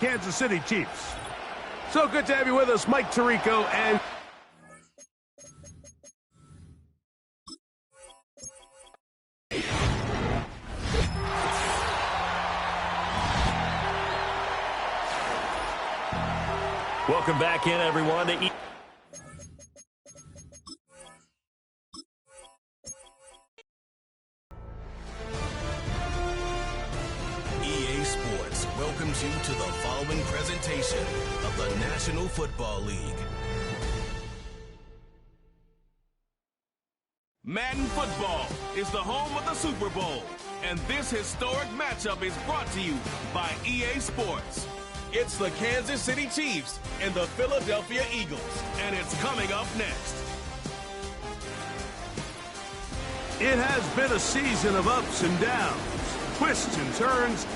Kansas City Chiefs. So good to have you with us, Mike Tirico, and welcome back in, everyone, to EA Sports welcomes you to the following presentation of the National Football League. Madden Football is the home of the Super Bowl, and this historic matchup is brought to you by EA Sports. It's the Kansas City Chiefs and the Philadelphia Eagles, and it's coming up next. it has been a season of ups and downs, twists and turns.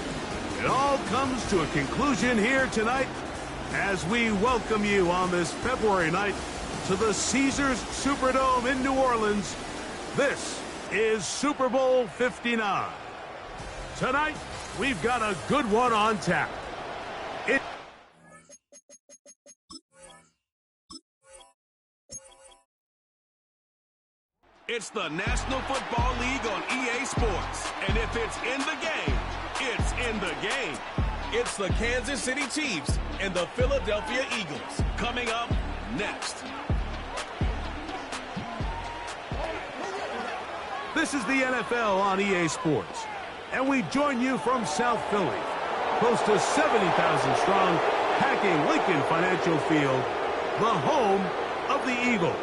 It all comes to a conclusion here tonight as we welcome you on this February night to the Caesars Superdome in New Orleans. This is Super Bowl 59. Tonight, we've got a good one on tap. It's the National Football League on EA Sports, and if it's in the game, it's in the game. It's the Kansas City Chiefs and the Philadelphia Eagles coming up next. This is the NFL on EA Sports, and we join you from South Philly, close to 70,000 strong, packing Lincoln Financial Field, the home of the Eagles.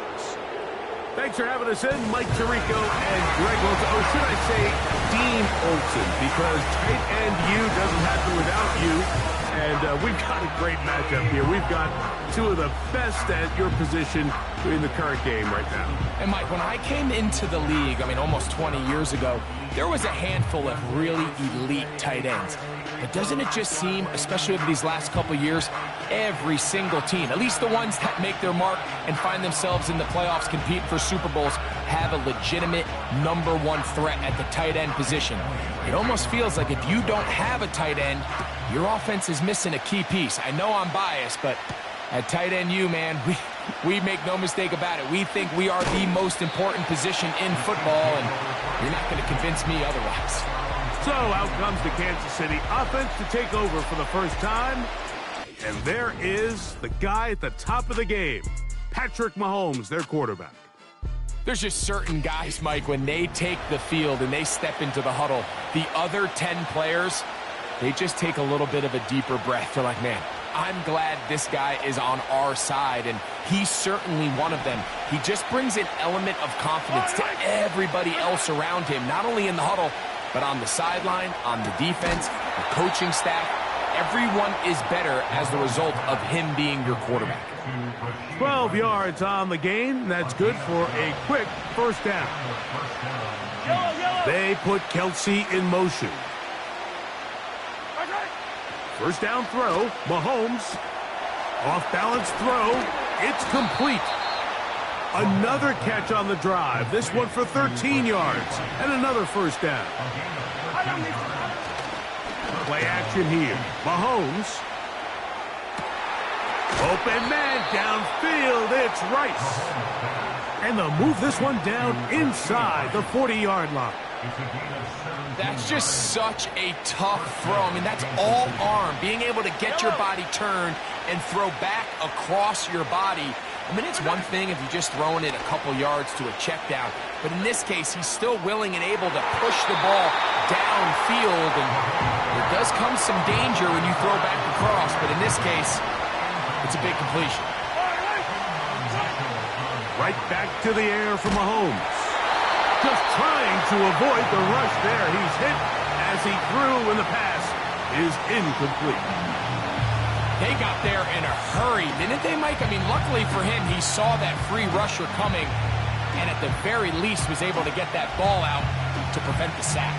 Thanks for having us in, Mike Tirico and Greg Olson. Or should I say Dean Olson, because tight end you doesn't happen without you. And we've got a great matchup here. We've got two of the best at your position in the current game right now. And Mike, when I came into the league, almost 20 years ago, there was a handful of really elite tight ends. But doesn't it just seem, especially over these last couple years, every single team, at least the ones that make their mark and find themselves in the playoffs competing for Super Bowls, have a legitimate #1 threat at the tight end position. It almost feels like if you don't have a tight end, your offense is missing a key piece. I know I'm biased, but at tight end man, we make no mistake about it. We think we are the most important position in football, and you're not going to convince me otherwise. So out comes the Kansas City offense to take over for the first time. And there is the guy at the top of the game, Patrick Mahomes, their quarterback. There's just certain guys, Mike, when they take the field and they step into the huddle, the other 10 players, they just take a little bit of a deeper breath. They're like, man, I'm glad this guy is on our side, and he's certainly one of them. He just brings an element of confidence to everybody else around him, not only in the huddle, but on the sideline, on the defense, the coaching staff. Everyone is better as the result of him being your quarterback. 12 yards on the game. That's good for a quick first down. They put Kelsey in motion. First down throw. Mahomes. Off-balance throw. It's complete. Another catch on the drive. This one for 13 yards. And another first down. Play action here. Mahomes. Open man downfield. It's Rice. And they'll move this one down inside the 40-yard line. That's just such a tough throw. That's all arm. Being able to get your body turned and throw back across your body. It's one thing if you're just throwing it a couple yards to a check down. But in this case, he's still willing and able to push the ball downfield. And there does come some danger when you throw back across. But in this case, it's a big completion. Right back to the air for Mahomes. Just trying to avoid the rush there. He's hit as he threw, and the pass is incomplete. They got there in a hurry, didn't they, Mike? Luckily for him, he saw that free rusher coming, and at the very least was able to get that ball out to prevent the sack.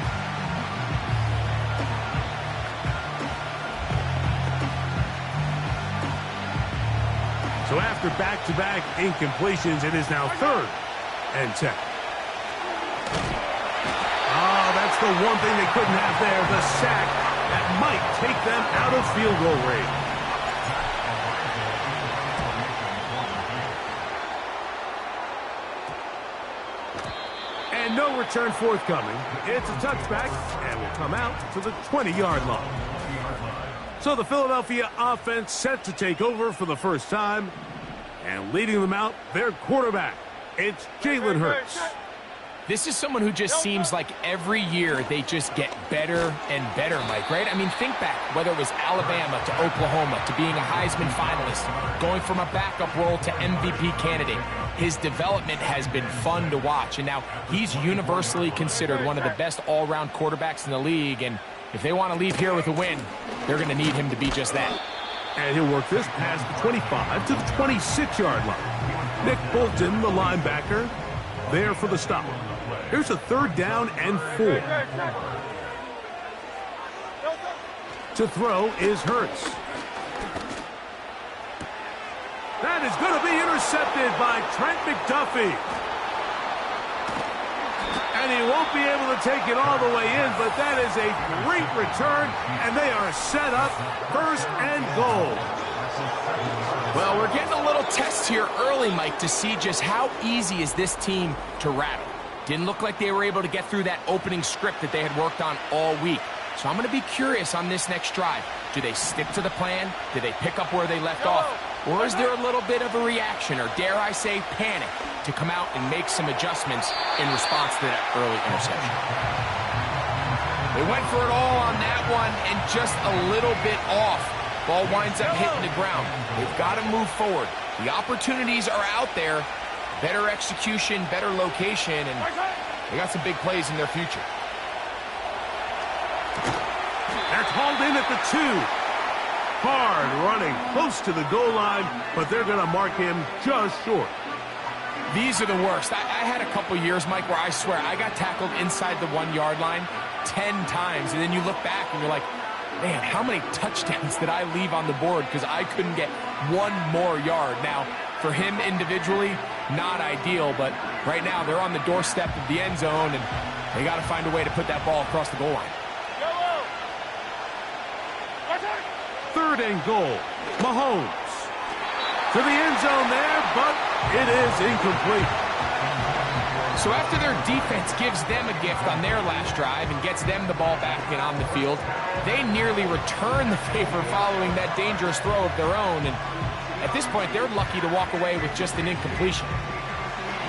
So after back-to-back incompletions, it is now 3rd and 10. Oh, that's the one thing they couldn't have there, the sack. that might take them out of field goal range. And no return forthcoming. It's a touchback and will come out to the 20-yard line. So the Philadelphia offense set to take over for the first time. And leading them out, their quarterback. It's Jalen Hurts. This is someone who just seems like every year they just get better and better, Mike, right? I mean, think back, whether it was Alabama to Oklahoma to being a Heisman finalist, going from a backup role to MVP candidate. His development has been fun to watch, and now he's universally considered one of the best all-around quarterbacks in the league, and if they want to leave here with a win, they're going to need him to be just that. And he'll work this past the 25 to the 26-yard line. Nick Bolton, the linebacker, there for the stop. Here's a 3rd down and 4. To throw is Hurts. That is going to be intercepted by Trent McDuffie. And he won't be able to take it all the way in, but that is a great return, and they are set up 1st and goal. Well, we're getting a little test here early, Mike, to see just how easy is this team to rattle. Didn't look like they were able to get through that opening script that they had worked on all week. So I'm going to be curious on this next drive. Do they stick to the plan? Do they pick up where they left off? Or is there a little bit of a reaction, or dare I say panic, to come out and make some adjustments in response to that early interception? They went for it all on that one and just a little bit off. Ball winds up hitting the ground. They've got to move forward. The opportunities are out there. Better execution, better location, and they got some big plays in their future. That's hauled in at the 2. Hard running close to the goal line, but they're going to mark him just short. These are the worst. I had a couple years, Mike, where I swear I got tackled inside the 1-yard line 10 times, and then you look back and you're like, man, how many touchdowns did I leave on the board because I couldn't get one more yard? Now, for him individually, not ideal, but right now they're on the doorstep of the end zone, and they got to find a way to put that ball across the goal line. 3rd and goal. Mahomes to the end zone there, but it is incomplete. So after their defense gives them a gift on their last drive and gets them the ball back and on the field, they nearly return the favor following that dangerous throw of their own, and at this point they're lucky to walk away with just an incompletion.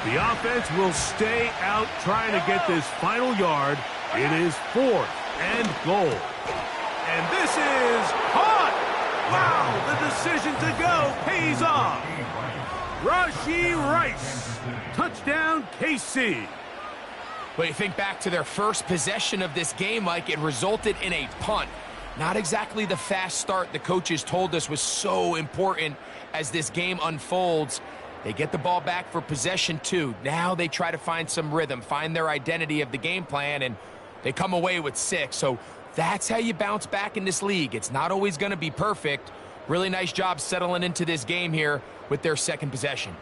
The offense will stay out trying to get this final yard. It is 4th and goal. And this is caught. Wow, the decision to go pays off. Rashee Rice, touchdown KC. But you think back to their first possession of this game, Mike, it resulted in a punt. Not exactly the fast start the coaches told us was so important as this game unfolds. They get the ball back for possession 2. Now they try to find some rhythm, find their identity of the game plan, and they come away with 6. So that's how you bounce back in this league. It's not always going to be perfect. Really nice job settling into this game here with their second possession.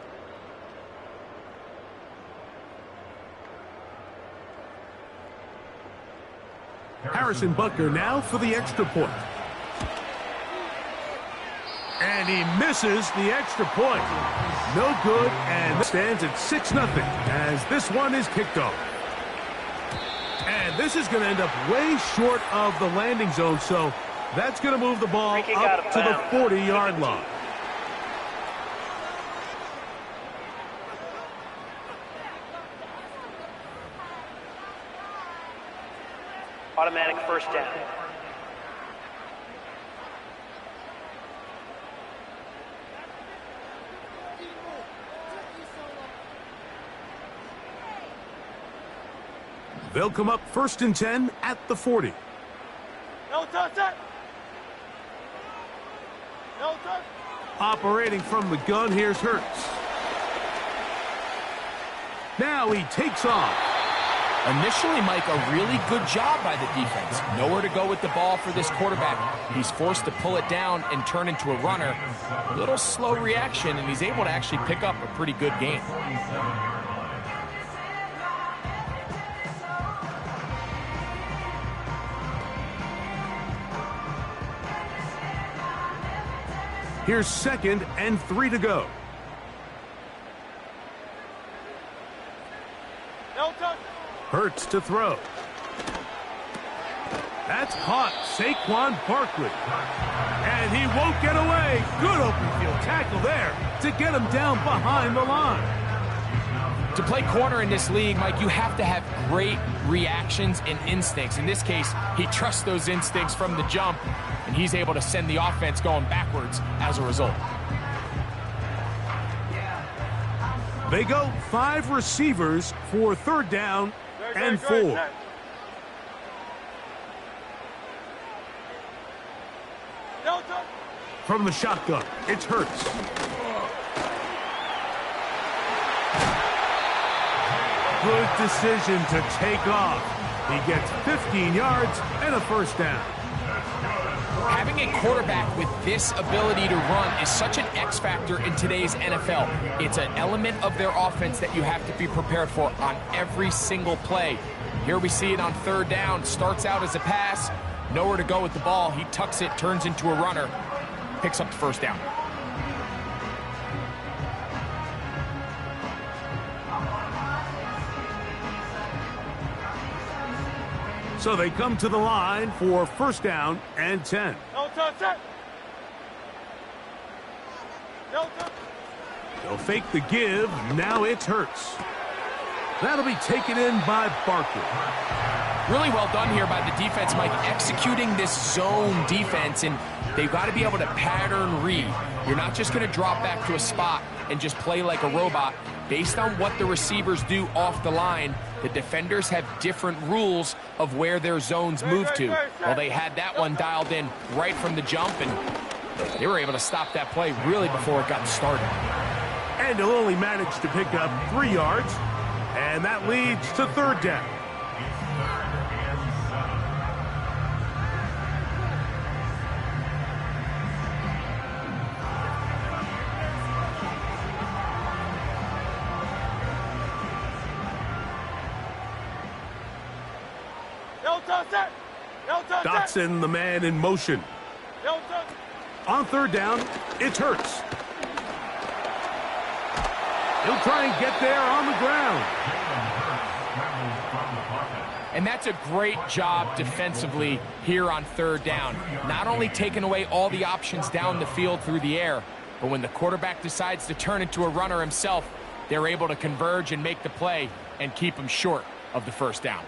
Harrison Butker now for the extra point. And he misses the extra point. No good, and it stands at 6-0 as this one is kicked off. And this is going to end up way short of the landing zone, so that's going to move the ball up to the 40-yard line. Automatic first down. They'll come up 1st and 10 at the 40. No touch it. No touch. Operating from the gun, here's Hurts. Now he takes off. Initially, Mike, a really good job by the defense. Nowhere to go with the ball for this quarterback. He's forced to pull it down and turn into a runner. A little slow reaction, and he's able to actually pick up a pretty good game. Here's 2nd and 3 to go. No touch. Hurts to throw. That's caught. Saquon Barkley. And he won't get away. Good open field tackle there to get him down behind the line. To play corner in this league, Mike, you have to have great reactions and instincts. In this case, he trusts those instincts from the jump, and he's able to send the offense going backwards as a result. They go 5 receivers for 3rd down and 4. No touch. From the shotgun, it's Hurts. Good decision to take off. He gets 15 yards and a 1st down. Having a quarterback with this ability to run is such an X factor in today's NFL. It's an element of their offense that you have to be prepared for on every single play. Here we see it on 3rd down. Starts out as a pass. Nowhere to go with the ball. He tucks it, turns into a runner. Picks up the 1st down. So they come to the line for 1st down and 10. No touch. No touch. They'll fake the give. Now it's Hurts. That'll be taken in by Barkley. Really well done here by the defense, Mike, executing this zone defense, and they've got to be able to pattern read. You're not just going to drop back to a spot and just play like a robot. Based on what the receivers do off the line, the defenders have different rules of where their zones move to. Well, they had that one dialed in right from the jump, and they were able to stop that play really before it got started. And he'll only manage to pick up 3 yards, and that leads to 3rd down. Dotson, the man in motion. On 3rd down, it's Hurts. He'll try and get there on the ground. And that's a great job defensively here on 3rd down. Not only taking away all the options down the field through the air, but when the quarterback decides to turn into a runner himself, they're able to converge and make the play and keep him short of the 1st down.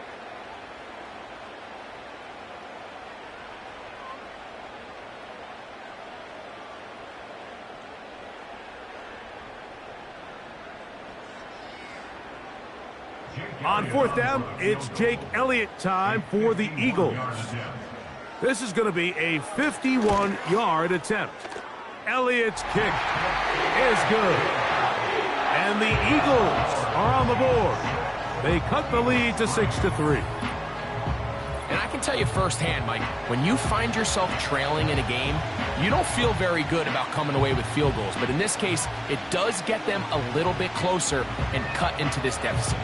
On 4th down, it's Jake Elliott time for the Eagles. This is going to be a 51-yard attempt. Elliott's kick is good. And the Eagles are on the board. They cut the lead to 6-3. And I can tell you firsthand, Mike, when you find yourself trailing in a game, you don't feel very good about coming away with field goals. But in this case, it does get them a little bit closer and cut into this deficit.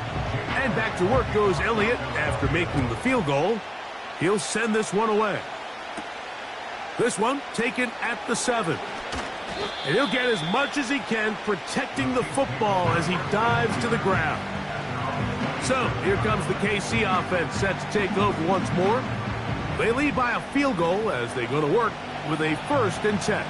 And back to work goes Elliott after making the field goal. He'll send this one away. This one taken at the 7. And he'll get as much as he can protecting the football as he dives to the ground. So here comes the KC offense set to take over once more. They lead by a field goal as they go to work with a 1st and 10.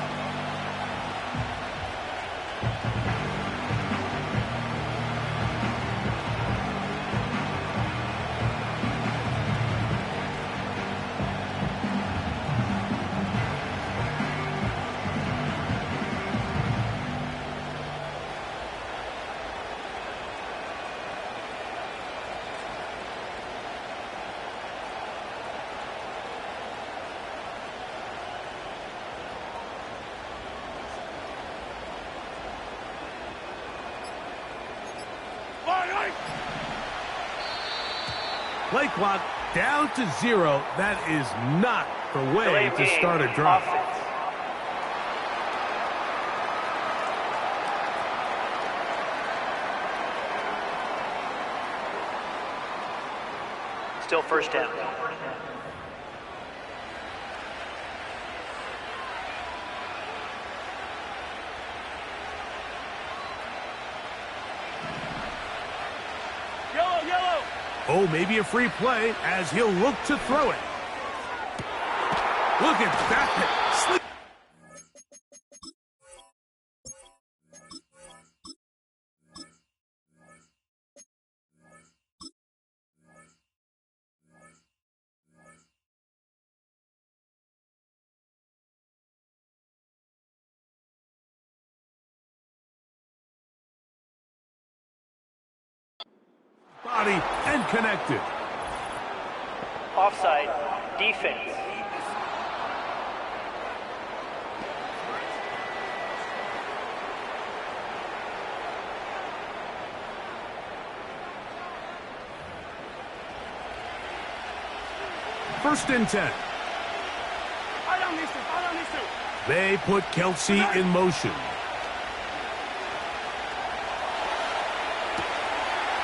Play clock down to 0. That is not the way to start a drive. Still 1st down. Oh, maybe a free play as he'll look to throw it. Look at that. Sleep. Body and connected. Offside. Defense. First and 10. They put Kelsey in motion.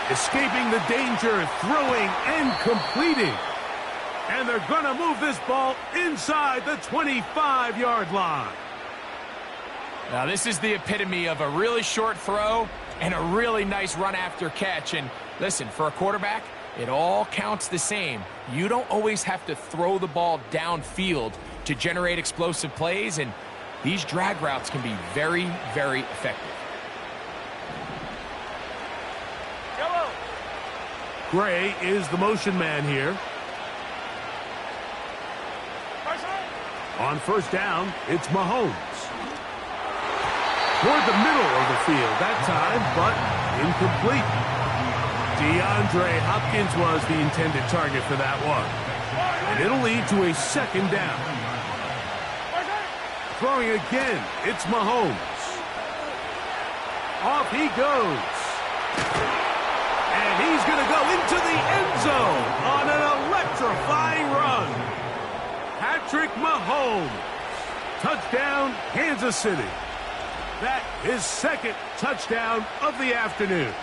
Escaping the danger, throwing and completing. And they're going to move this ball inside the 25-yard line. Now, this is the epitome of a really short throw and a really nice run after catch. And listen, for a quarterback, it all counts the same. You don't always have to throw the ball downfield to generate explosive plays, and these drag routes can be very, very effective. Gray is the motion man here. On first down, it's Mahomes. Toward the middle of the field that time, but incomplete. DeAndre Hopkins was the intended target for that one. And it'll lead to a second down. Throwing again, it's Mahomes. Off he goes. And he's going to go into the end zone on an electrifying run. Patrick Mahomes. Touchdown, Kansas City. That is second touchdown of the afternoon.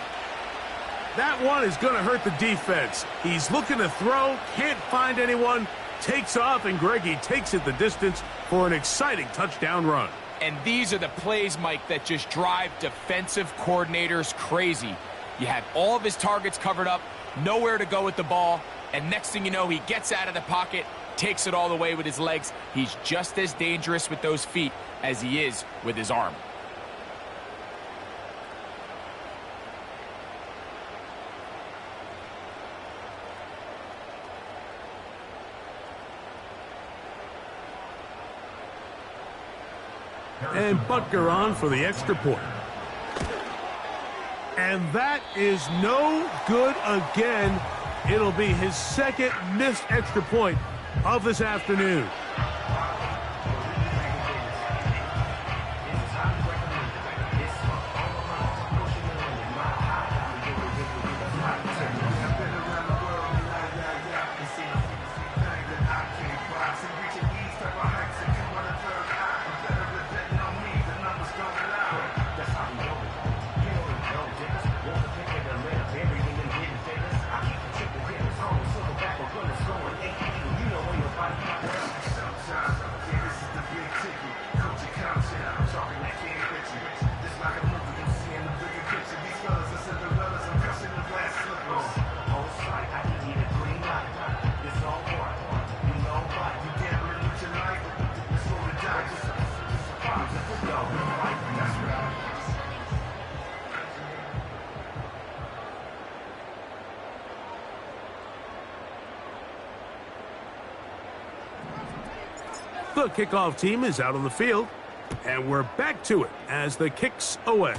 That one is going to hurt the defense. He's looking to throw, can't find anyone, takes off, and Greggy takes it the distance for an exciting touchdown run. And these are the plays, Mike, that just drive defensive coordinators crazy. You have all of his targets covered up, nowhere to go with the ball, and next thing you know, he gets out of the pocket, takes it all the way with his legs. He's just as dangerous with those feet as he is with his arm. And Butker on for the extra point. And that is no good again. It'll be his second missed extra point of this afternoon. The kickoff team is out on the field, and we're back to it as the kick's away.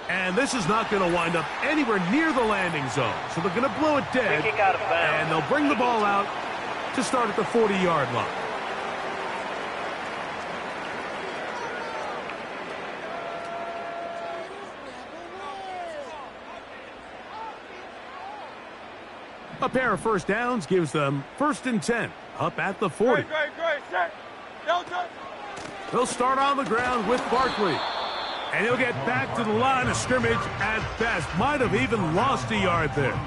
And this is not going to wind up anywhere near the landing zone, so they're going to blow it dead, and they'll bring the ball out to start at the 40-yard line. A pair of first downs gives them first and 10 up at the 40. Great, set. Delta. They'll start on the ground with Barkley. And he'll get back to the line of scrimmage at best. Might have even lost a yard there.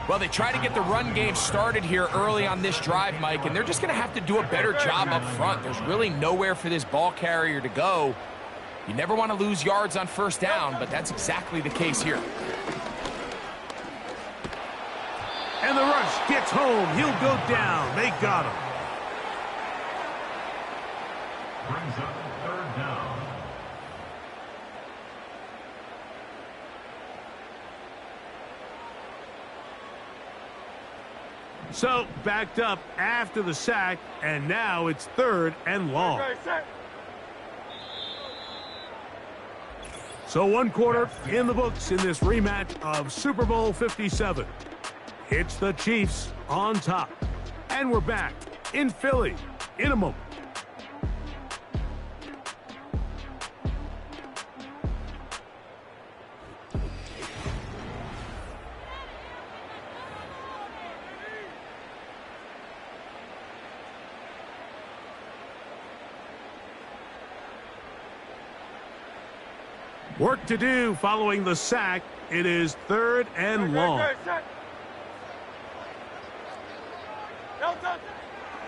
Well, they try to get the run game started here early on this drive, Mike, and they're just going to have to do a better job up front. There's really nowhere for this ball carrier to go. You never want to lose yards on first down, but that's exactly the case here. gets home. He'll go down. They got him. Brings up third down. So, backed up after the sack, and now it's third and long. So 1 quarter in the books in this rematch of Super Bowl 57. It's the Chiefs on top. And we're back in Philly in a moment. Work to do following the sack. It is third and long.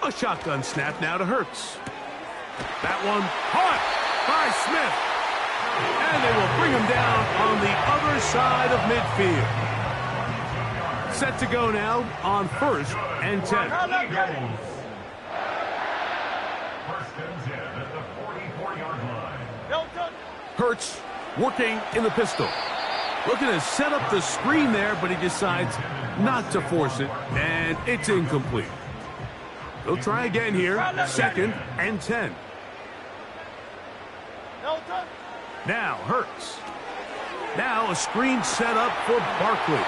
A shotgun snap now to Hurts. That one caught by Smith. And they will bring him down on the other side of midfield. Set to go now on 1st and 10. First and 10 at the 44-yard line. Hurts working in the pistol. Looking to set up the screen there, but he decides not to force it, and it's incomplete. They'll try again here. 2nd and 10. Now Hurts. Now a screen set up for Barkley.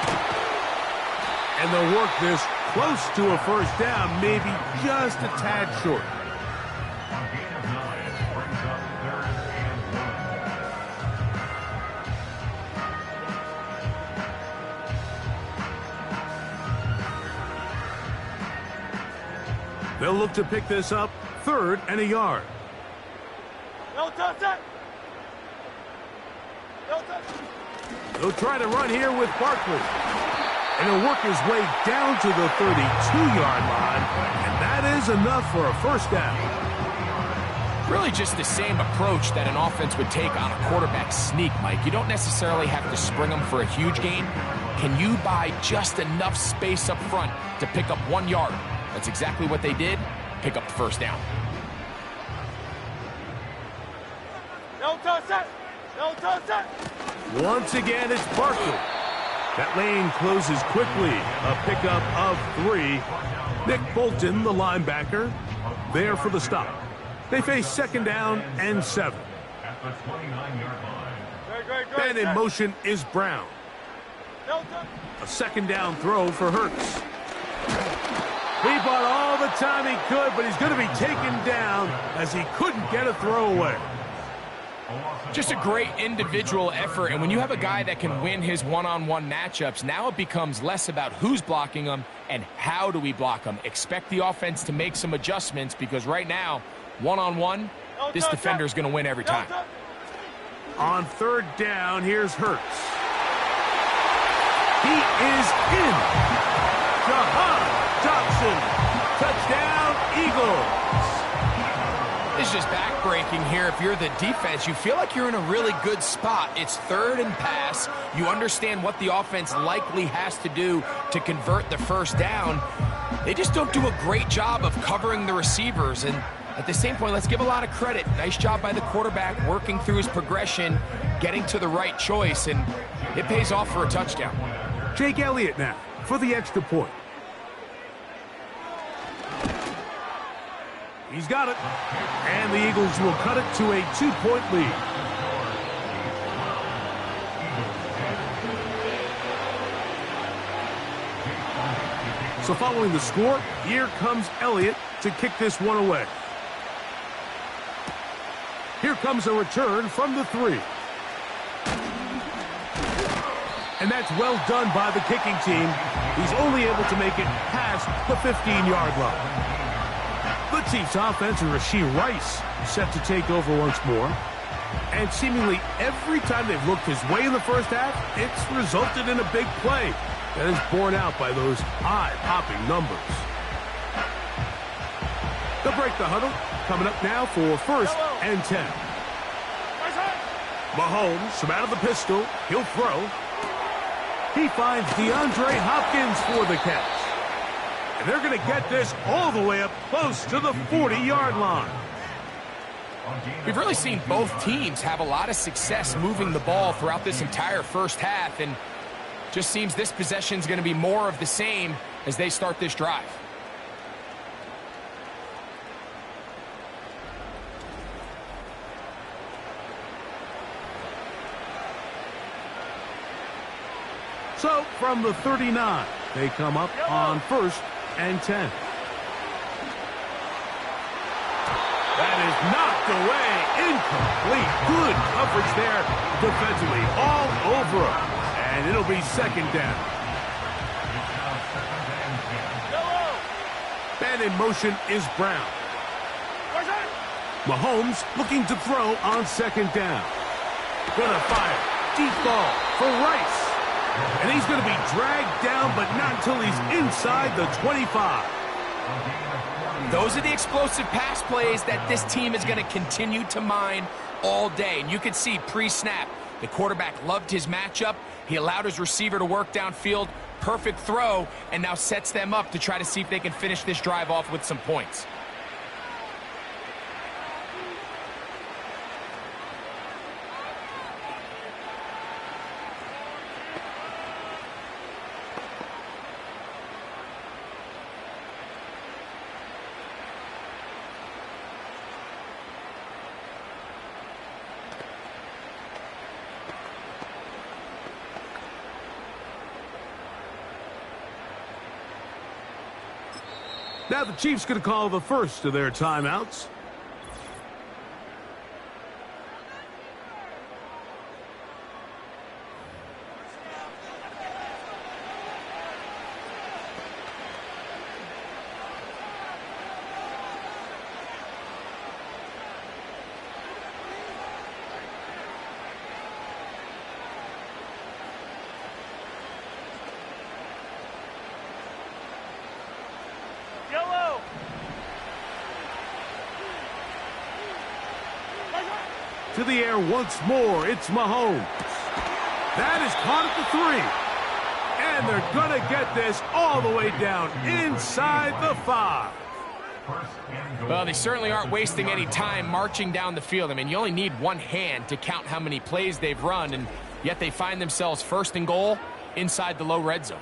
And they'll work this close to a first down, maybe just a tad short. They'll look to pick this up 3rd and a yard. They'll try to run here with Barkley. And he'll work his way down to the 32-yard line. And that is enough for a first down. Really just the same approach that an offense would take on a quarterback sneak, Mike. You don't necessarily have to spring them for a huge gain. Can you buy just enough space up front to pick up 1 yard? That's exactly what they did. Pick up the first down. Once again, it's Barkley. That lane closes quickly. A pickup of 3. Nick Bolton, the linebacker, there for the stop. They face 2nd down and 7. At the 29-yard line. Then in motion is Brown. A 2nd down throw for Hurts. He bought all the time he could, but he's going to be taken down as he couldn't get a throwaway. Just a great individual effort, and when you have a guy that can win his one-on-one matchups, now it becomes less about who's blocking him and how do we block him. Expect the offense to make some adjustments because right now, one-on-one, this defender is going to win every time. On 3rd down, here's Hurts. He is in. Jahan Dotson. Touchdown, Eagles. It's just backbreaking here. If you're the defense, you feel like you're in a really good spot. It's 3rd and pass. You understand what the offense likely has to do to convert the first down. They just don't do a great job of covering the receivers. And at the same point, let's give a lot of credit. Nice job by the quarterback working through his progression, getting to the right choice, and it pays off for a touchdown. Jake Elliott now for the extra point. He's got it. And the Eagles will cut it to a 2-point lead. So following the score, here comes Elliott to kick this one away. Here comes a return from the 3. And that's well done by the kicking team. He's only able to make it past the 15-yard line. The Chiefs offense and Rashee Rice set to take over once more. And seemingly every time they've looked his way in the first half, it's resulted in a big play that is borne out by those eye-popping numbers. They'll break the huddle. Coming up now for 1st and 10. Mahomes from out of the pistol. He'll throw. He finds DeAndre Hopkins for the catch. And they're going to get this all the way up close to the 40-yard line. We've really seen both teams have a lot of success moving the ball throughout this entire first half, and just seems this possession is going to be more of the same as they start this drive. So from the 39, they come up on 1st and 10. That is knocked away. Incomplete. Good coverage there defensively. All over him. And it'll be 2nd down. And in motion is Brown. Mahomes looking to throw on 2nd down. Gonna fire. Deep ball for Rice. And he's going to be dragged down, but not until he's inside the 25. Those are the explosive pass plays that this team is going to continue to mine all day. And you can see pre-snap, the quarterback loved his matchup. He allowed his receiver to work downfield. Perfect throw, and now sets them up to try to see if they can finish this drive off with some points. Now the Chiefs going to call the first of their timeouts. To the air once more, it's Mahomes. That is caught at the 3. And they're going to get this all the way down inside the 5. Well, they certainly aren't wasting any time marching down the field. I mean, you only need one hand to count how many plays they've run, and yet they find themselves 1st and goal inside the low red zone.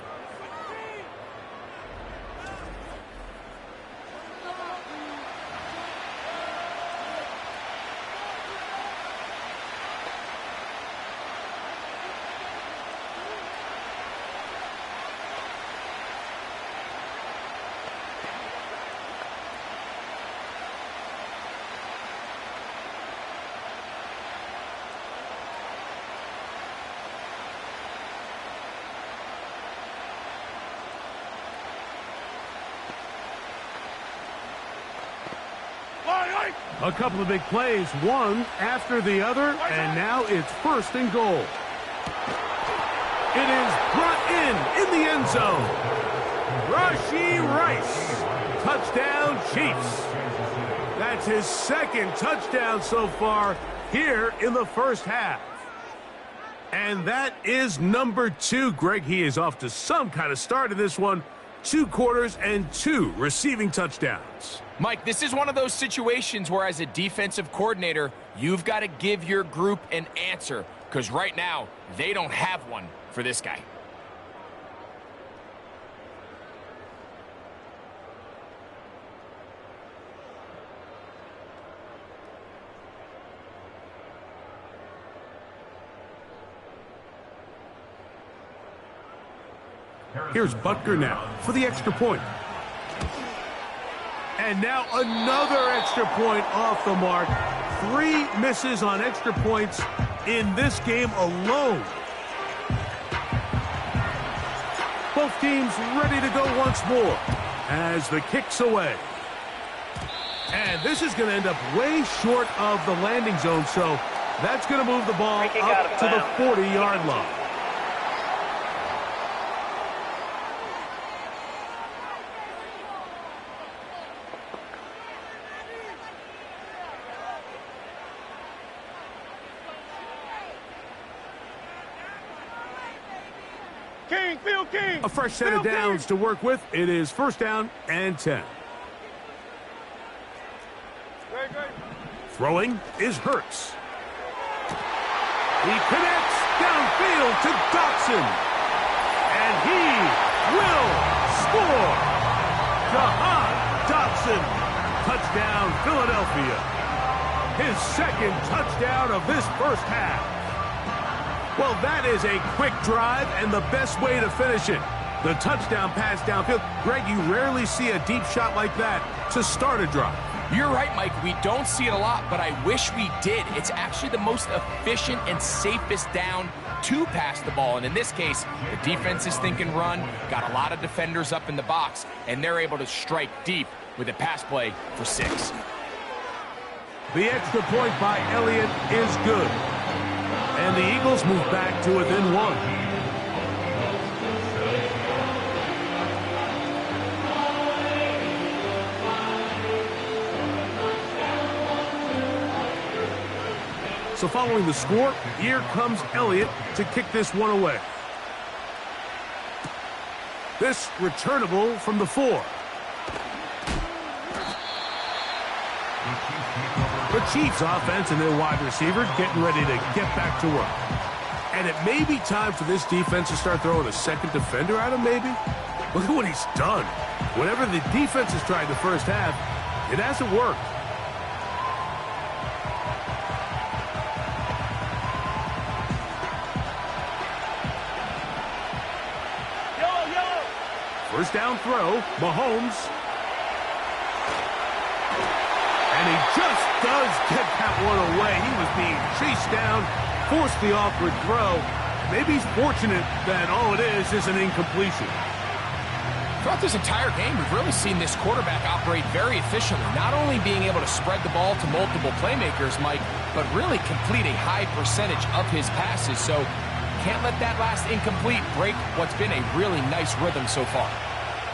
A couple of big plays, one after the other, and now it's 1st and goal. It is brought in the end zone. Rashee Rice, touchdown Chiefs. That's his 2nd touchdown so far here in the first half. And that is number 2. Greg, he is off to some kind of start in this one. 2 quarters and 2 receiving touchdowns. Mike, this is one of those situations where as a defensive coordinator, you've got to give your group an answer, because right now, they don't have one for this guy. Here's Butker now for the extra point. And now another extra point off the mark. 3 misses on extra points in this game alone. Both teams ready to go once more as the kick's away. And this is going to end up way short of the landing zone, so that's going to move the ball up to the 40-yard line. king, field king. A fresh set of downs to work with. It is first down and 10. Throwing is Hurts. He connects downfield to Dotson. And he will score. Jahan Dotson. Touchdown, Philadelphia. His second touchdown of this first half. Well, that is a quick drive and the best way to finish it. The touchdown pass downfield. Greg, you rarely see a deep shot like that to start a drive. You're right, Mike. We don't see it a lot, but I wish we did. It's actually the most efficient and safest down to pass the ball. And in this case, the defense is thinking run, got a lot of defenders up in the box, and they're able to strike deep with a pass play for 6. The extra point by Elliott is good. And the Eagles move back to within 1. So following the score, here comes Elliott to kick this one away. This returnable from the 4. The Chiefs offense and their wide receiver getting ready to get back to work. And it may be time for this defense to start throwing a second defender at him, maybe. Look at what he's done. Whatever the defense has tried the first half, it hasn't worked. First down throw, Mahomes. And he just does get that one away. He was being chased down, forced the awkward throw. Maybe he's fortunate that all it is an incompletion. Throughout this entire game, we've really seen this quarterback operate very efficiently, not only being able to spread the ball to multiple playmakers, Mike, but really complete a high percentage of his passes. So can't let that last incomplete break what's been a really nice rhythm so far.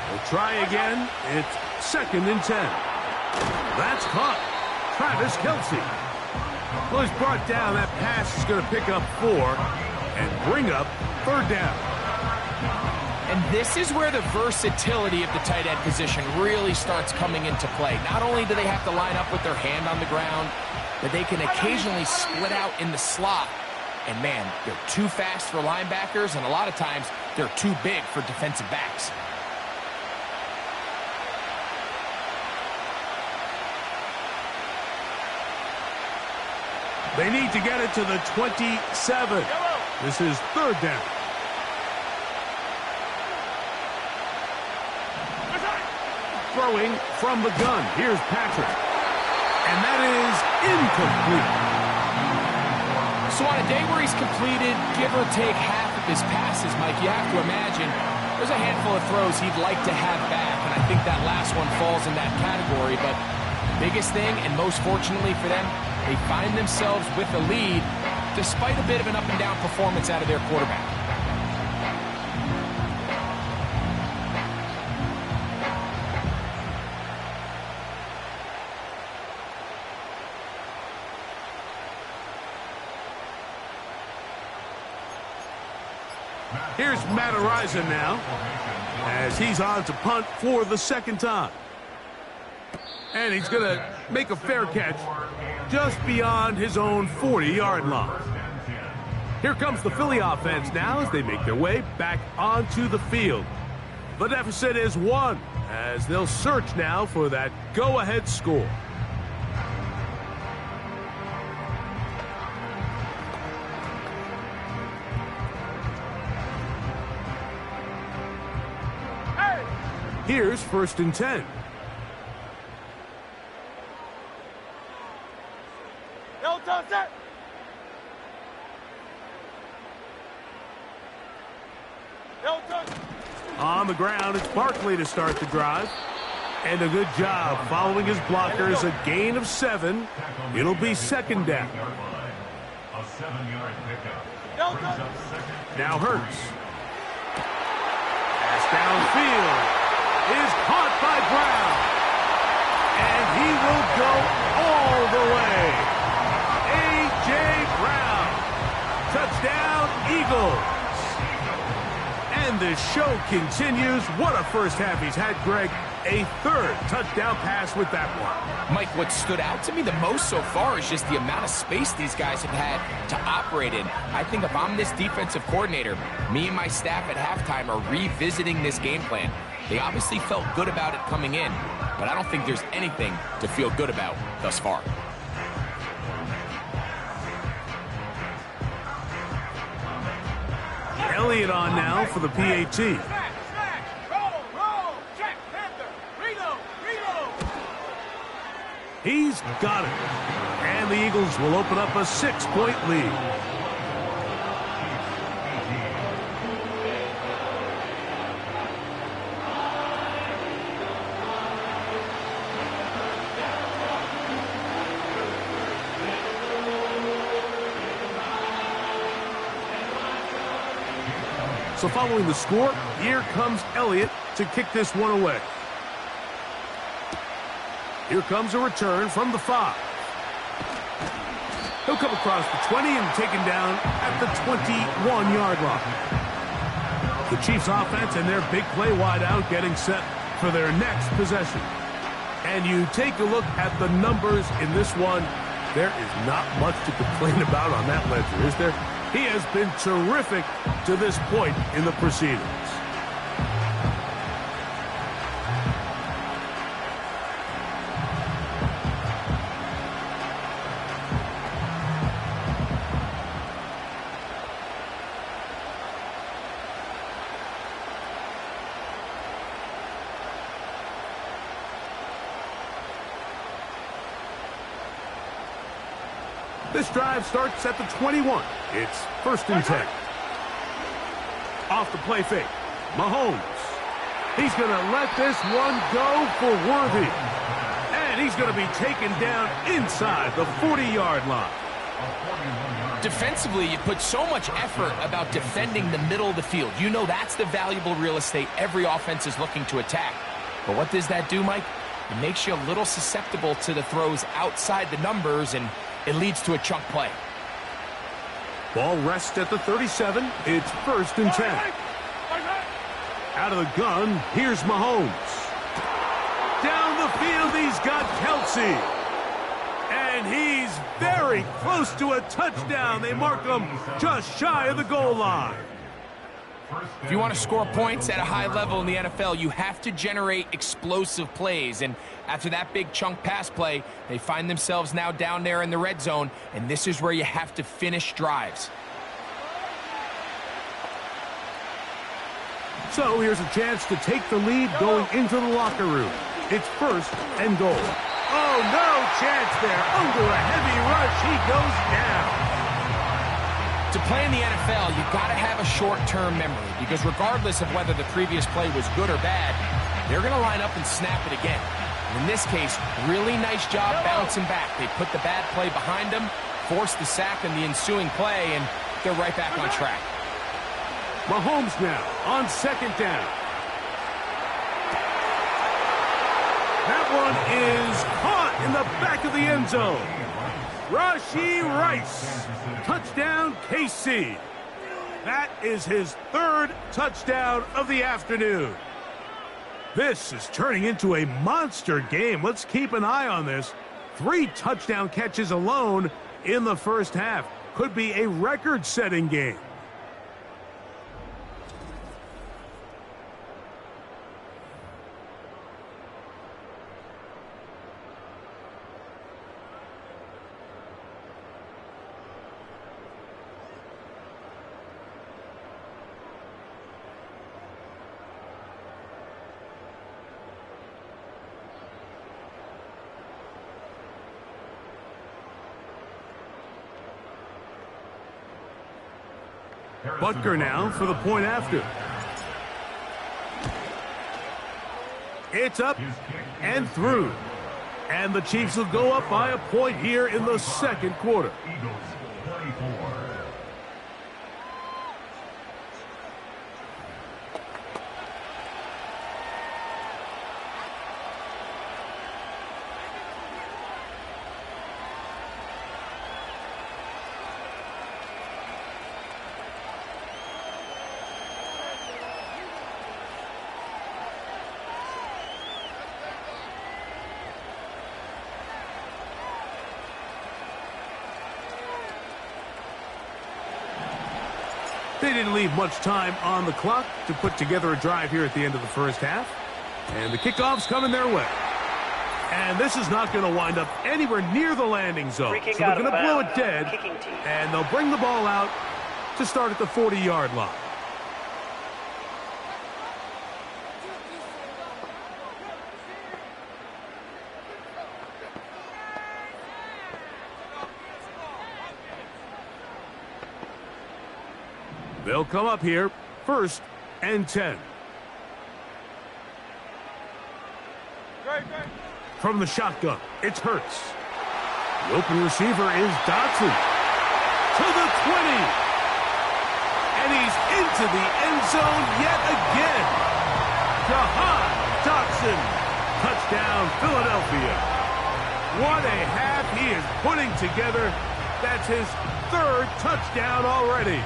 We'll try again. It's second and 10. That's caught. Travis Kelce. Well, he's brought down. That pass is going to pick up 4 and bring up third down. And this is where the versatility of the tight end position really starts coming into play. Not only do they have to line up with their hand on the ground, but they can occasionally split out in the slot. And man, they're too fast for linebackers, and a lot of times they're too big for defensive backs. They need to get it to the 27. This is third down. Throwing from the gun. Here's Patrick. And that is incomplete. So on a day where he's completed, give or take half of his passes, Mike, you have to imagine there's a handful of throws he'd like to have back, and I think that last one falls in that category. But biggest thing, and most fortunately for them, they find themselves with the lead despite a bit of an up-and-down performance out of their quarterback. Here's Matt Araiza now as he's on to punt for the second time. And he's going to make a fair catch just beyond his own 40-yard line. Here comes the Philly offense now as they make their way back onto the field. The deficit is 1 as they'll search now for that go-ahead score. Here's first and 10. No touch it. No touch. On the ground, it's Barkley to start the drive. And a good job following his blockers, a gain of 7. It'll be second down. A 7-yard pickup. No touch. Now Hurts. Pass downfield is caught by Brown. And he will go all the way. A.J. Brown. Touchdown, Eagles. And And the show continues. What a first half he's had, Greg. A third touchdown pass with that one. Mike, what stood out to me the most so far is just the amount of space these guys have had to operate in. I think if I'm this defensive coordinator, me and my staff at halftime are revisiting this game plan. They obviously felt good about it coming in, but I don't think there's anything to feel good about thus far. Elliott on now for the PAT. Roll, check, Panther, reload. He's got it. And the Eagles will open up a 6-point lead. So following the score, here comes Elliott to kick this one away. Here comes a return from the 5. He'll come across the 20 and taken down at the 21-yard line. The Chiefs offense and their big play wideout getting set for their next possession. And you take a look at the numbers in this one, there is not much to complain about on that ledger, is there? He has been terrific to this point in the proceedings. This drive starts at the 21. It's 1st and 10. Off the play fake. Mahomes. He's going to let this one go for Worthy. And he's going to be taken down inside the 40-yard line. Defensively, you put so much effort about defending the middle of the field. You know that's the valuable real estate every offense is looking to attack. But what does that do, Mike? It makes you a little susceptible to the throws outside the numbers, and it leads to a chunk play. Ball rests at the 37. It's 1st and 10. Out of the gun, here's Mahomes. Down the field, he's got Kelsey. And he's very close to a touchdown. They mark him just shy of the goal line. If you want to score points at a high level in the NFL, you have to generate explosive plays. And after that big chunk pass play, they find themselves now down there in the red zone, and this is where you have to finish drives. So here's a chance to take the lead going into the locker room. It's 1st and goal. Oh, no chance there. Under a heavy rush, he goes down. To play in the NFL, you've got to have a short-term memory, because regardless of whether the previous play was good or bad, they're going to line up and snap it again. And in this case, really nice job bouncing back. They put the bad play behind them, forced the sack in the ensuing play, and they're right back on track. Mahomes now on 2nd down. That one is caught in the back of the end zone. Rashee Rice. Touchdown, KC. That is his 3rd touchdown of the afternoon. This is turning into a monster game. Let's keep an eye on this. 3 touchdown catches alone in the first half. Could be a record-setting game. Butker now for the point after. It's up and through. And the Chiefs will go up by a point here in the 2nd quarter. Eagles 34. They didn't leave much time on the clock to put together a drive here at the end of the first half. And the kickoff's coming their way. And this is not going to wind up anywhere near the landing zone. So they're going to blow it dead, and they'll bring the ball out to start at the 40-yard line. They'll come up here, 1st and 10. From the shotgun, it's Hurts. The open receiver is Dotson. To the 20. And he's into the end zone yet again. Jahan Dotson. Touchdown, Philadelphia. What a half he is putting together. That's his 3rd touchdown already.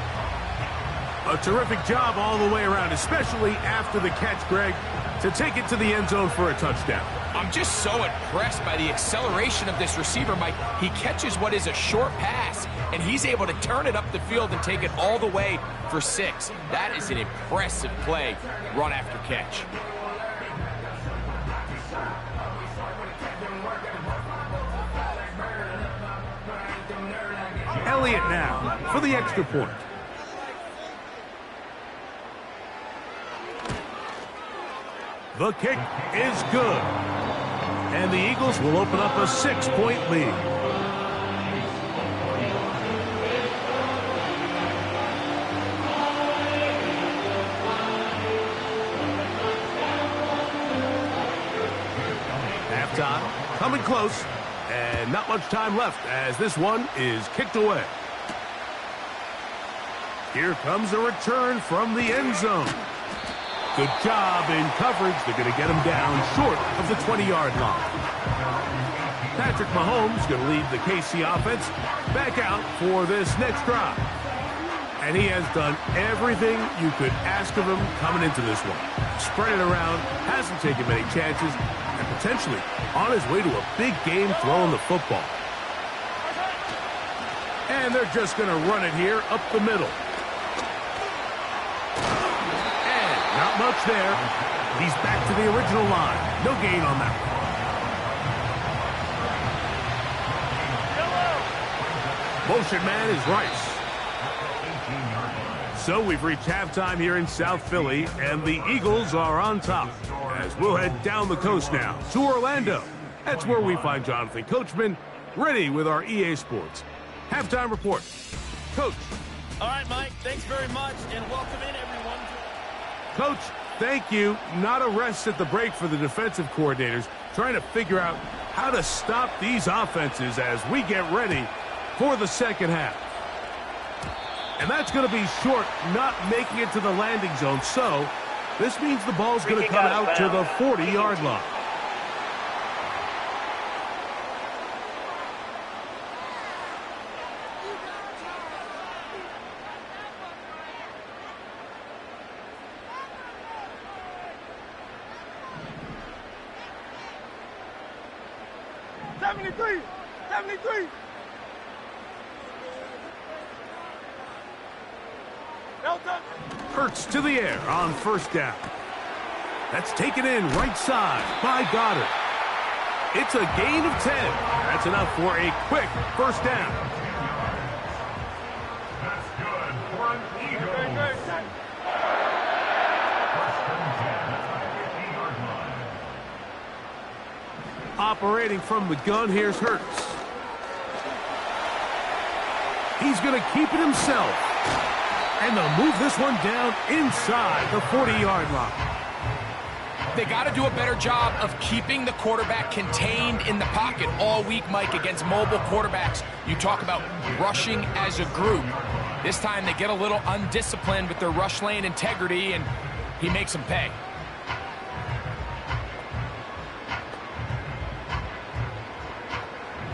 A terrific job all the way around, especially after the catch, Greg, to take it to the end zone for a touchdown. I'm just so impressed by the acceleration of this receiver, Mike. He catches what is a short pass, and he's able to turn it up the field and take it all the way for 6. That is an impressive play, run after catch. Elliott now for the extra point. The kick is good. And the Eagles will open up a 6-point lead. Halftime coming close. And not much time left as this one is kicked away. Here comes a return from the end zone. Good job in coverage. They're going to get him down short of the 20-yard line. Patrick Mahomes going to lead the KC offense back out for this next drive. And he has done everything you could ask of him coming into this one. Spread it around, hasn't taken many chances, and potentially on his way to a big game throwing the football. And they're just going to run it here up the middle. Not much there. He's back to the original line. No gain on that one. Motion man is Rice. So we've reached halftime here in South Philly, and the Eagles are on top. As we'll head down the coast now to Orlando. That's where we find Jonathan Coachman ready with our EA Sports halftime report. Coach. All right, Mike. Thanks very much, and welcome in, everyone. Coach, thank you. Not a rest at the break for the defensive coordinators, trying to figure out how to stop these offenses as we get ready for the second half. And that's going to be short, not making it to the landing zone. So this means the ball's going to come out to the 40-yard line. Hurts to the air on 1st down. That's taken in right side by Goddard. It's a gain of 10. That's enough for a quick 1st down. That's good for an Eagle. Operating from the gun, here's Hurts. He's going to keep it himself. And they'll move this one down inside the 40-yard line. They got to do a better job of keeping the quarterback contained in the pocket all week, Mike, against mobile quarterbacks. You talk about rushing as a group. This time they get a little undisciplined with their rush lane integrity, and he makes them pay.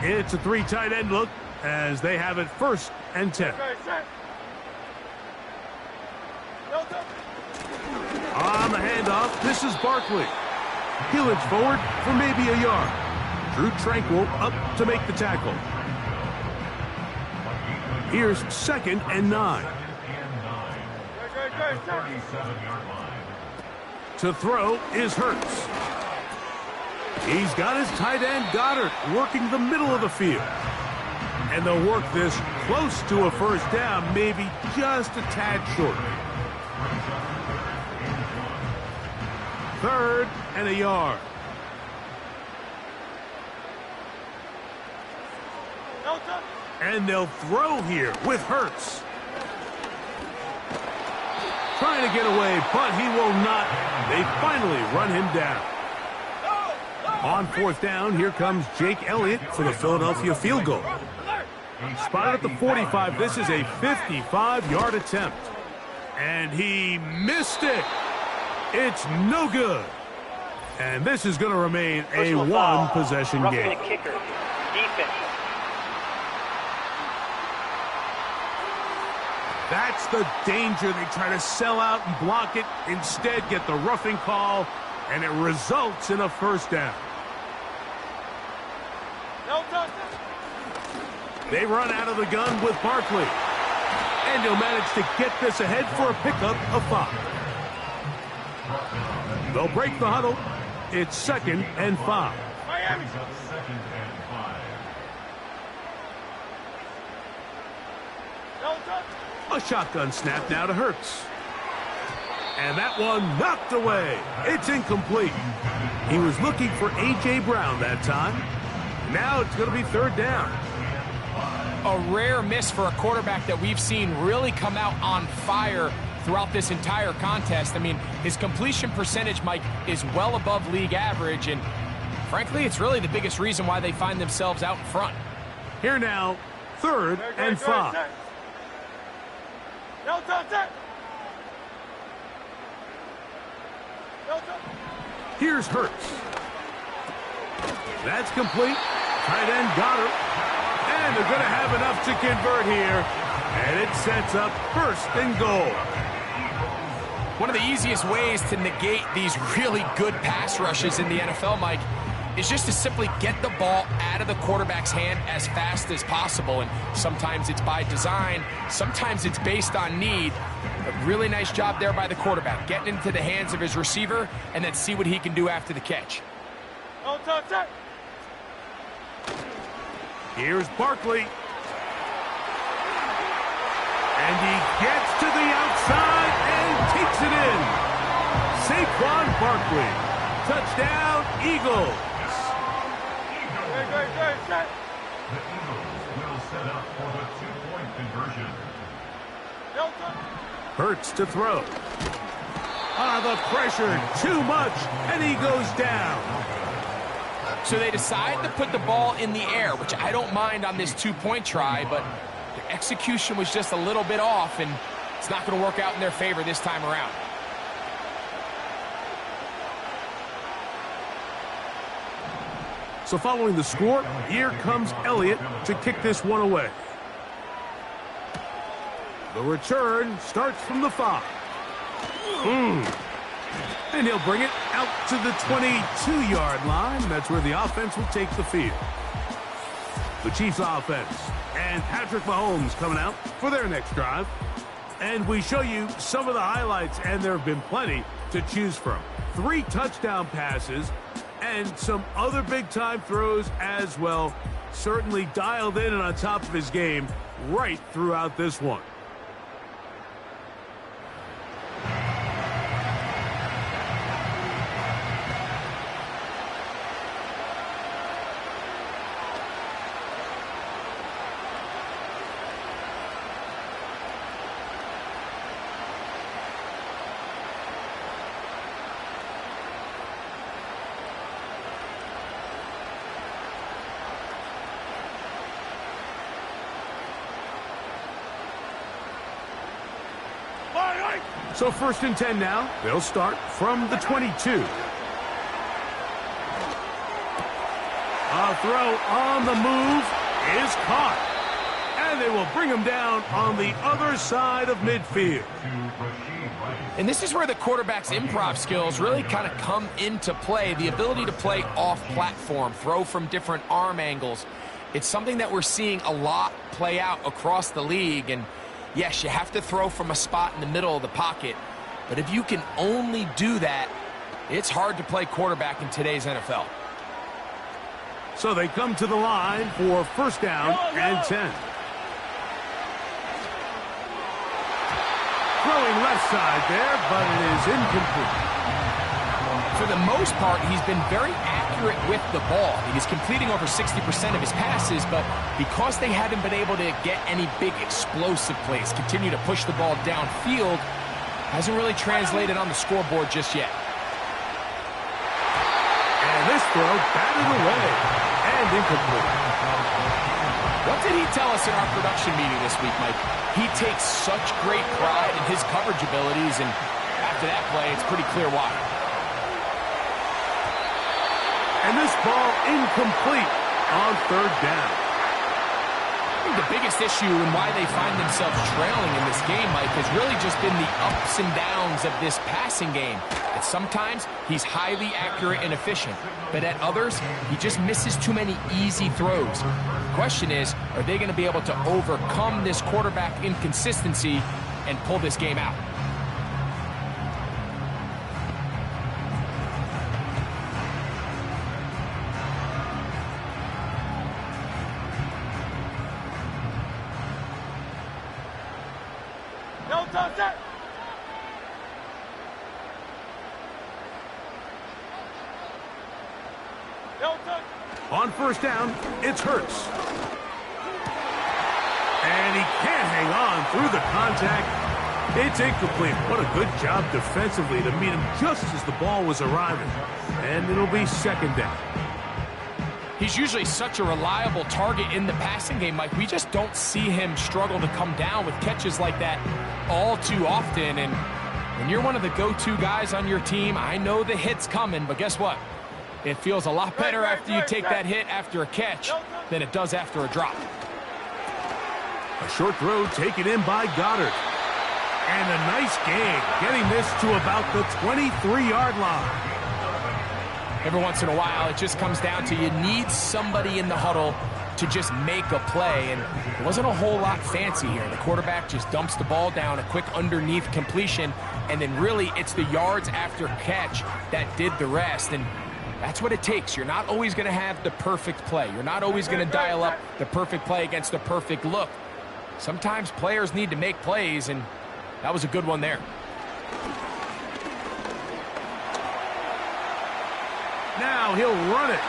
It's a 3 tight end look as they have it 1st and 10. On the handoff, this is Barkley. He'll inch forward for maybe a yard. Drew Tranquil up to make the tackle. Here's 2nd and 9. 37-yard line. To throw is Hurts. He's got his tight end, Goddard, working the middle of the field. And they'll work this close to a first down, maybe just a tad short. 3rd and a yard. And they'll throw here with Hurts. Trying to get away, but he will not. They finally run him down. On 4th down, here comes Jake Elliott for the Philadelphia field goal. Spotted at the 45. This is a 55-yard attempt. And he missed it. It's no good. And this is going to remain a one-possession game. Kicker. Defense. That's the danger. They try to sell out and block it. Instead, get the roughing call, and it results in a first down. They run out of the gun with Barkley. And he'll manage to get this ahead for a pickup of 5. They'll break the huddle. It's 2nd and 5. Brings up 2nd and 5. A shotgun snap now to Hurts. And that one knocked away. It's incomplete. He was looking for A.J. Brown that time. Now it's going to be 3rd down. A rare miss for a quarterback that we've seen really come out on fire throughout this entire contest. I mean, his completion percentage, Mike, is well above league average, and frankly, it's really the biggest reason why they find themselves out in front. Here now, 3rd and 5. Here's Hurts. That's complete. Tight end Goddard. And they're going to have enough to convert here. And it sets up 1st and goal. One of the easiest ways to negate these really good pass rushes in the NFL, Mike, is just to simply get the ball out of the quarterback's hand as fast as possible. And sometimes it's by design, sometimes it's based on need. A really nice job there by the quarterback, getting into the hands of his receiver and then see what he can do after the catch. Here's Barkley. And he gets to the outside and takes it in. Saquon Barkley. Touchdown, Eagles. The Eagles will set up for the 2-point conversion. Hurts to throw. The pressure, too much, and he goes down. So they decide to put the ball in the air, which I don't mind on this 2-point try, but the execution was just a little bit off, and it's not going to work out in their favor this time around. So following the score, here comes Elliott to kick this one away. The return starts from the 5. And he'll bring it out to the 22-yard line. That's where the offense will take the field. The Chiefs offense and Patrick Mahomes coming out for their next drive. And we show you some of the highlights, and there have been plenty to choose from. 3 touchdown passes and some other big-time throws as well. Certainly dialed in and on top of his game right throughout this one. So 1st and 10 now. They'll start from the 22. A throw on the move is caught. And they will bring him down on the other side of midfield. And this is where the quarterback's improv skills really kind of come into play. The ability to play off-platform, throw from different arm angles. It's something that we're seeing a lot play out across the league. And Yes, you have to throw from a spot in the middle of the pocket, but if you can only do that, it's hard to play quarterback in today's NFL. So they come to the line for first down and 10. Throwing left side there, but it is incomplete. For the most part, he's been very accurate with the ball. He's completing over 60% of his passes, but because they haven't been able to get any big explosive plays, continue to push the ball downfield, hasn't really translated on the scoreboard just yet. And this throw batted away and incomplete. What did he tell us in our production meeting this week, Mike? He takes such great pride in his coverage abilities, and after that play, it's pretty clear why. And this ball incomplete on third down. I think the biggest issue and why they find themselves trailing in this game, Mike, has really just been the ups and downs of this passing game. And sometimes he's highly accurate and efficient, but at others, he just misses too many easy throws. The question is, are they going to be able to overcome this quarterback inconsistency and pull this game out? On first down, it's Hurts. And he can't hang on through the contact. It's incomplete. What a good job defensively to meet him just as the ball was arriving. And it'll be second down. He's usually such a reliable target in the passing game, Mike. We just don't see him struggle to come down with catches like that all too often. And when you're one of the go-to guys on your team, I know the hit's coming, but guess what? It feels a lot better after you take that hit after a catch than it does after a drop. A short throw taken in by Goddard. And a nice gain, getting this to about the 23-yard line. Every once in a while, it just comes down to you need somebody in the huddle to just make a play, and it wasn't a whole lot fancy here. The quarterback just dumps the ball down, a quick underneath completion, and then really it's the yards after catch that did the rest, and that's what it takes. You're not always going to have the perfect play. You're not always going to dial up the perfect play against the perfect look. Sometimes players need to make plays, and that was a good one there. Now he'll run it.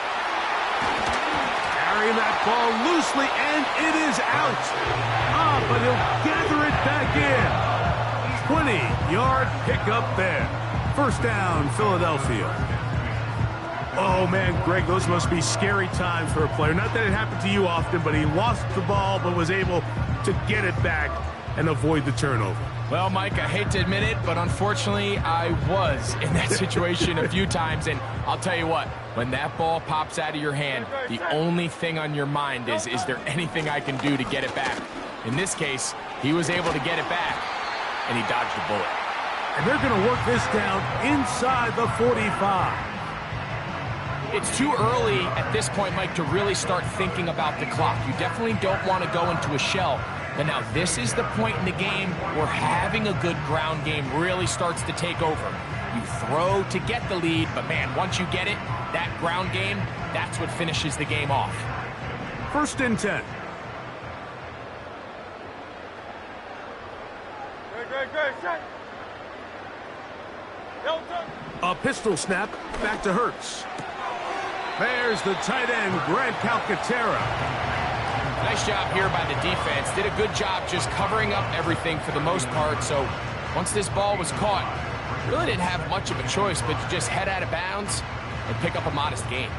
Carrying that ball loosely, and it is out. But he'll gather it back in. 20-yard pickup there. First down, Philadelphia. Oh, man, Greg, those must be scary times for a player. Not that it happened to you often, but he lost the ball but was able to get it back and avoid the turnover. Well, Mike, I hate to admit it, but unfortunately, I was in that situation a few times, and I'll tell you what, when that ball pops out of your hand, the only thing on your mind is there anything I can do to get it back? In this case, he was able to get it back, and he dodged a bullet. And they're going to work this down inside the 45. It's too early at this point, Mike, to really start thinking about the clock. You definitely don't want to go into a shell. But now this is the point in the game where having a good ground game really starts to take over. You throw to get the lead, but man, once you get it, that ground game, that's what finishes the game off. First and 10. A pistol snap back to Hurts. There's the tight end, Grant Calcaterra. Nice job here by the defense. Did a good job just covering up everything for the most part. So once this ball was caught, really didn't have much of a choice but to just head out of bounds and pick up a modest gain.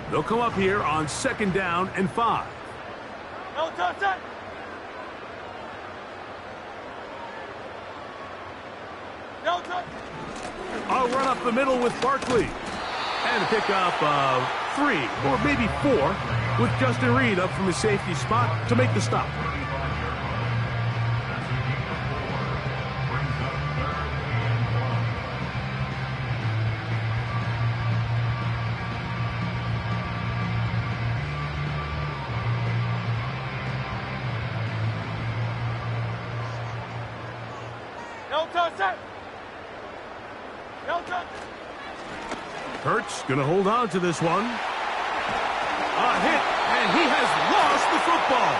They'll come up here on second down and 5. No touch. No touch. I'll run up the middle with Barkley. And a pickup of 3 or maybe 4 with Justin Reed up from his safety spot to make the stop. No touch it. No touch. Hurts going to hold on to this one. A hit, and he has lost the football.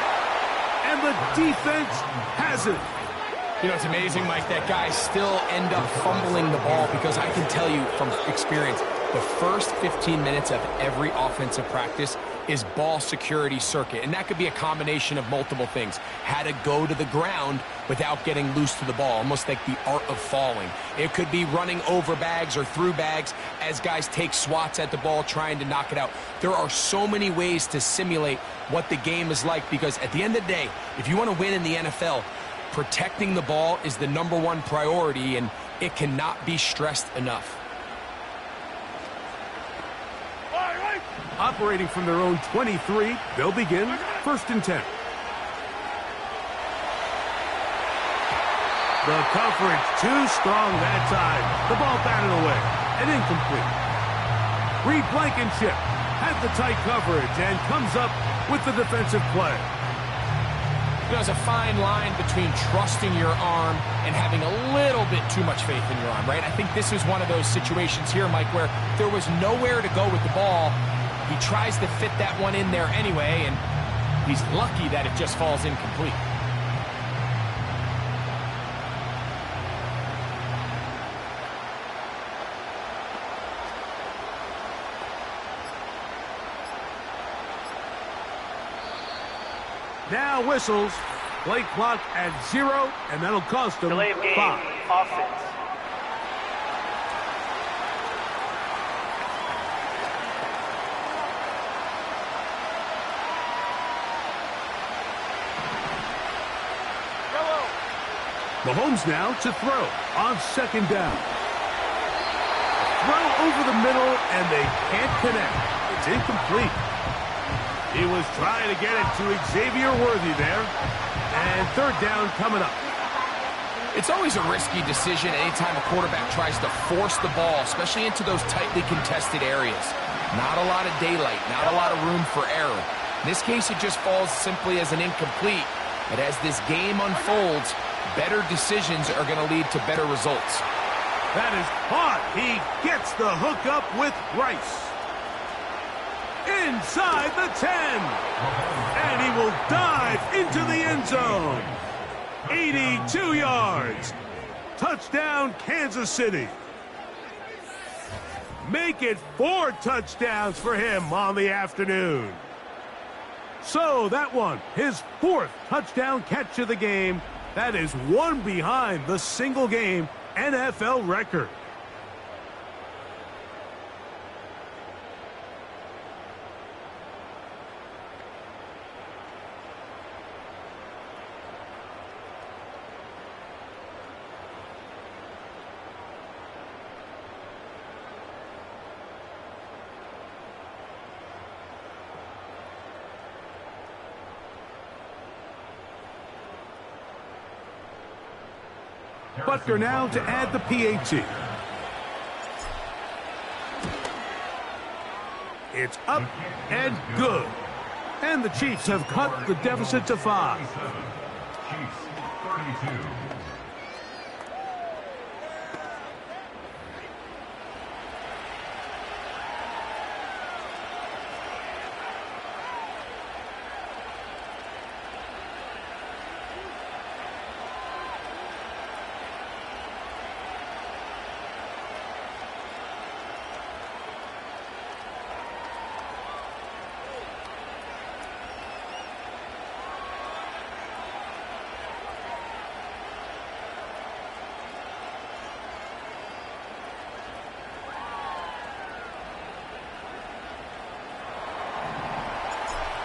And the defense has it. You know, it's amazing, Mike, that guys still end up fumbling the ball because I can tell you from experience, the first 15 minutes of every offensive practice is ball security circuit. And that could be a combination of multiple things. How to go to the ground without getting loose to the ball, almost like the art of falling. It could be running over bags or through bags as guys take swats at the ball trying to knock it out. There are so many ways to simulate what the game is like because at the end of the day, if you want to win in the NFL, protecting the ball is the #1 priority, and it cannot be stressed enough. Operating from their own 23, they'll begin 1st and 10. The coverage too strong that time. The ball batted away and incomplete. Reed Blankenship had the tight coverage and comes up with the defensive play. There's a fine line between trusting your arm and having a little bit too much faith in your arm, right? I think this is one of those situations here, Mike, where there was nowhere to go with the ball. He tries to fit that one in there anyway, and he's lucky that it just falls incomplete. Now whistles. Play clock at 0, and that'll cost them Delay of game. 5. Offense. Mahomes now to throw on 2nd down. Throw over the middle, and they can't connect. It's incomplete. He was trying to get it to Xavier Worthy there. And 3rd down coming up. It's always a risky decision anytime a quarterback tries to force the ball, especially into those tightly contested areas. Not a lot of daylight, not a lot of room for error. In this case, it just falls simply as an incomplete. But as this game unfolds, better decisions are going to lead to better results. That is caught. He gets the hook up with Rice. Inside the 10. And he will dive into the end zone. 82 yards. Touchdown, Kansas City. Make it 4 touchdowns for him on the afternoon. So that one, his 4th touchdown catch of the game. That is 1 behind the single-game NFL record. Butker now to add the PAT. It's up and good. And the Chiefs have cut the deficit to 5. Chiefs 32.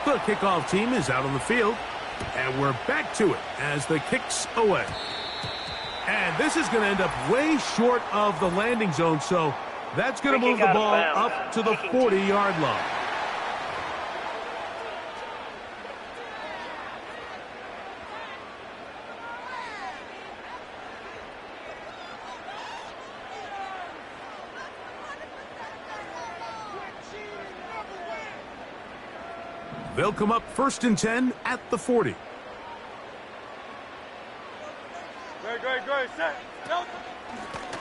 The kickoff team is out on the field, and we're back to it as the kick's away. And this is going to end up way short of the landing zone, so that's going to move the ball up to the 40-yard line. They'll come up 1st and 10 at the 40. Great. Great, set.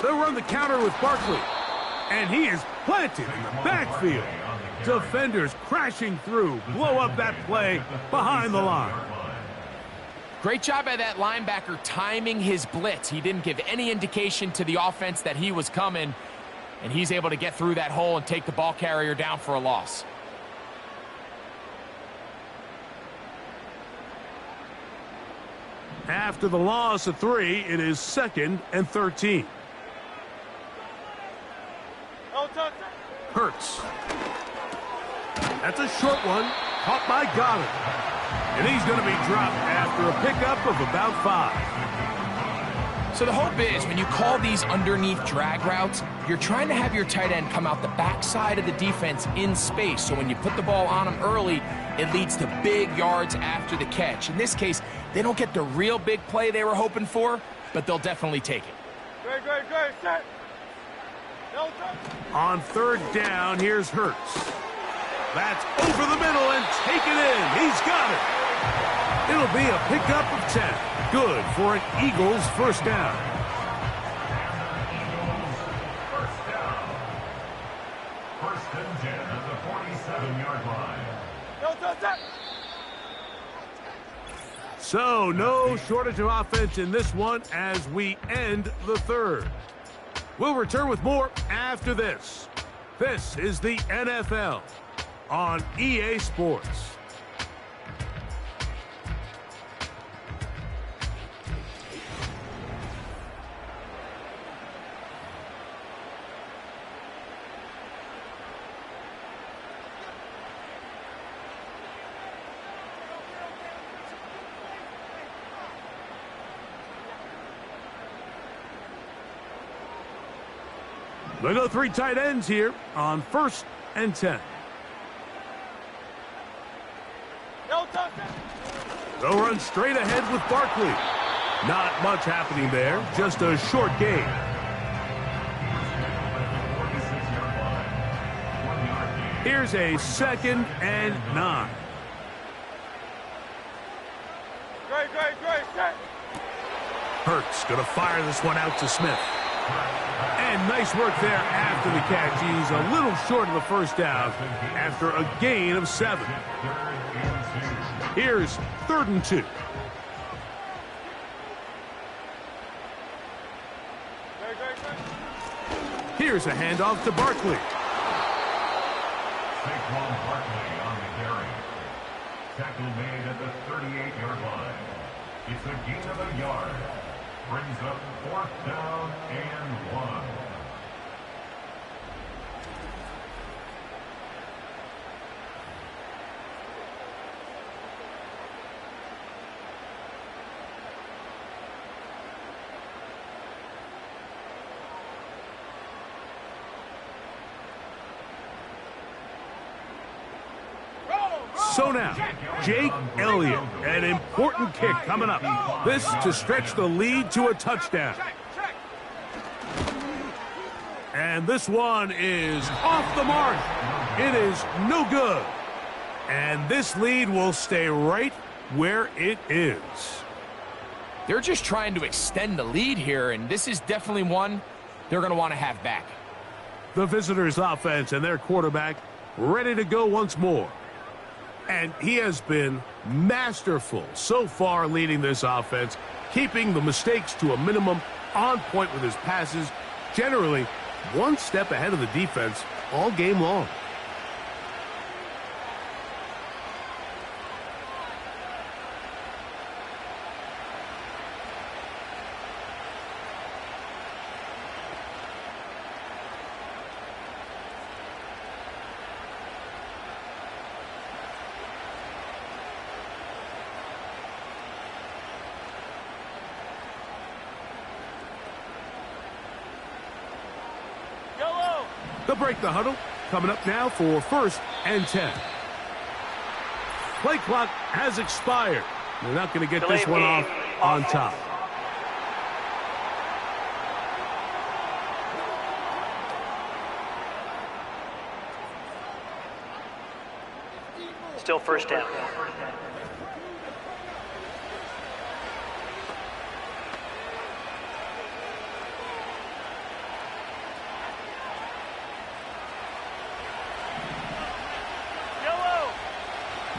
They'll run the counter with Barkley. And he is planted in the backfield. Defenders crashing through, blow up that play behind the line. Great job by that linebacker timing his blitz. He didn't give any indication to the offense that he was coming, and he's able to get through that hole and take the ball carrier down for a loss. After the loss of 3, it is 2nd and 13. Hurts. That's a short one, caught by Goddard. And he's going to be dropped after a pickup of about 5. So the hope is when you call these underneath drag routes, you're trying to have your tight end come out the backside of the defense in space. So when you put the ball on him early, it leads to big yards after the catch. In this case, they don't get the real big play they were hoping for, but they'll definitely take it. Great, set. On 3rd down, here's Hurts. That's over the middle and taken in. He's got it. It'll be a pickup of 10. Good for an Eagles first down. First and 10 at the 47-yard line. So no shortage of offense in this one as we end the 3rd. We'll return with more after this. This is the NFL on EA Sports. They go 3 tight ends here on 1st and 10. They'll run straight ahead with Barkley. Not much happening there, just a short gain. Here's a 2nd and 9. Great, set. Hurts going to fire this one out to Smith. And nice work there after the catch. He's a little short of the first down after a gain of 7. Here's 3rd and 2. Here's a handoff to Barkley. Saquon Barkley on the carry. Tackle made at the 38-yard line. It's a gain of a yard. Brings up 4th down and 1. So now, Jake Elliott, an important kick coming up. This to stretch the lead to a touchdown. And this one is off the mark. It is no good. And this lead will stay right where it is. They're just trying to extend the lead here, and this is definitely one they're going to want to have back. The visitors' offense and their quarterback ready to go once more. And he has been masterful so far leading this offense, keeping the mistakes to a minimum, on point with his passes, generally one step ahead of the defense all game long. They'll break the huddle. Coming up now for 1st and 10. Play clock has expired. They're not going to get this one off on top. Still 1st down.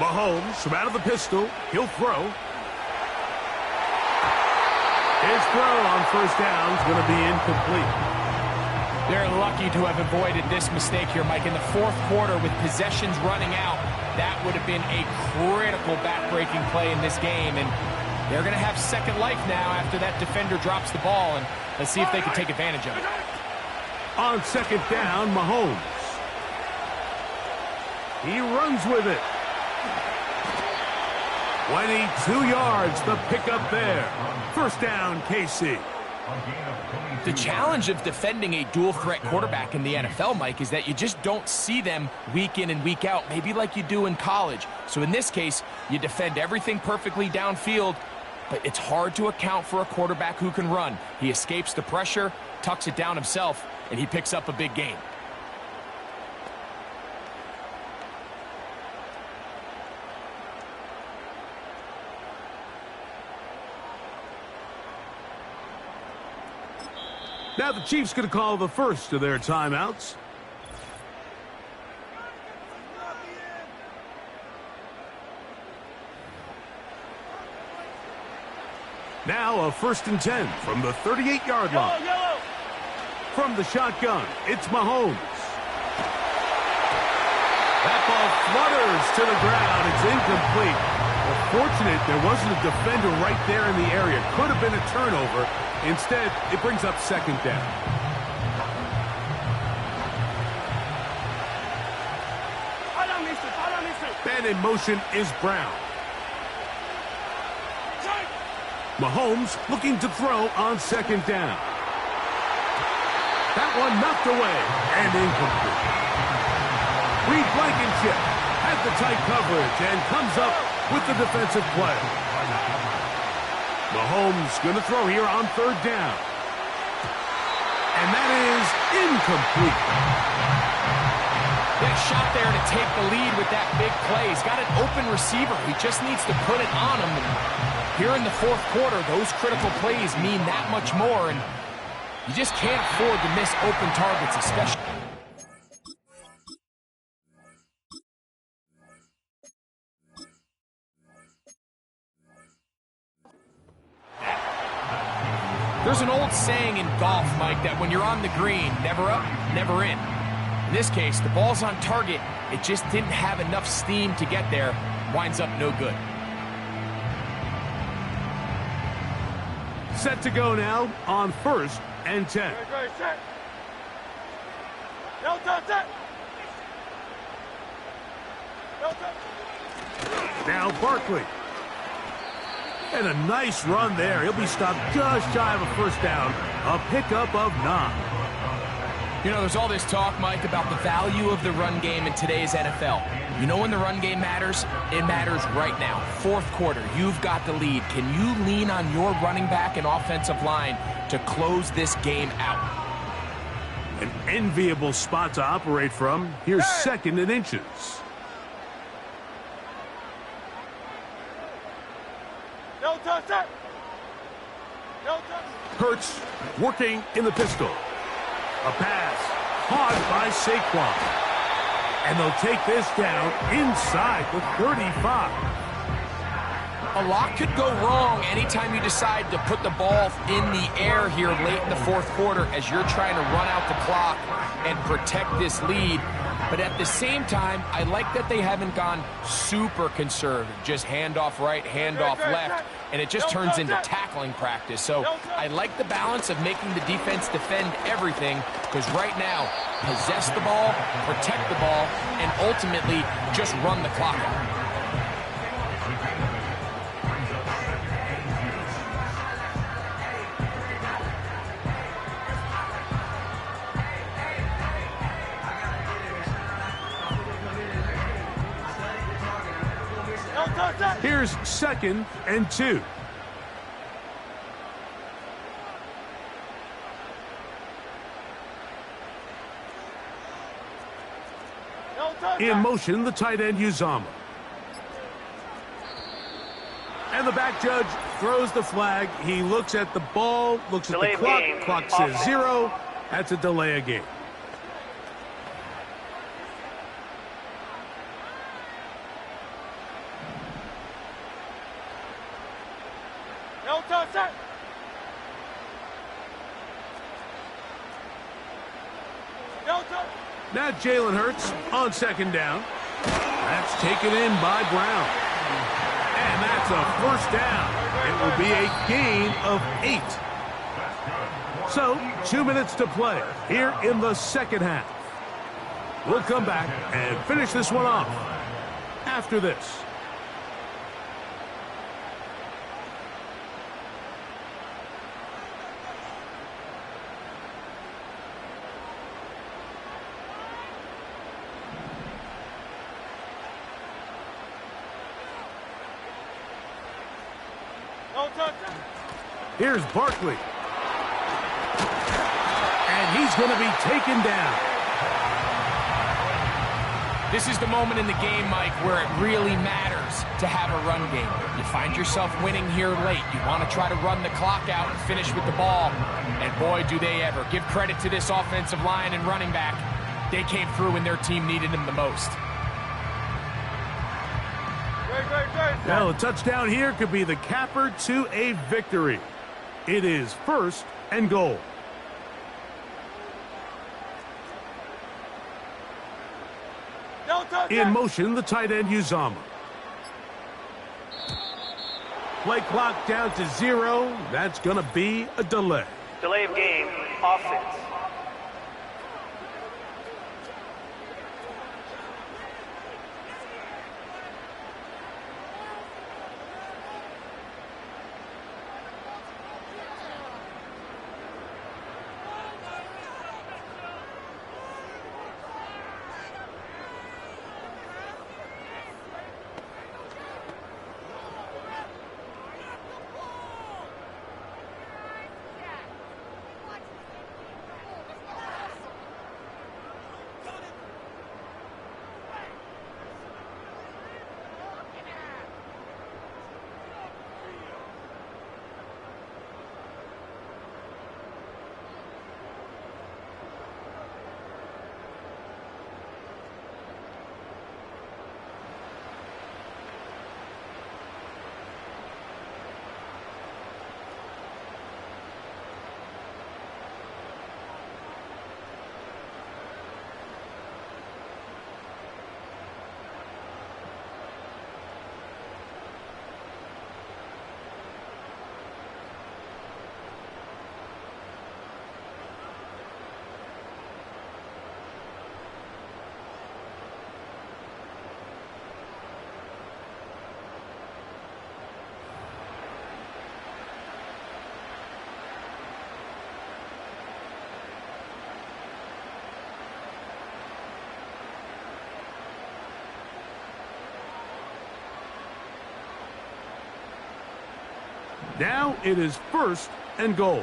Mahomes from out of the pistol. He'll throw. His throw on first down is going to be incomplete. They're lucky to have avoided this mistake here, Mike. In the fourth quarter, with possessions running out, that would have been a critical back-breaking play in this game. And they're going to have second life now after that defender drops the ball. And let's see if they can take advantage of it. On second down, Mahomes. He runs with it. 22 yards, the pickup there. First down, KC. The challenge of defending a dual-threat quarterback in the NFL, Mike, is that you just don't see them week in and week out, maybe like you do in college. So in this case, you defend everything perfectly downfield, but it's hard to account for a quarterback who can run. He escapes the pressure, tucks it down himself, and he picks up a big gain. Now the Chiefs going to call the first of their timeouts. Now a 1st and 10 from the 38-yard line. From the shotgun, it's Mahomes. That ball flutters to the ground. It's incomplete. Well, fortunate there wasn't a defender right there in the area. Could have been a turnover. Instead, it brings up second down. Man in motion is Brown. Mahomes looking to throw on second down. That one knocked away and incomplete. Reed Blankenship has the tight coverage and comes up with the defensive play. Mahomes going to throw here on third down. And that is incomplete. Yeah, shot there to take the lead with that big play. He's got an open receiver. He just needs to put it on him. And here in the fourth quarter, those critical plays mean that much more. And you just can't afford to miss open targets, especially. There's an old saying in golf, Mike, that when you're on the green, never up, never in. In this case, the ball's on target. It just didn't have enough steam to get there. Winds up no good. Set to go now on 1st and 10. Now Barkley. And a nice run there. He'll be stopped just shy of a first down. A pickup of 9. You know, there's all this talk, Mike, about the value of the run game in today's NFL. You know when the run game matters? It matters right now. Fourth quarter, you've got the lead. Can you lean on your running back and offensive line to close this game out? An enviable spot to operate from. Here's 2nd and inches. Hurts working in the pistol. A pass caught by Saquon. And they'll take this down inside the 35. A lot could go wrong anytime you decide to put the ball in the air here late in the fourth quarter as you're trying to run out the clock and protect this lead. But at the same time, I like that they haven't gone super conservative. Just handoff right, handoff left, and it just turns into tackling practice. So I like the balance of making the defense defend everything, because right now, possess the ball, protect the ball, and ultimately just run the clock out. Here's 2nd and 2. In motion, the tight end, Uzama. And the back judge throws the flag. He looks at the ball, looks at the clock. Clock says 0. That's a delay of game. Delta, set. Delta. Now Jalen Hurts on second down. That's taken in by Brown. And that's a first down. It will be a gain of 8. So, 2 minutes to play here in the second half. We'll come back and finish this one off after this. Here's Barkley. And he's going to be taken down. This is the moment in the game, Mike, where it really matters to have a run game. You find yourself winning here late. You want to try to run the clock out and finish with the ball. And boy, do they ever. Give credit to this offensive line and running back. They came through when their team needed them the most. Well, a touchdown here could be the capper to a victory. It is 1st and goal. In motion, the tight end, Uzama. Play clock down to 0. That's going to be a delay. Delay of game, offense. Now it is 1st and goal.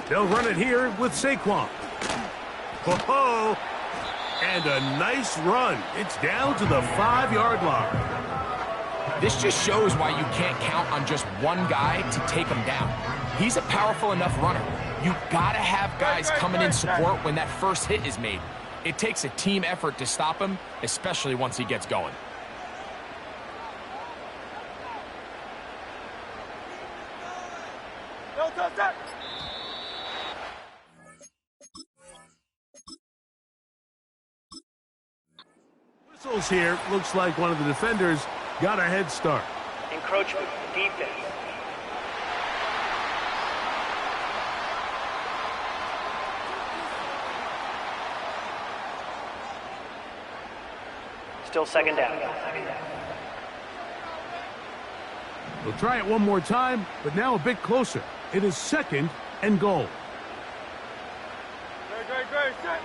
They'll run it here with Saquon. Oh, and a nice run. It's down to the 5-yard line. This just shows why you can't count on just one guy to take him down. He's a powerful enough runner. You've got to have guys coming in support when that first hit is made. It takes a team effort to stop him, especially once he gets going. Whistles here. Looks like one of the defenders got a head start. Encroachment, defense. Still second down. We'll try it one more time, but now a bit closer. It is 2nd and goal. Set.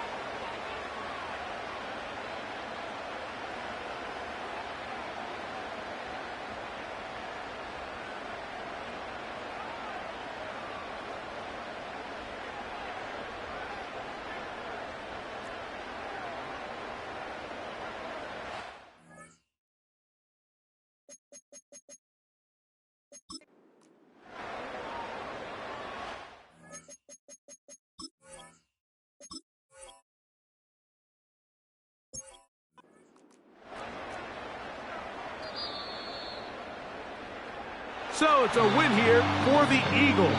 So it's a win here for the Eagles.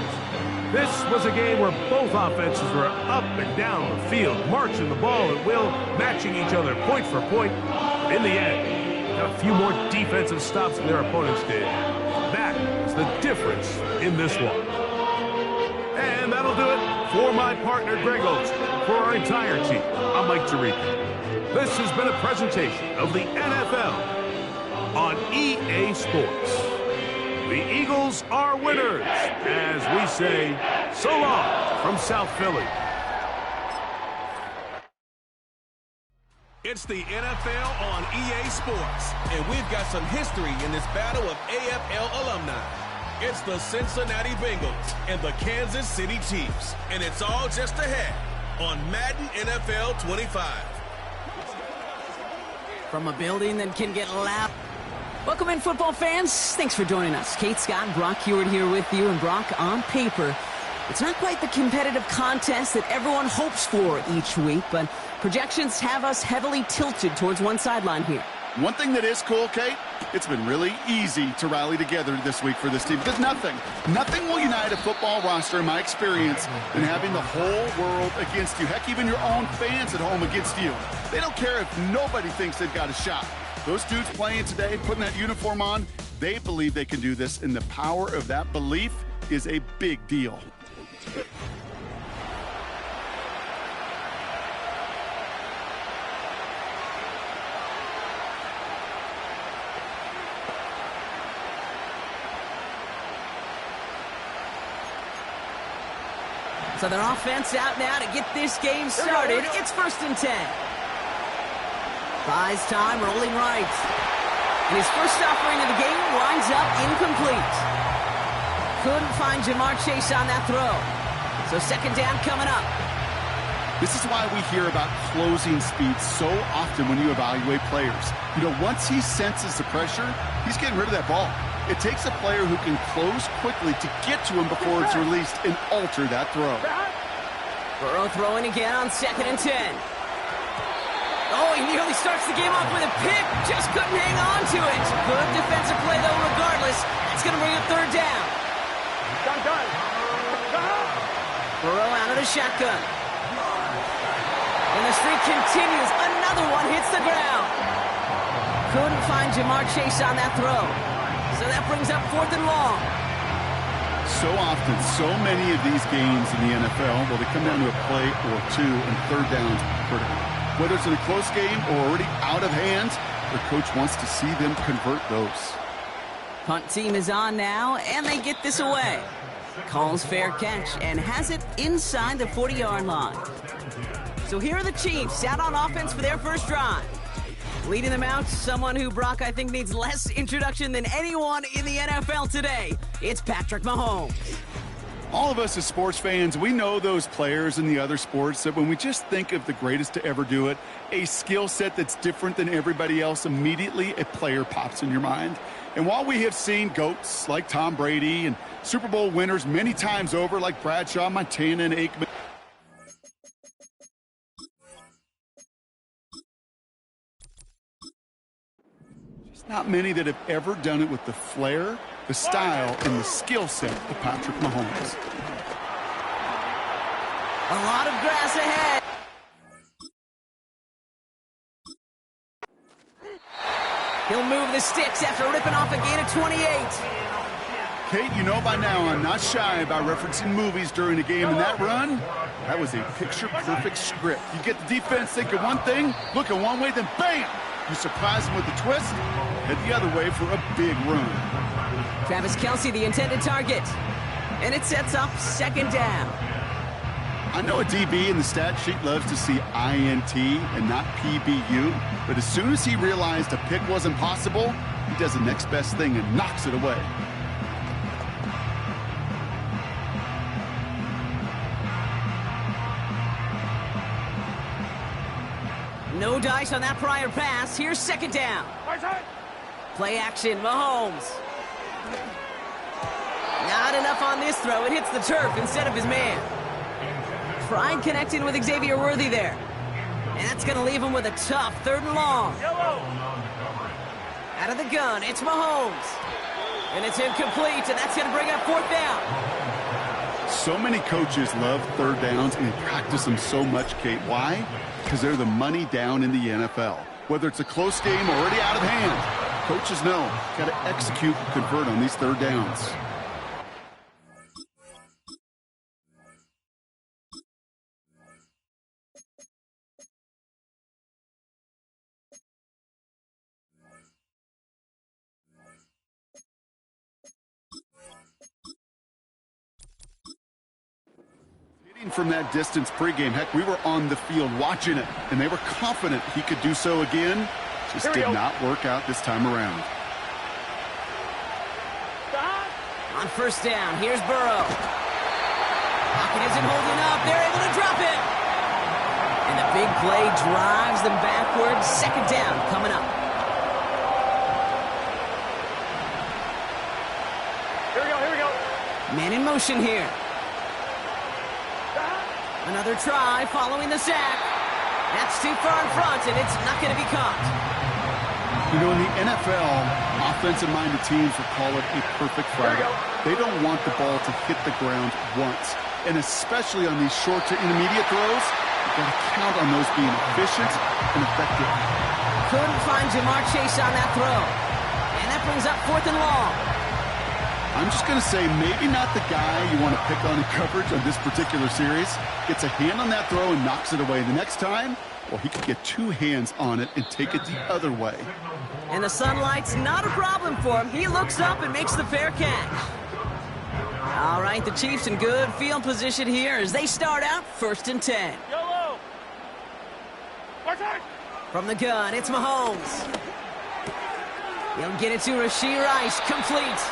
This was a game where both offenses were up and down the field, marching the ball at will, matching each other point for point. In the end, got a few more defensive stops than their opponents did. That is the difference in this one. And that'll do it for my partner, Greg Olson. For our entire team, I'm Mike Tirico. This has been a presentation of the NFL on EA Sports. The Eagles are winners, as we say, so long from South Philly. It's the NFL on EA Sports, and we've got some history in this battle of AFL alumni. It's the Cincinnati Bengals and the Kansas City Chiefs, and it's all just ahead on Madden NFL 25. From a building that can get loud. Welcome in, football fans. Thanks for joining us. Kate Scott, Brock Hewitt here with you. And Brock, on paper, it's not quite the competitive contest that everyone hopes for each week, but projections have us heavily tilted towards one sideline here. One thing that is cool, Kate, it's been really easy to rally together this week for this team. Because nothing will unite a football roster, in my experience, than having the whole world against you. Heck, even your own fans at home against you. They don't care if nobody thinks they've got a shot. Those dudes playing today, putting that uniform on, they believe they can do this, and the power of that belief is a big deal. So their offense out now to get this game started. It's 1st and 10. Buys time, rolling right. And his first offering of the game winds up incomplete. Couldn't find Jamar Chase on that throw. So 2nd down coming up. This is why we hear about closing speed so often when you evaluate players. You know, once he senses the pressure, he's getting rid of that ball. It takes a player who can close quickly to get to him before it's released and alter that throw. Burrow throwing again on 2nd and 10. Oh, he nearly starts the game off with a pick. Just couldn't hang on to it. Good defensive play, though, regardless. It's going to bring up 3rd down. Done. Burrow out of the shotgun. And the streak continues. Another one hits the ground. Couldn't find Jamar Chase on that throw. So that brings up 4th and long. So often, so many of these games in the NFL, well, they come down to a play or two, and 3rd downs are critical. Whether it's in a close game or already out of hand, the coach wants to see them convert those. Punt team is on now, and they get this away. Calls fair catch and has it inside the 40-yard line. So here are the Chiefs out on offense for their first drive. Leading them out, someone who, Brock, I think needs less introduction than anyone in the NFL today. It's Patrick Mahomes. All of us as sports fans, we know those players in the other sports that when we just think of the greatest to ever do it, a skill set that's different than everybody else, immediately a player pops in your mind. And while we have seen GOATs like Tom Brady and Super Bowl winners many times over like Bradshaw, Montana, and Aikman, there's not many that have ever done it with the flair, the style, and the skill set of Patrick Mahomes. A lot of grass ahead. He'll move the sticks after ripping off a gain of 28. Kate, you know by now I'm not shy about referencing movies during a game, and that run, that was a picture-perfect script. You get the defense thinking one thing, looking one way, then bam! You surprise them with a twist, head the other way for a big run. Travis Kelce, the intended target. And it sets up 2nd down. I know a DB in the stat sheet loves to see INT and not PBU, but as soon as he realized a pick wasn't possible, he does the next best thing and knocks it away. No dice on that prior pass. Here's 2nd down. Play action, Mahomes. Not enough on this throw. It hits the turf instead of his man. Tried connecting with Xavier Worthy there. And that's going to leave him with a tough 3rd and long. Out of the gun, it's Mahomes. And it's incomplete, and that's going to bring up 4th down. So many coaches love third downs and practice them so much, Kate. Why? Because they're the money down in the NFL. Whether it's a close game already out of hand, coaches know got to execute and convert on these third downs. From that distance pregame, heck, we were on the field watching it, and they were confident he could do so again. Just did not work out this time around. On 1st down, here's Burrow. Pocket isn't holding up. They're able to drop it. And the big play drives them backwards. 2nd down coming up. Here we go. Man in motion here. Another try following the sack. That's too far in front, and it's not going to be caught. You know, in the NFL, offensive-minded teams will call it a perfect Friday. They don't want the ball to hit the ground once. And especially on these short to intermediate throws, you've got to count on those being efficient and effective. Couldn't find Jamar Chase on that throw. And that brings up 4th and long. I'm just going to say maybe not the guy you want to pick on in coverage on this particular series. Gets a hand on that throw and knocks it away. The next time, well, he could get 2 hands on it and take it the other way. And the sunlight's not a problem for him. He looks up and makes the fair catch. All right, the Chiefs in good field position here as they start out 1st and 10. Yellow. From the gun, it's Mahomes. He'll get it to Rashee Rice, complete.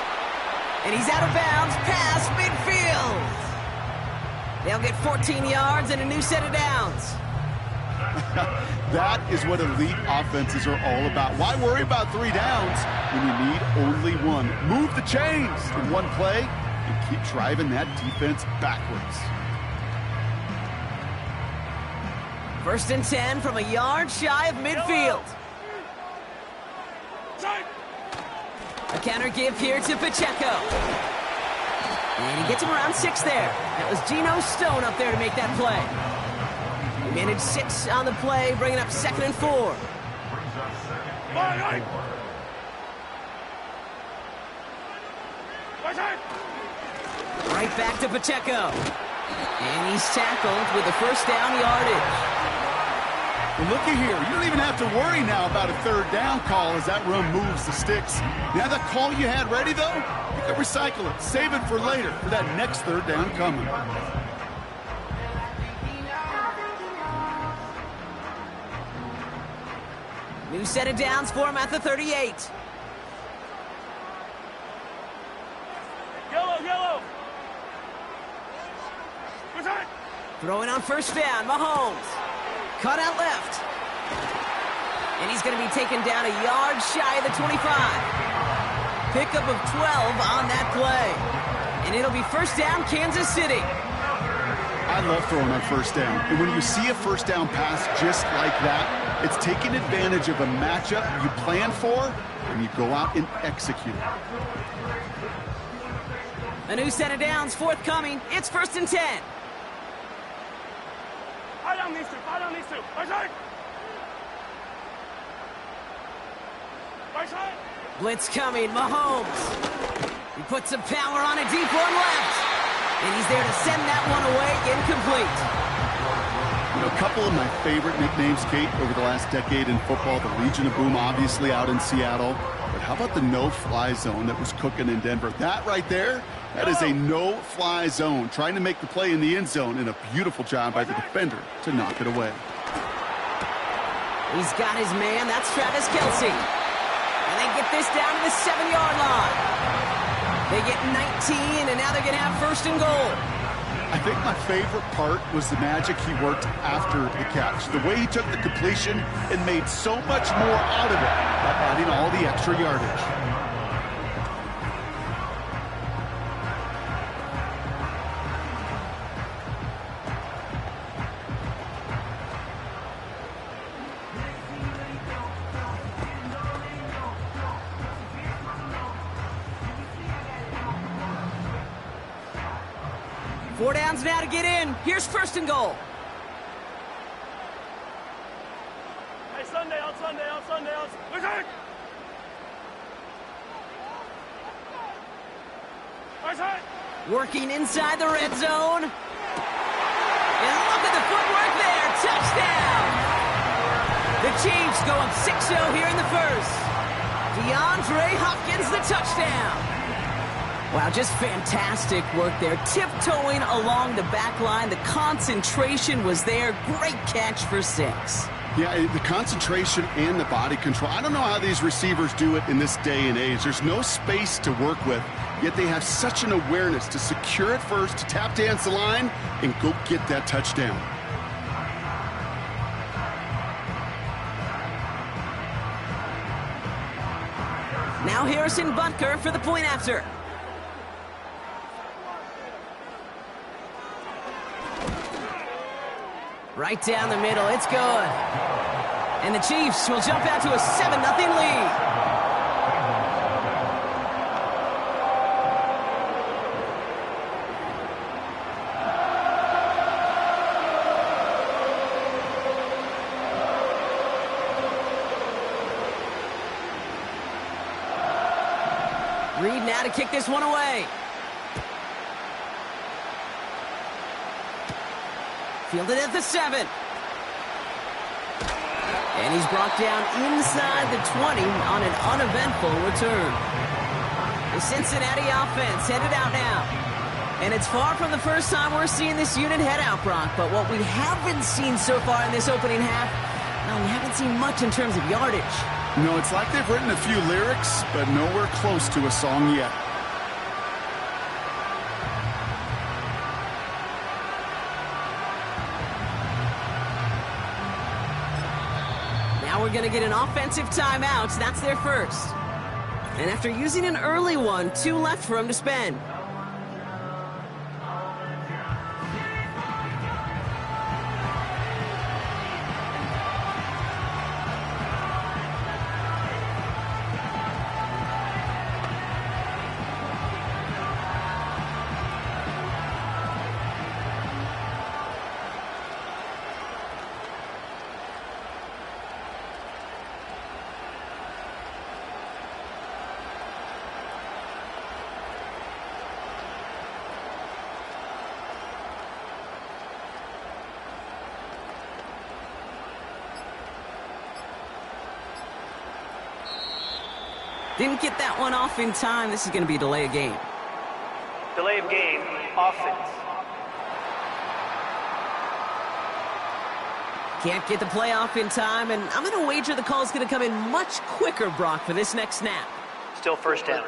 And he's out of bounds past midfield. They'll get 14 yards and a new set of downs. That is what elite offenses are all about. Why worry about 3 downs when you need only 1? Move the chains in one play and keep driving that defense backwards. 1st and 10 from a yard shy of midfield. A counter give here to Pacheco. And he gets him around 6 there. That was Geno Stone up there to make that play. He managed 6 on the play, bringing up 2nd and 4. Right back to Pacheco. And he's tackled with the 1st down yardage. Well, looky here. You don't even have to worry now about a 3rd down call as that run moves the sticks. Now that call you had ready, though, you can recycle it. Save it for later for that next 3rd down coming. New set of downs for him at the 38. Yellow. Throwing on 1st down, Mahomes. Cut out left. And he's going to be taken down a yard shy of the 25. Pickup of 12 on that play. And it'll be 1st down, Kansas City. I love throwing on 1st down. And when you see a 1st down pass just like that, it's taking advantage of a matchup you plan for, and you go out and execute it. A new set of downs forthcoming. It's 1st and 10. Fight on these two. Blitz coming, Mahomes. He puts some power on a deep one left. And he's there to send that one away, incomplete. You know, a couple of my favorite nicknames, Kate, over the last decade in football. The Legion of Boom, obviously, out in Seattle. But how about the no-fly zone that was cooking in Denver? That right there, that is a no-fly zone. Trying to make the play in the end zone, and a beautiful job by the defender to knock it away. He's got his man. That's Travis Kelce. And they get this down to the 7-yard line. They get 19, and now they're going to have 1st and goal. I think my favorite part was the magic he worked after the catch. The way he took the completion and made so much more out of it by adding all the extra yardage. 4 downs now to get in. Here's first and goal. Hey, Sunday, on Sunday. Listen! Working inside the red zone. And look at the footwork there. Touchdown! The Chiefs go up 6-0 here in the first. DeAndre Hopkins, the touchdown. Wow, just fantastic work there. Tiptoeing along the back line. The concentration was there. Great catch for 6. Yeah, the concentration and the body control. I don't know how these receivers do it in this day and age. There's no space to work with, yet they have such an awareness to secure it first, to tap dance the line, and go get that touchdown. Now Harrison Butker for the point after. Right down the middle, it's good. And the Chiefs will jump out to a 7-0 lead. Reed now to kick this one away. Fielded at the 7. And he's brought down inside the 20 on an uneventful return. The Cincinnati offense headed out now. And it's far from the first time we're seeing this unit head out, Brock. But what we haven't seen so far in this opening half, well, we haven't seen much in terms of yardage. No, it's like they've written a few lyrics, but nowhere close to a song yet. Now we're going to get an offensive timeout. That's their first. And after using an early one, 2 left for him to spend. Didn't get that one off in time. This is going to be a delay of game. Delay of game, offense. Can't get the play off in time, and I'm going to wager the call's going to come in much quicker, Brock, for this next snap. Still first down.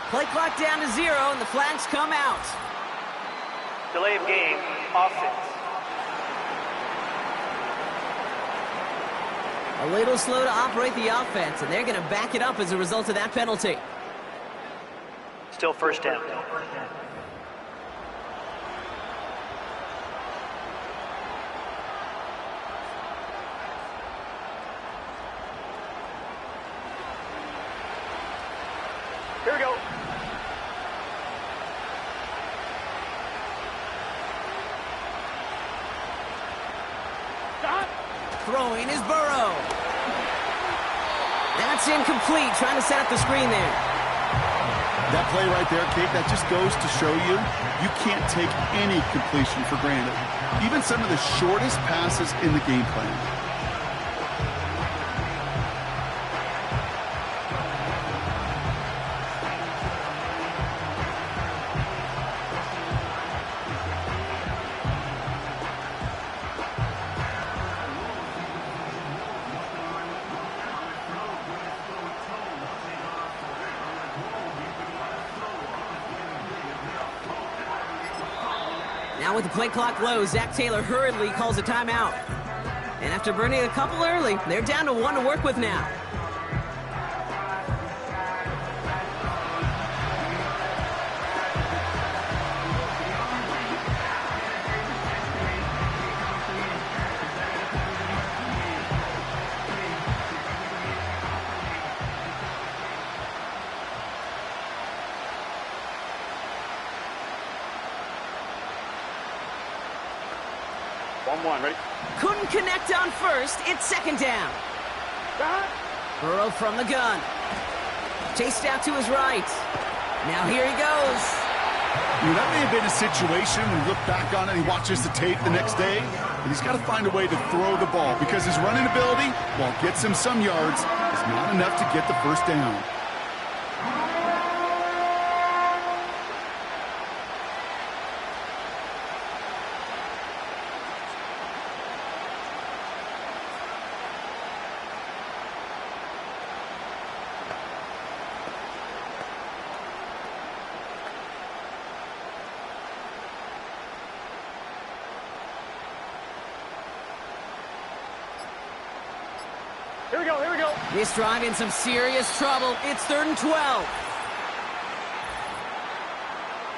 Play clock down to 0, and the flags come out. Delay of game, offense. A little slow to operate the offense, and they're going to back it up as a result of that penalty. Still first down. Here we go. Throwing is Burrow. That's incomplete. Trying to set up the screen there. That play right there, Kate, that just goes to show you can't take any completion for granted. Even some of the shortest passes in the game plan. Now with the play clock low, Zach Taylor hurriedly calls a timeout. And after burning a couple early, they're down to 1 to work with now. Ready? Couldn't connect on first. It's second down. Burrow from the gun. Chased out to his right. Now here he goes. That may have been a situation when you look back on it and he watches the tape the next day, but he's got to find a way to throw the ball because his running ability, while it gets him some yards, is not enough to get the first down. Here we go. This drive in some serious trouble. It's 3rd and 12.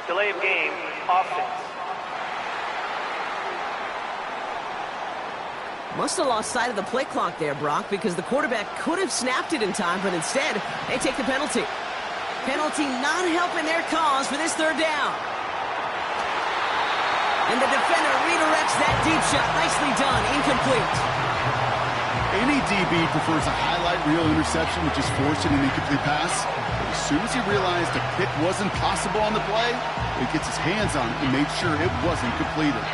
Delay of game, offense. Must have lost sight of the play clock there, Brock, because the quarterback could have snapped it in time, but instead, they take the penalty. Penalty not helping their cause for this 3rd down. And the defender redirects that deep shot. Nicely done. Incomplete. Any DB prefers a highlight reel interception, which is forcing an incomplete pass. But as soon as he realized a pick wasn't possible on the play, he gets his hands on it and made sure it wasn't completed.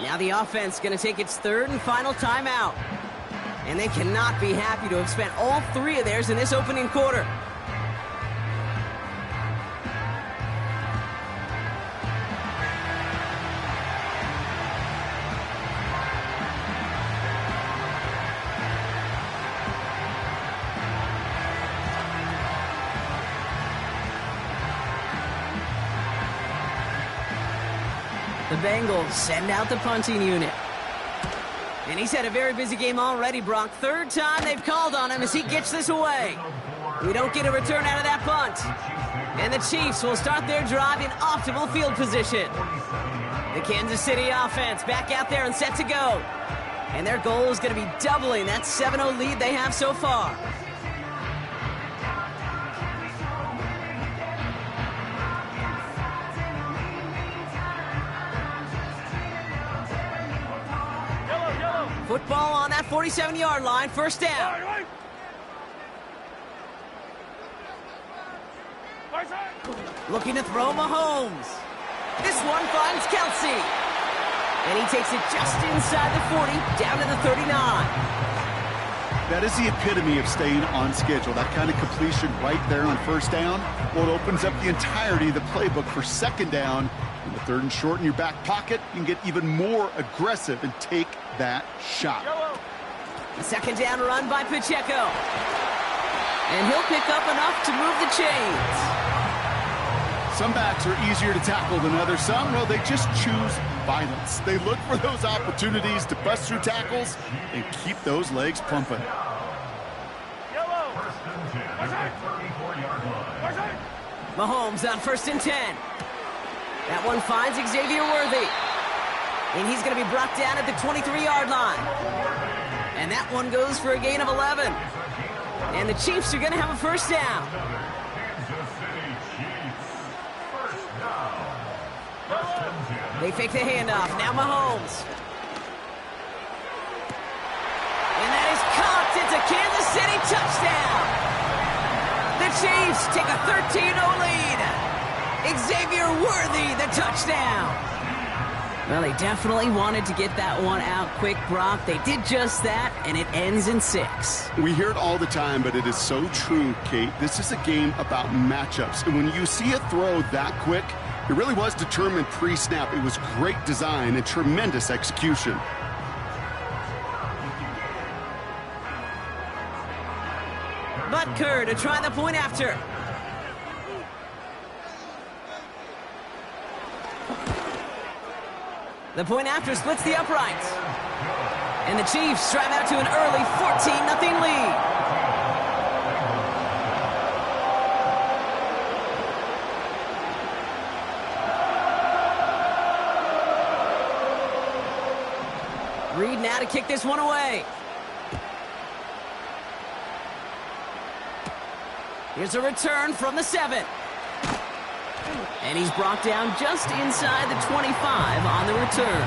Now the offense going to take its 3rd and final timeout. And they cannot be happy to have spent all 3 of theirs in this opening quarter. The Bengals send out the punting unit. And he's had a very busy game already, Brock. 3rd time they've called on him as he gets this away. We don't get a return out of that punt. And the Chiefs will start their drive in optimal field position. The Kansas City offense back out there and set to go. And their goal is going to be doubling that 7-0 lead they have so far. Football on that 47-yard line, 1st down. Looking to throw Mahomes. This one finds Kelsey. And he takes it just inside the 40, down to the 39. That is the epitome of staying on schedule. That kind of completion right there on 1st down. Well, it opens up the entirety of the playbook for 2nd down. In the 3rd and short in your back pocket, you can get even more aggressive and take that shot. The 2nd down run by Pacheco. And he'll pick up enough to move the chains. Some backs are easier to tackle than others. Some, well, they just choose violence. They look for those opportunities to bust through tackles and keep those legs pumping. Mahomes on 1st and 10. That one finds Xavier Worthy. And he's going to be brought down at the 23-yard line. And that one goes for a gain of 11. And the Chiefs are going to have a 1st down. They fake the handoff. Now Mahomes. And that is caught. It's a Kansas City touchdown. The Chiefs take a 13-0 lead. Xavier Worthy, the touchdown. Well, they definitely wanted to get that one out quick, Brock. They did just that, and it ends in 6. We hear it all the time, but it is so true, Kate. This is a game about matchups. And when you see a throw that quick, It really was determined pre-snap. It was great design and tremendous execution. Butker to try the point after. The point after splits the uprights. And the Chiefs drive out to an early 14-0 lead. Reed now to kick this one away. Here's a return from the 7. And he's brought down just inside the 25 on the return.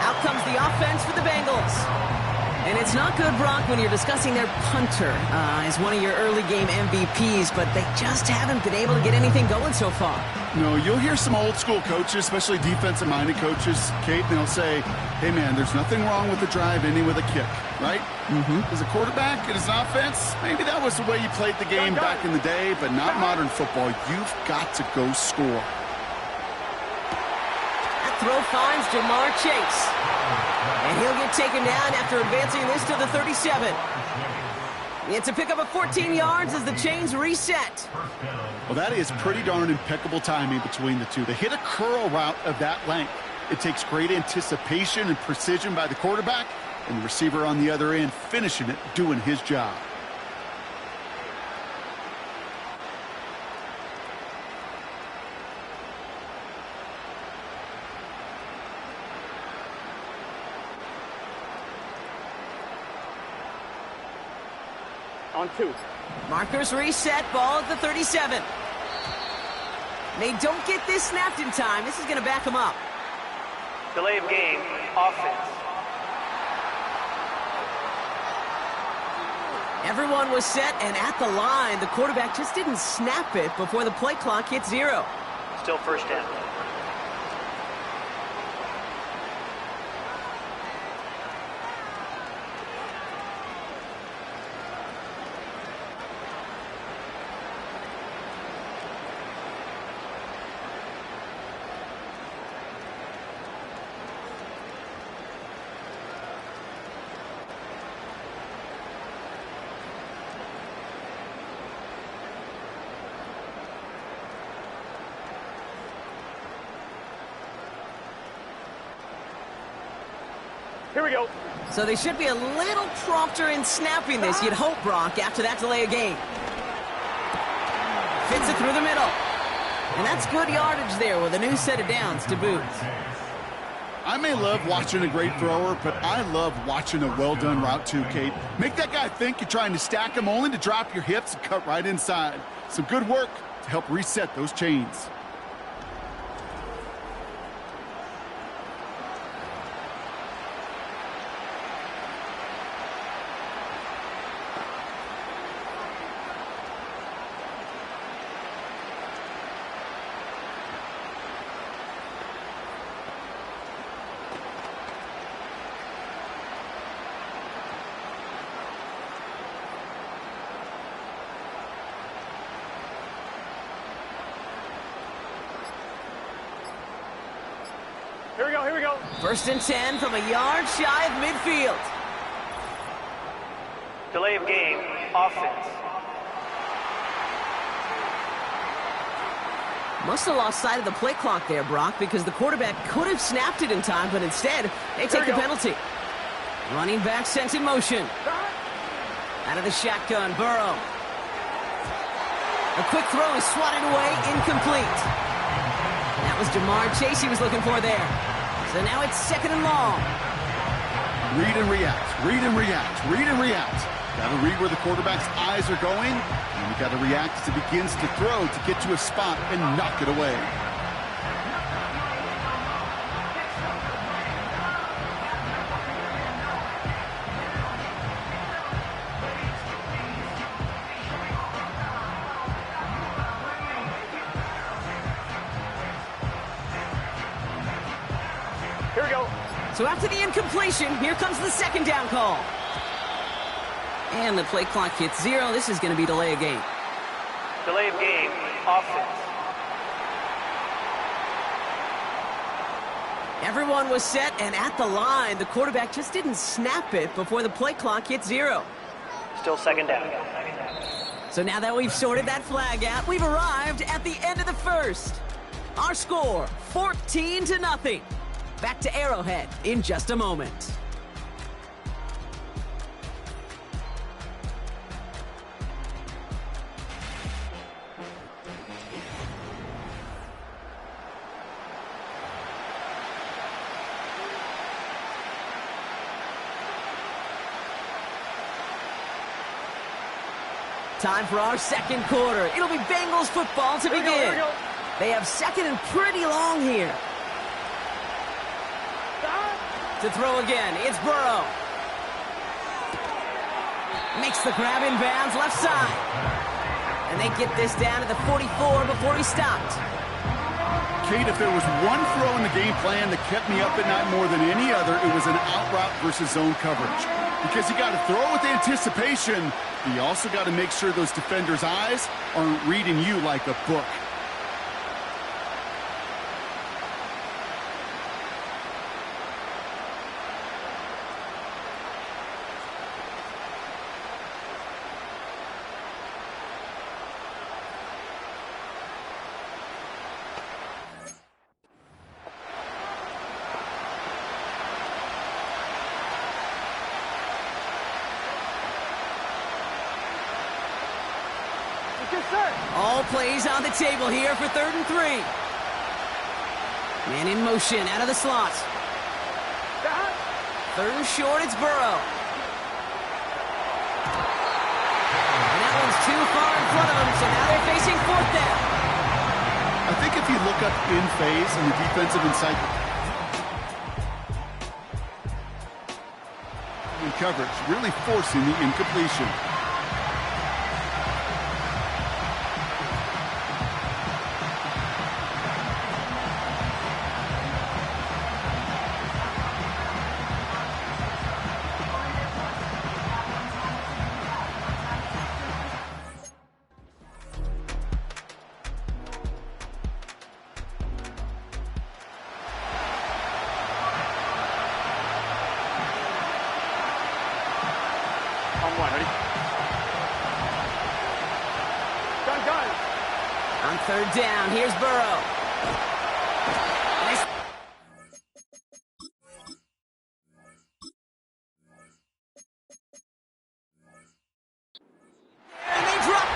Out comes the offense for the Bengals. And it's not good, Brock, when you're discussing their punter as one of your early game MVPs, but they just haven't been able to get anything going so far. No, you'll hear some old school coaches, especially defensive-minded coaches, Kate, and they'll say, hey, man, there's nothing wrong with the drive ending with a kick, right? As a quarterback and as an offense, maybe that was the way you played the game back in the day, but not modern football. You've got to go score. That throw finds Jamar Chase. And he'll get taken down after advancing this to the 37. It's a pickup of 14 yards as the chains reset. Well, that is pretty darn impeccable timing between the two. They hit a curl route of that length. It takes great anticipation and precision by the quarterback, and the receiver on the other end finishing it, doing his job. On 2. Markers reset, ball at the 37. They don't get this snapped in time. This is going to back them up. Delay of game, offense. Everyone was set and at the line. The quarterback just didn't snap it before the play clock hit 0. Still first down. Here we go. So they should be a little prompter in snapping this, you'd hope, Brock, after that delay of game. Fits it through the middle. And that's good yardage there with a new set of downs to boot. I may love watching a great thrower, but I love watching a well-done route too, Kate. Make that guy think you're trying to stack him only to drop your hips and cut right inside. Some good work to help reset those chains. Here we go. First and 10 from a yard shy of midfield. Delay of game, offense. Must have lost sight of the play clock there, Brock, because the quarterback could have snapped it in time, but instead, they take the penalty. Running back sent in motion. Out of the shotgun, Burrow. A quick throw is swatted away, incomplete. That was Jamar Chase he was looking for there. So now it's second and long. Read and react, read and react, read and react. Got to read where the quarterback's eyes are going, and you got to react as it begins to throw to get to a spot and knock it away. Here we go. So after the incompletion, here comes the second down call. And the play clock hits 0. This is going to be delay of game. Delay of game, offense. Everyone was set and at the line. The quarterback just didn't snap it before the play clock hit 0. Still second down. So now that we've sorted that flag out, we've arrived at the end of the first. Our score, 14-0. Back to Arrowhead in just a moment. Time for our second quarter. It'll be Bengals football to begin. They have second and pretty long here. To throw again, it's Burrow. Makes the grab in bounds, left side. And they get this down to the 44 before he stopped. Kate, if there was one throw in the game plan that kept me up at night more than any other, it was an out route versus zone coverage. Because you got to throw with anticipation, but you also got to make sure those defenders' eyes aren't reading you like a book. All plays on the table here for 3rd and 3. Man in motion out of the slot. 3rd and short, it's Burrow. And that one's too far in front of him, so now they're facing 4th down. I think if you look up in phase and the defensive insight in coverage, really forcing the incompletion. On 3rd down, here's Burrow. Nice. And they drop.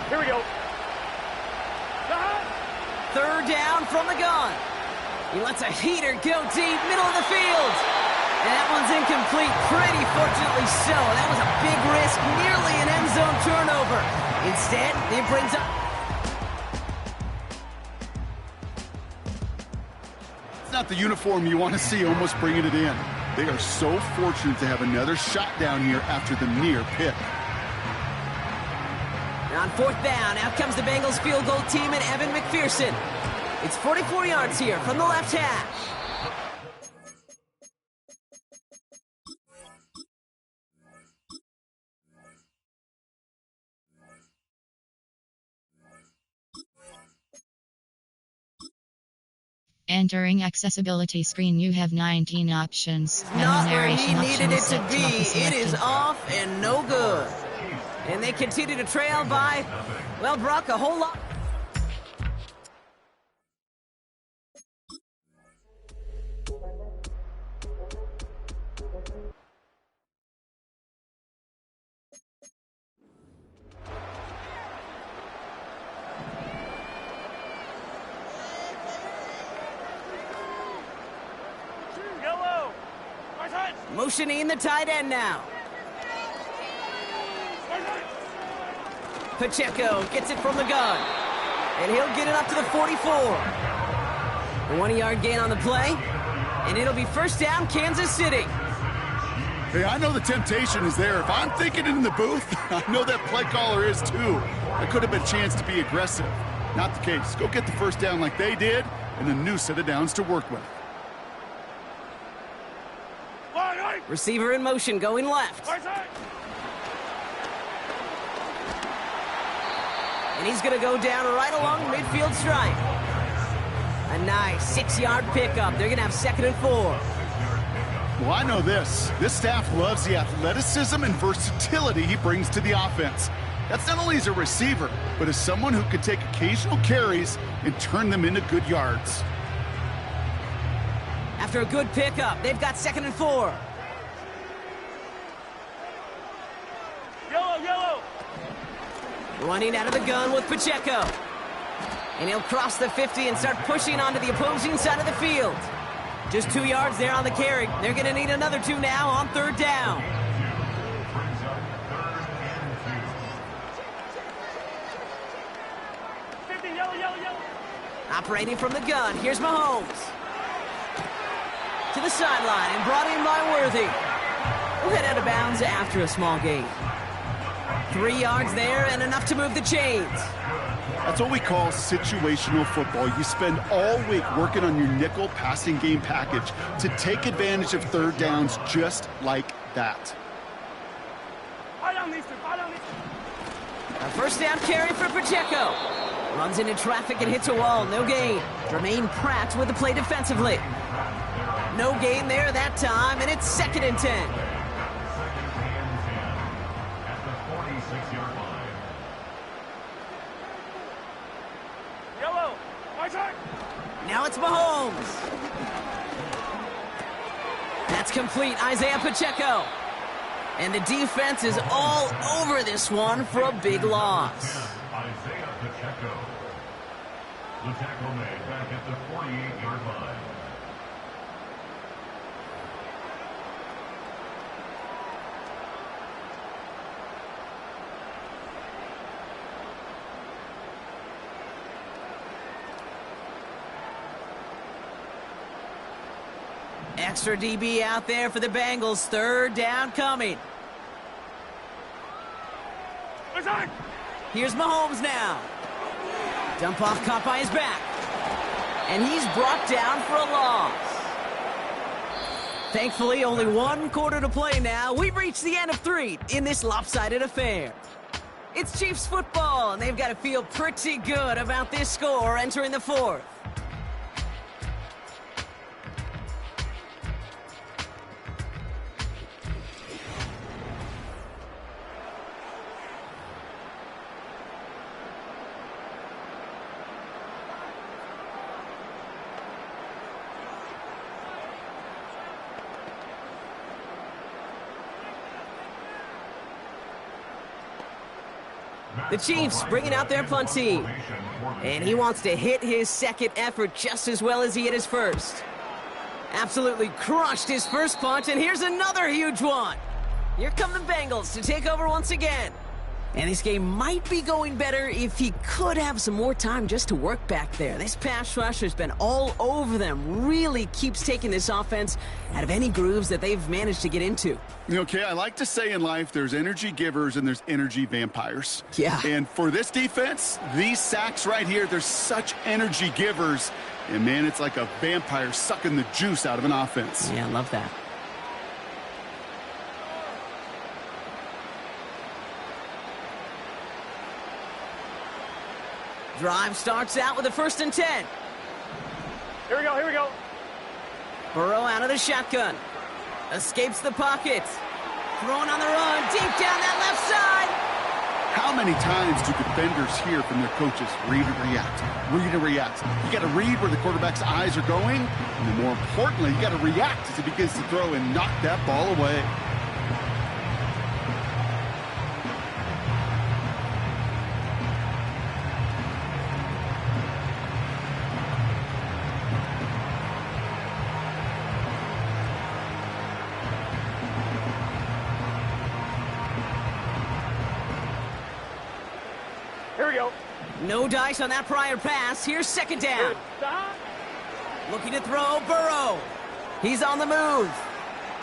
Here we go. 3rd down from the gun. He lets a heater go deep, middle of the field. And that one's incomplete, pretty fortunately so. That was a big risk, nearly an end zone turnover. Instead, it brings up... It's not the uniform you want to see almost bringing it in. They are so fortunate to have another shot down here after the near pick. On 4th down, out comes the Bengals field goal team and Evan McPherson. It's 44 yards here from the left hash. Entering accessibility screen, you have 19 options. Not where he needed it to be. It is off and no good. And they continue to trail by, well, Brock, a whole lot. Yellow. Motioning the tight end now. Pacheco gets it from the gun. And he'll get it up to the 44. A 1-yard gain on the play. And it'll be 1st down, Kansas City. Hey, I know the temptation is there. If I'm thinking in the booth, I know that play caller is too. That could have been a chance to be aggressive. Not the case. Go get the 1st down like they did, and a new set of downs to work with. Receiver in motion, going left. And he's going to go down right along the midfield stripe. A nice 6-yard pickup. They're going to have 2nd and 4. Well, I know this. This staff loves the athleticism and versatility he brings to the offense. That's not only as a receiver, but as someone who can take occasional carries and turn them into good yards. After a good pickup, they've got 2nd and 4. Yellow. Running out of the gun with Pacheco. And he'll cross the 50 and start pushing onto the opposing side of the field. Just 2 yards there on the carry. They're going to need another 2 now on 3rd down. Operating from the gun, here's Mahomes. To the sideline and brought in by Worthy. We'll head out of bounds after a small gain. 3 yards there and enough to move the chains. That's what we call situational football. You spend all week working on your nickel passing game package to take advantage of 3rd downs just like that. A 1st down carry for Pacheco. Runs into traffic and hits a wall. No gain. Jermaine Pratt with the play defensively. No gain there that time, and it's 2nd and 10. At the 46-yard line. Yellow. My turn. Now it's Mahomes. That's complete. Isaiah Pacheco. And the defense is all over this one for a big loss. Isaiah Pacheco. The tackle made back at the 48-yard line. Extra DB out there for the Bengals. 3rd down coming. Here's Mahomes now. Dump off caught by his back. And he's brought down for a loss. Thankfully, only 1 quarter to play now. We've reached the end of 3 in this lopsided affair. It's Chiefs football, and they've got to feel pretty good about this score entering the 4th. The Chiefs bringing out their punt team. And he wants to hit his 2nd effort just as well as he hit his 1st. Absolutely crushed his 1st punt, and here's another huge one. Here come the Bengals to take over once again. And this game might be going better if he could have some more time just to work back there. This pass rush has been all over them. Really keeps taking this offense out of any grooves that they've managed to get into. Okay, I like to say in life there's energy givers and there's energy vampires. Yeah. And for this defense, these sacks right here, they're such energy givers. And, man, it's like a vampire sucking the juice out of an offense. Yeah, I love that. Drive starts out with a 1st and 10. Here we go. Burrow out of the shotgun. Escapes the pocket. Throwing on the run, deep down that left side. How many times do defenders hear from their coaches, read and react, read and react? You got to read where the quarterback's eyes are going, and then more importantly, you got to react as he begins to throw and knock that ball away. Here we go. No dice on that prior pass. Here's 2nd down. Looking to throw, Burrow. He's on the move.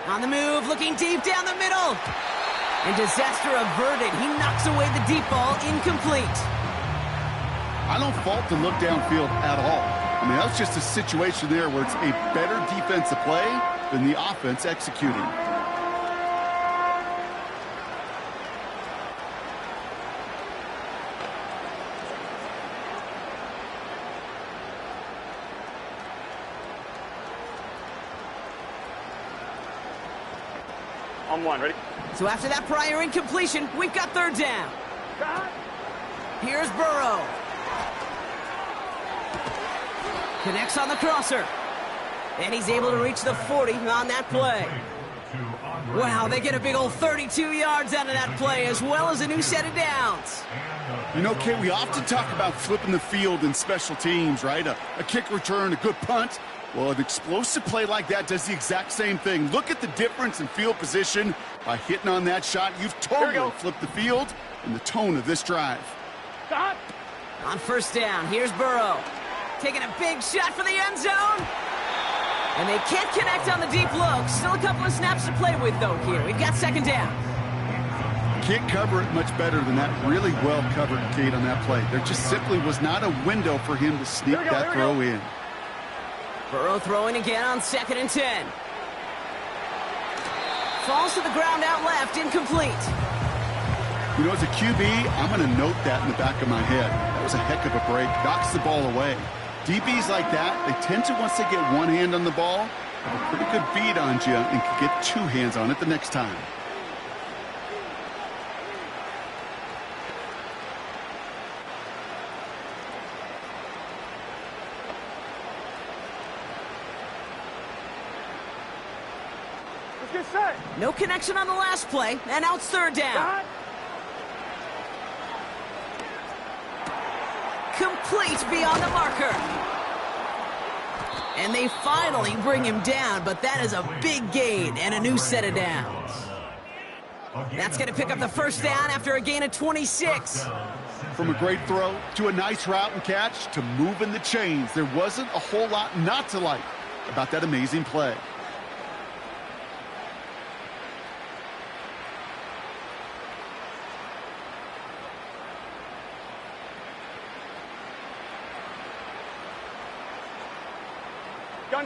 On the move, looking deep down the middle. And disaster averted. He knocks away the deep ball, incomplete. I don't fault the look downfield at all. I mean, that was just a situation there where it's a better defensive play than the offense executing. On one, ready? So after that prior incompletion, we've got third down. Here's Burrow. Connects on the crosser. And he's able to reach the 40 on that play. Wow, they get a big old 32 yards out of that play, as well as a new set of downs. You know, Kate, we often talk about flipping the field in special teams, right? A kick return, a good punt. Well, an explosive play like that does the exact same thing. Look at the difference in field position. By hitting on that shot, you've totally flipped the field and the tone of this drive. Stop. On first down, here's Burrow. Taking a big shot for the end zone. And they can't connect on the deep look. Still a couple of snaps to play with, though, here. We've got second down. Can't cover it much better than that. Really well covered, Kate, on that play. There just simply was not a window for him to sneak that throw in. Burrow throwing again on 2nd and 10. Falls to the ground out left, incomplete. You know, as a QB, I'm going to note that in the back of my head. That was a heck of a break. Knocks the ball away. DBs like that, they tend to, once they get one hand on the ball, have a pretty good beat on you and can get two hands on it the next time. Let's get set. No connection on the last play, and now it's third down. Complete beyond the marker. And they finally bring him down, but that is a big gain and a new set of downs. That's going to pick up the first down after a gain of 26. From a great throw to a nice route and catch to moving the chains, there wasn't a whole lot not to like about that amazing play.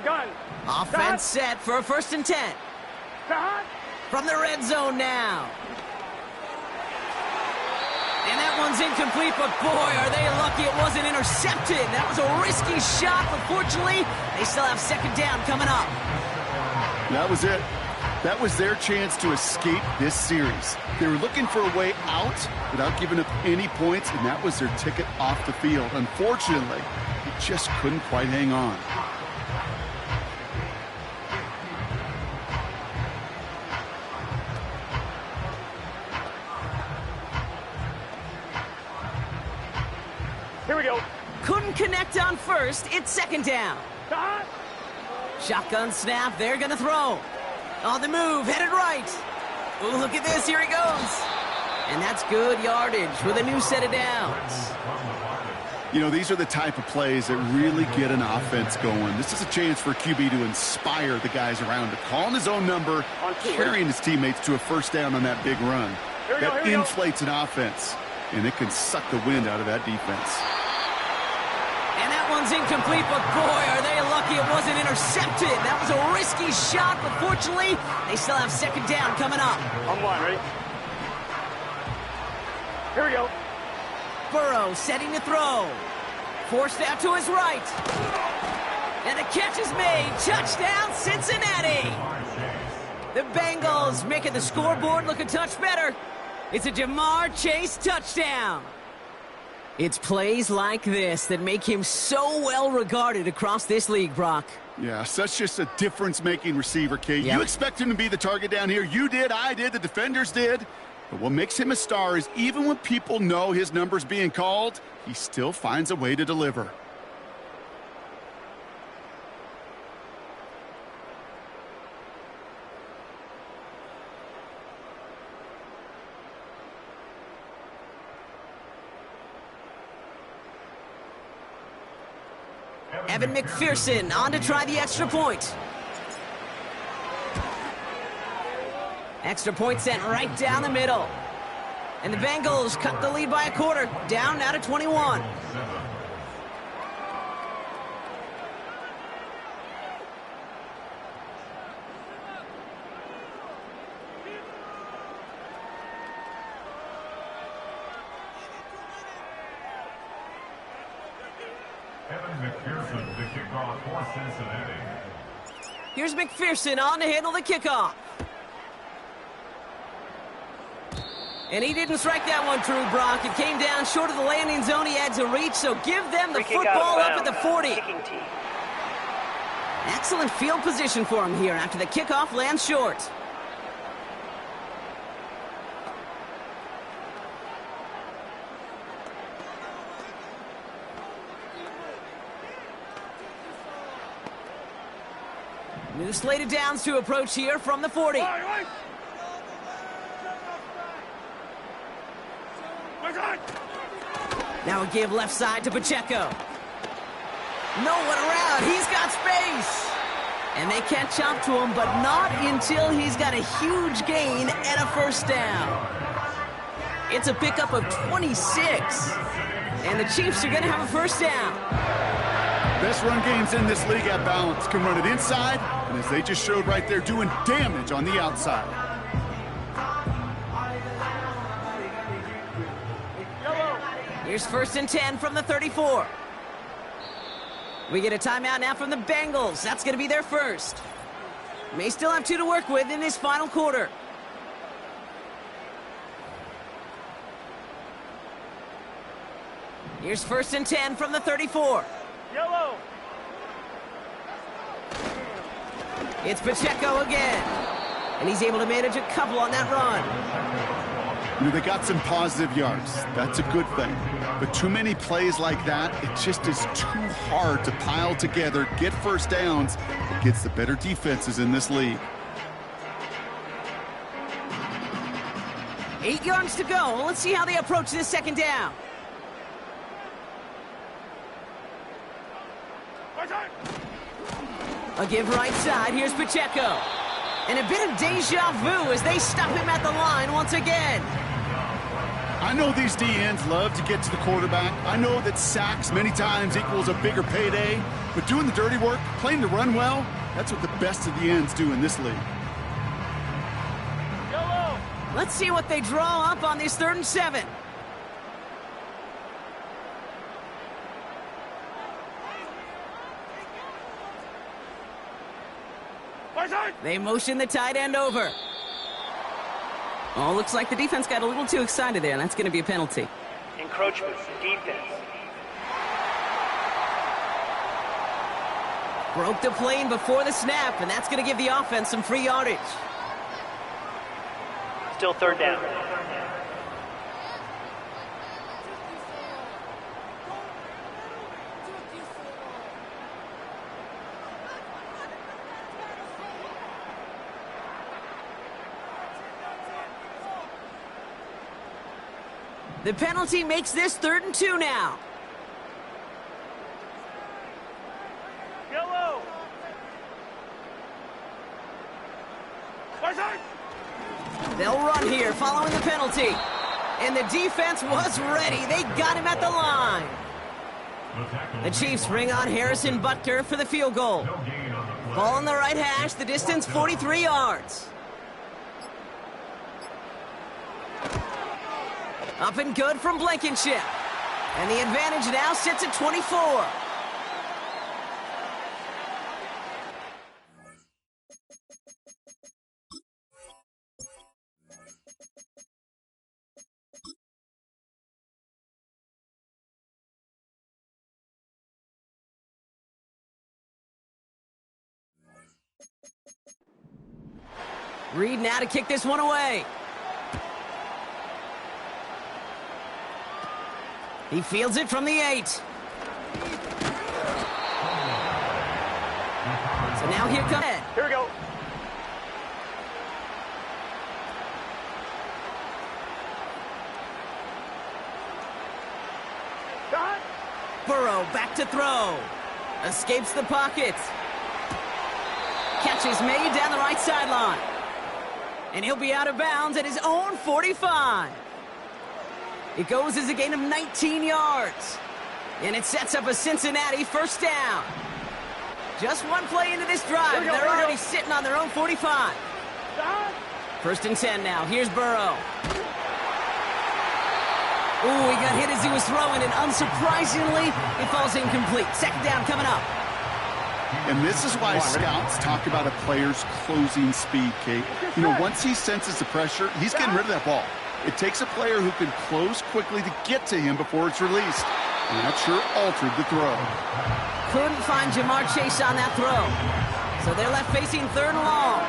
Gun. Offense set for a 1st and 10. From the red zone now. And that one's incomplete, but boy, are they lucky it wasn't intercepted. That was a risky shot, but fortunately, they still have second down coming up. That was it. That was their chance to escape this series. They were looking for a way out without giving up any points, and that was their ticket off the field. Unfortunately, they just couldn't quite hang on. Here we go. Couldn't connect on first. It's second down. Shotgun snap. They're going to throw. On the move. Headed right. Ooh, look at this. Here he goes. And that's good yardage with a new set of downs. You know, these are the type of plays that really get an offense going. This is a chance for QB to inspire the guys around him. Calling his own number, carrying his teammates to a first down on that big run. That inflates an offense, and it can suck the wind out of that defense. And that one's incomplete, but boy, are they lucky it wasn't intercepted. That was a risky shot, but fortunately, they still have second down coming up. On one, ready? Here we go. Burrow setting to throw. Forced out to his right. And the catch is made. Touchdown, Cincinnati. The Bengals making the scoreboard look a touch better. It's a Jamar Chase touchdown. It's plays like this that make him so well regarded across this league, Brock. Yeah, such just a difference-making receiver, Kate. Yep. You expect him to be the target down here. You did, I did, the defenders did. But what makes him a star is even when people know his number's being called, he still finds a way to deliver. Evan McPherson on to try the extra point. Extra point sent right down the middle. And the Bengals cut the lead by a quarter. Down now to 21. McPherson, the kickoff for Cincinnati. Here's McPherson on to handle the kickoff. And he didn't strike that one true, Brock. It came down short of the landing zone he had to reach, so give them the football up at the 40. Excellent field position for him here after the kickoff lands short. New slated downs to approach here from the 40. Now a give left side to Pacheco. No one around. He's got space. And they catch up to him, but not until he's got a huge gain and a first down. It's a pickup of 26. And the Chiefs are going to have a first down. Best run games in this league at balance. Can run it inside, and as they just showed right there, doing damage on the outside. Here's 1st and 10 from the 34. We get a timeout now from the Bengals. That's going to be their first. May still have 2 to work with in this final quarter. Here's 1st and 10 from the 34. Yellow. It's Pacheco again. And he's able to manage a couple on that run. You know, they got some positive yards. That's a good thing. But too many plays like that, it just is too hard to pile together, get first downs against the better defenses in this league. 8 yards to go. Let's see how they approach this second down. A give right side. Here's Pacheco. And a bit of deja vu as they stop him at the line once again. I know these DNs love to get to the quarterback. I know that sacks many times equals a bigger payday. But doing the dirty work, playing to run well, that's what the best of the ends do in this league. Yellow. Let's see what they draw up on this 3rd and 7. They motion the tight end over. Oh, looks like the defense got a little too excited there, and that's going to be a penalty. Encroachment, defense. Broke the plane before the snap, and that's going to give the offense some free yardage. Still 3rd down. The penalty makes this 3rd and 2 now. Yellow. They'll run here following the penalty. And the defense was ready. They got him at the line. The Chiefs bring on Harrison Butker for the field goal. Ball on the right hash, the distance 43 yards. Up and good from Blankenship. And the advantage now sits at 24. Reed now to kick this one away. He fields it from the 8. So now here comes Ed. Here we go. Burrow back to throw. Escapes the pocket. Catch is made down the right sideline. And he'll be out of bounds at his own 45. It goes as a gain of 19 yards. And it sets up a Cincinnati first down. Just one play into this drive. They're already sitting on their own 45. 1st and 10 now. Here's Burrow. Ooh, he got hit as he was throwing, and unsurprisingly, it falls incomplete. Second down coming up. And this is why scouts talk about a player's closing speed, Kate. You know, once he senses the pressure, he's getting rid of that ball. It takes a player who can close quickly to get to him before it's released. And that sure altered the throw. Couldn't find Jamar Chase on that throw. So they're left facing 3rd and long.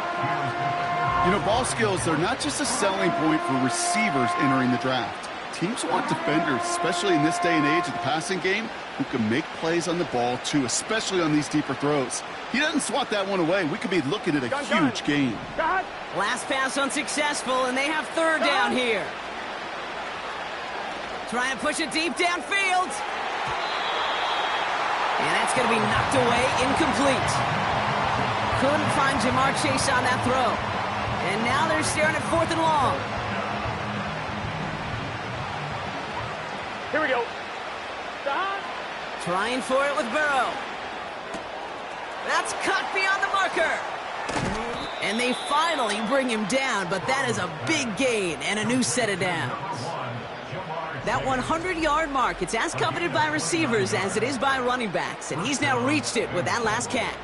You know, ball skills, they're not just a selling point for receivers entering the draft. Teams want defenders, especially in this day and age of the passing game, who can make plays on the ball, too, especially on these deeper throws. He doesn't swat that one away. We could be looking at a huge gain. Last pass unsuccessful, and they have 3rd down here. Trying to push it deep downfield. And that's going to be knocked away, incomplete. Couldn't find Jamar Chase on that throw. And now they're staring at 4th and long. Here we go. Trying for it with Burrow. That's cut beyond the marker. And they finally bring him down, but that is a big gain and a new set of downs. That 100-yard mark, it's as coveted by receivers as it is by running backs, and he's now reached it with that last catch.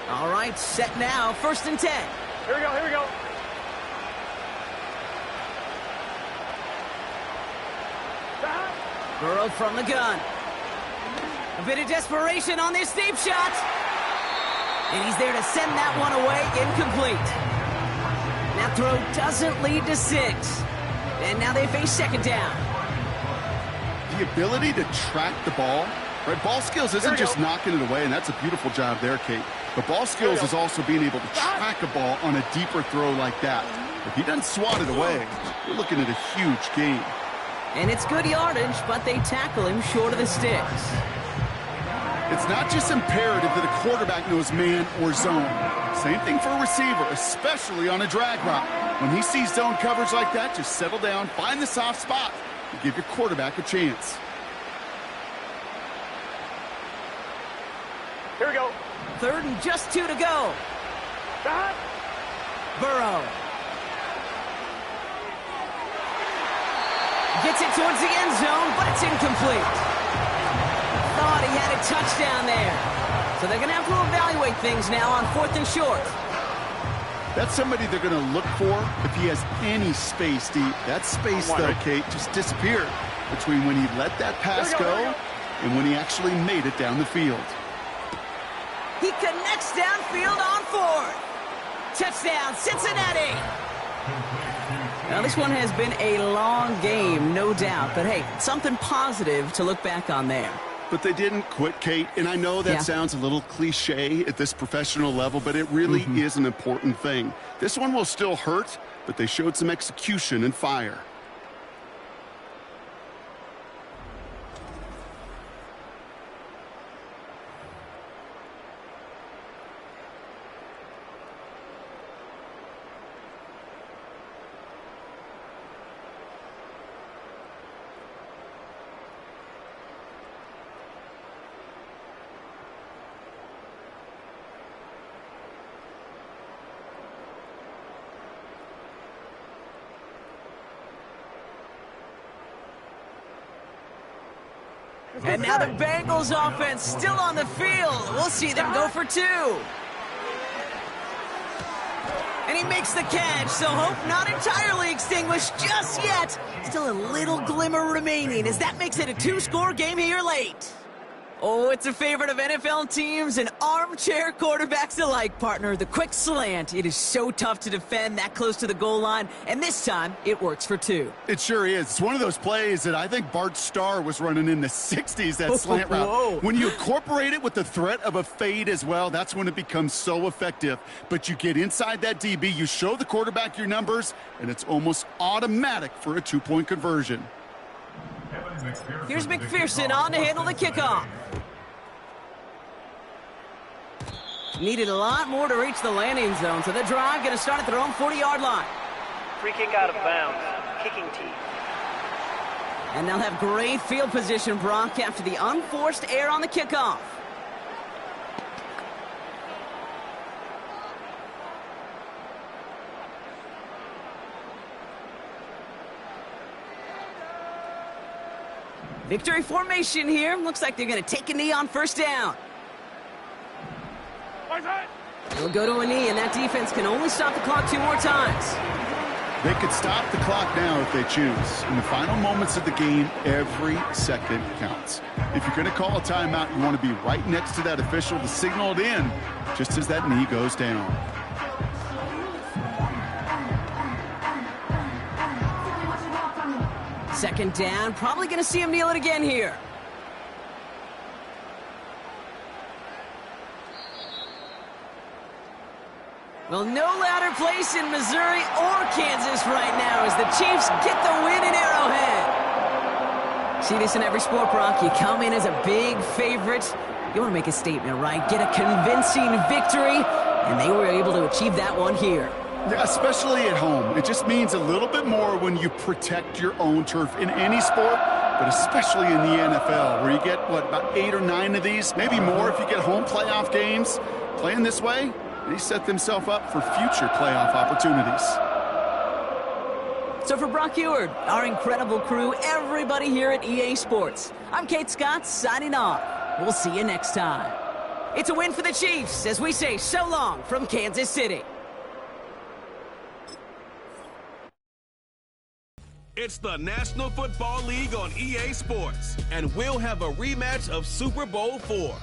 All right, set now, 1st and 10. Here we go, here we go. Burrow from the gun. A bit of desperation on this deep shot. And he's there to send that one away, incomplete. That throw doesn't lead to 6. And now they face 2nd down. The ability to track the ball, right? Ball skills isn't just knocking it away, and that's a beautiful job there, Kate. But ball skills is also being able to track a ball on a deeper throw like that. If he doesn't swat it away, we're looking at a huge gain. And it's good yardage, but they tackle him short of the sticks. It's not just imperative that a quarterback knows man or zone. Same thing for a receiver, especially on a drag route. When he sees zone coverage like that, just settle down, find the soft spot, and give your quarterback a chance. Here we go. 3rd and just 2 to go. Burrow. Gets it towards the end zone, but it's incomplete. Thought he had a touchdown there. So they're going to have to evaluate things now on 4th and short. That's somebody they're going to look for if he has any space deep. That space, though, Kate, just disappeared between when he let that pass go and when he actually made it down the field. He connects downfield on 4th. Touchdown, Cincinnati. Now, this one has been a long game, no doubt. But, hey, something positive to look back on there. But they didn't quit, Kate. And I know that sounds a little cliche at this professional level, but it really is an important thing. This one will still hurt, but they showed some execution and fire. And now the Bengals offense still on the field. We'll see them go for 2. And he makes the catch, so hope not entirely extinguished just yet. Still a little glimmer remaining as that makes it a 2-score game here late. Oh, it's a favorite of NFL teams and armchair quarterbacks alike, partner. The quick slant. It is so tough to defend that close to the goal line, and this time it works for 2. It sure is. It's one of those plays that I think Bart Starr was running in the 60s, that slant route. When you incorporate it with the threat of a fade as well, that's when it becomes so effective. But you get inside that DB, you show the quarterback your numbers, and it's almost automatic for a 2-point conversion. Here's McPherson on to handle the kickoff. Needed a lot more to reach the landing zone, so the drive going to start at their own 40-yard line. Free kick out of bounds. Kicking team. And they'll have great field position, Brock, after the unforced error on the kickoff. Victory formation here. Looks like they're going to take a knee on first down. They'll go to a knee, and that defense can only stop the clock 2 more times. They could stop the clock now if they choose. In the final moments of the game, every second counts. If you're going to call a timeout, you want to be right next to that official to signal it in just as that knee goes down. Second down, probably going to see him kneel it again here. Well, no louder place in Missouri or Kansas right now as the Chiefs get the win in Arrowhead. See this in every sport, Brock. You come in as a big favorite. You want to make a statement, right? Get a convincing victory, and they were able to achieve that one here. Yeah, especially at home. It just means a little bit more when you protect your own turf in any sport, but especially in the NFL, where you get, what, about 8 or 9 of these, maybe more if you get home playoff games. Playing this way, they set themselves up for future playoff opportunities. So for Brock Eward, our incredible crew, everybody here at EA Sports, I'm Kate Scott signing off. We'll see you next time. It's a win for the Chiefs as we say so long from Kansas City. It's the National Football League on EA Sports, and we'll have a rematch of Super Bowl IV.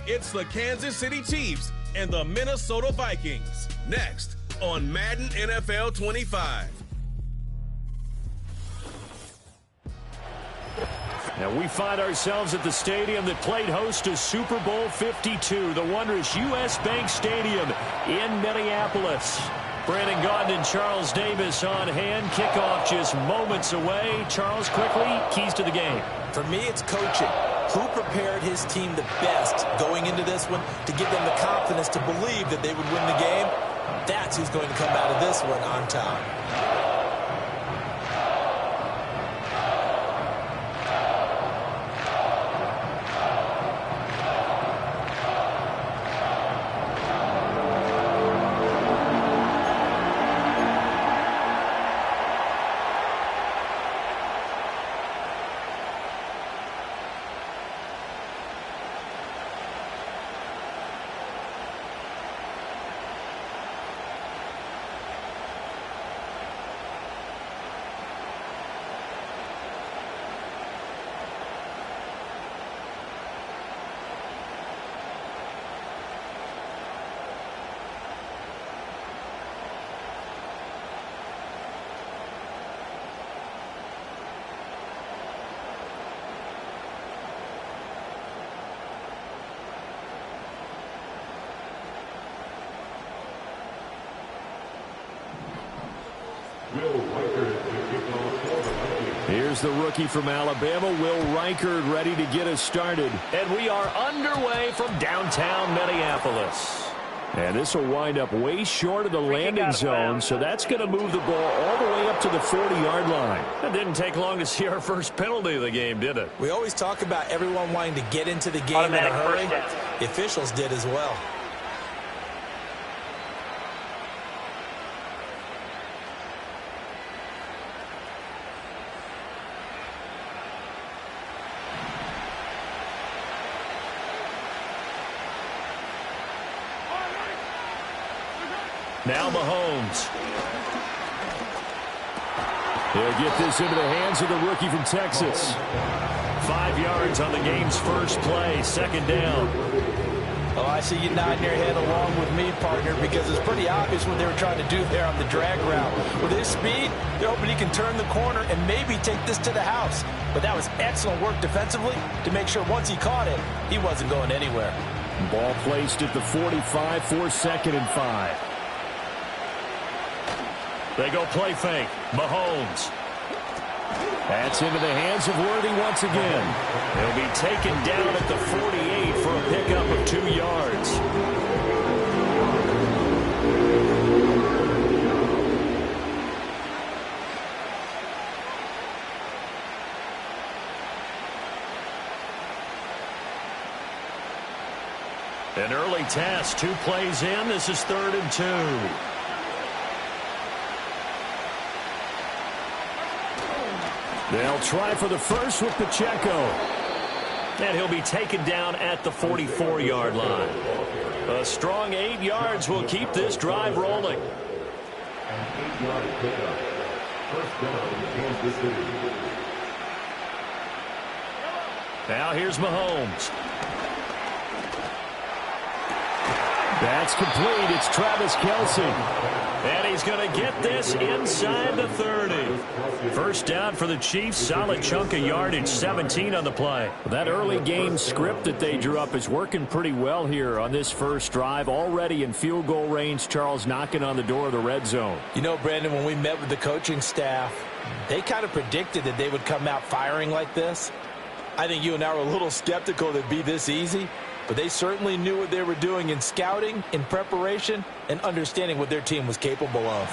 It's the Kansas City Chiefs and the Minnesota Vikings. Next on Madden NFL 25. Now we find ourselves at the stadium that played host to Super Bowl 52, the wondrous U.S. Bank Stadium in Minneapolis. Brandon Gaudin and Charles Davis on hand. Kickoff just moments away. Charles, quickly, keys to the game. For me, it's coaching. Who prepared his team the best going into this one to give them the confidence to believe that they would win the game? That's who's going to come out of this one on top. Here's the rookie from Alabama, Will Reichard, ready to get us started. And we are underway from downtown Minneapolis. And this will wind up way short of the landing zone, so that's going to move the ball all the way up to the 40-yard line. It didn't take long to see our first penalty of the game, did it? We always talk about everyone wanting to get into the game in a hurry. The officials did as well. Now Mahomes. He'll get this into the hands of the rookie from Texas. 5 yards on the game's first play, second down. Oh, I see you nodding your head along with me, partner, because it's pretty obvious what they were trying to do there on the drag route. With his speed, they're hoping he can turn the corner and maybe take this to the house. But that was excellent work defensively to make sure once he caught it, he wasn't going anywhere. Ball placed at the 45 for 2nd and 5. They go play fake. Mahomes. That's into the hands of Worthy once again. He'll be taken down at the 48 for a pickup of 2 yards. An early test. 2 plays in. This is 3rd and 2. They'll try for the first with Pacheco. And he'll be taken down at the 44-yard line. A strong 8 yards will keep this drive rolling. An 8-yard pickup. First down, Kansas City. Now here's Mahomes. That's complete. It's Travis Kelce. And he's going to get this inside the 30. First down for the Chiefs. Solid chunk of yardage, 17 on the play. That early game script that they drew up is working pretty well here on this first drive. Already in field goal range, Charles knocking on the door of the red zone. You know, Brandon, when we met with the coaching staff, they kind of predicted that they would come out firing like this. I think you and I were a little skeptical that it'd be this easy. But they certainly knew what they were doing in scouting, in preparation, and understanding what their team was capable of.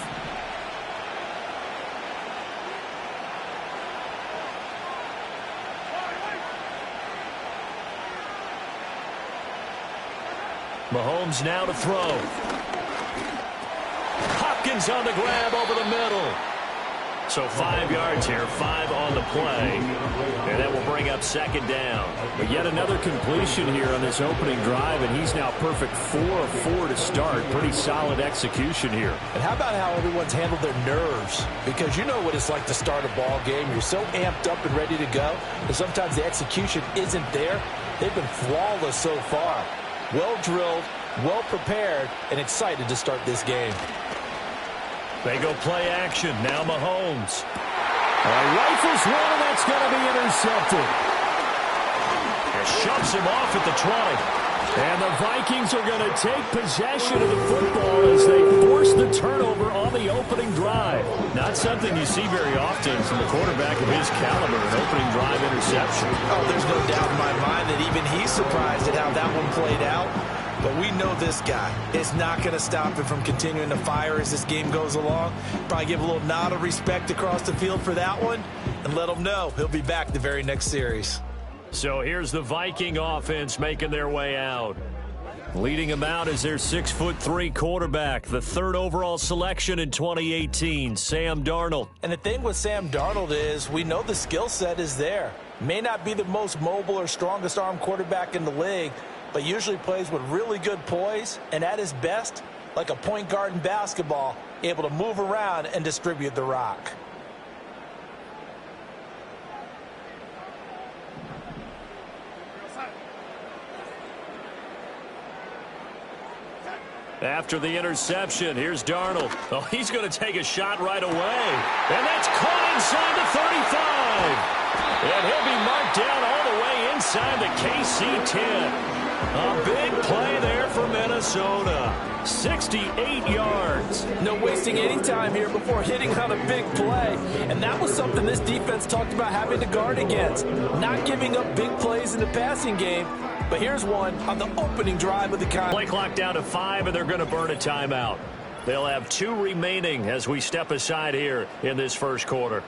Mahomes now to throw. Hopkins on the grab over the middle. So 5 yards here, 5 on the play. And that will bring up second down. But yet another completion here on this opening drive, and he's now perfect 4 of 4 to start. Pretty solid execution here. And how about how everyone's handled their nerves? Because you know what it's like to start a ball game. You're so amped up and ready to go, and sometimes the execution isn't there. They've been flawless so far. Well drilled, well prepared, and excited to start this game. They go play action. Now Mahomes. Rifles one, and that's going to be intercepted. And shoves him off at the 20. And the Vikings are going to take possession of the football as they force the turnover on the opening drive. Not something you see very often from a quarterback of his caliber, an opening drive interception. Oh, there's no doubt in my mind that even he's surprised at how that one played out. But we know this guy is not going to stop him from continuing to fire as this game goes along. Probably give a little nod of respect across the field for that one and let him know he'll be back the very next series. So here's the Viking offense making their way out. Leading them out is their 6'3" quarterback, the 3rd overall selection in 2018, Sam Darnold. And the thing with Sam Darnold is we know the skill set is there. May not be the most mobile or strongest arm quarterback in the league, but usually plays with really good poise, and at his best, like a point guard in basketball, able to move around and distribute the rock. After the interception, here's Darnold. Oh, he's going to take a shot right away. And that's caught inside the 35. And he'll be marked down all the way inside the KC 10. A big play there for Minnesota. 68 yards. No wasting any time here before hitting on a big play. And that was something this defense talked about having to guard against. Not giving up big plays in the passing game. But here's one on the opening drive of the contest. Play clock down to 5, and they're going to burn a timeout. They'll have 2 remaining as we step aside here in this first quarter.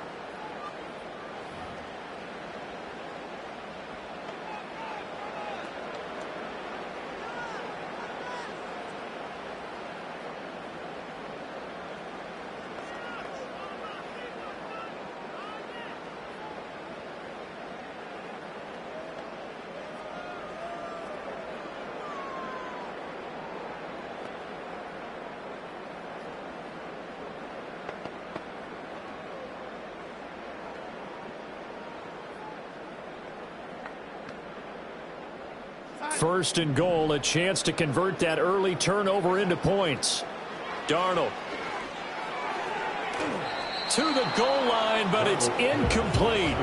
First and goal, a chance to convert that early turnover into points. Darnold to the goal line, but it's incomplete.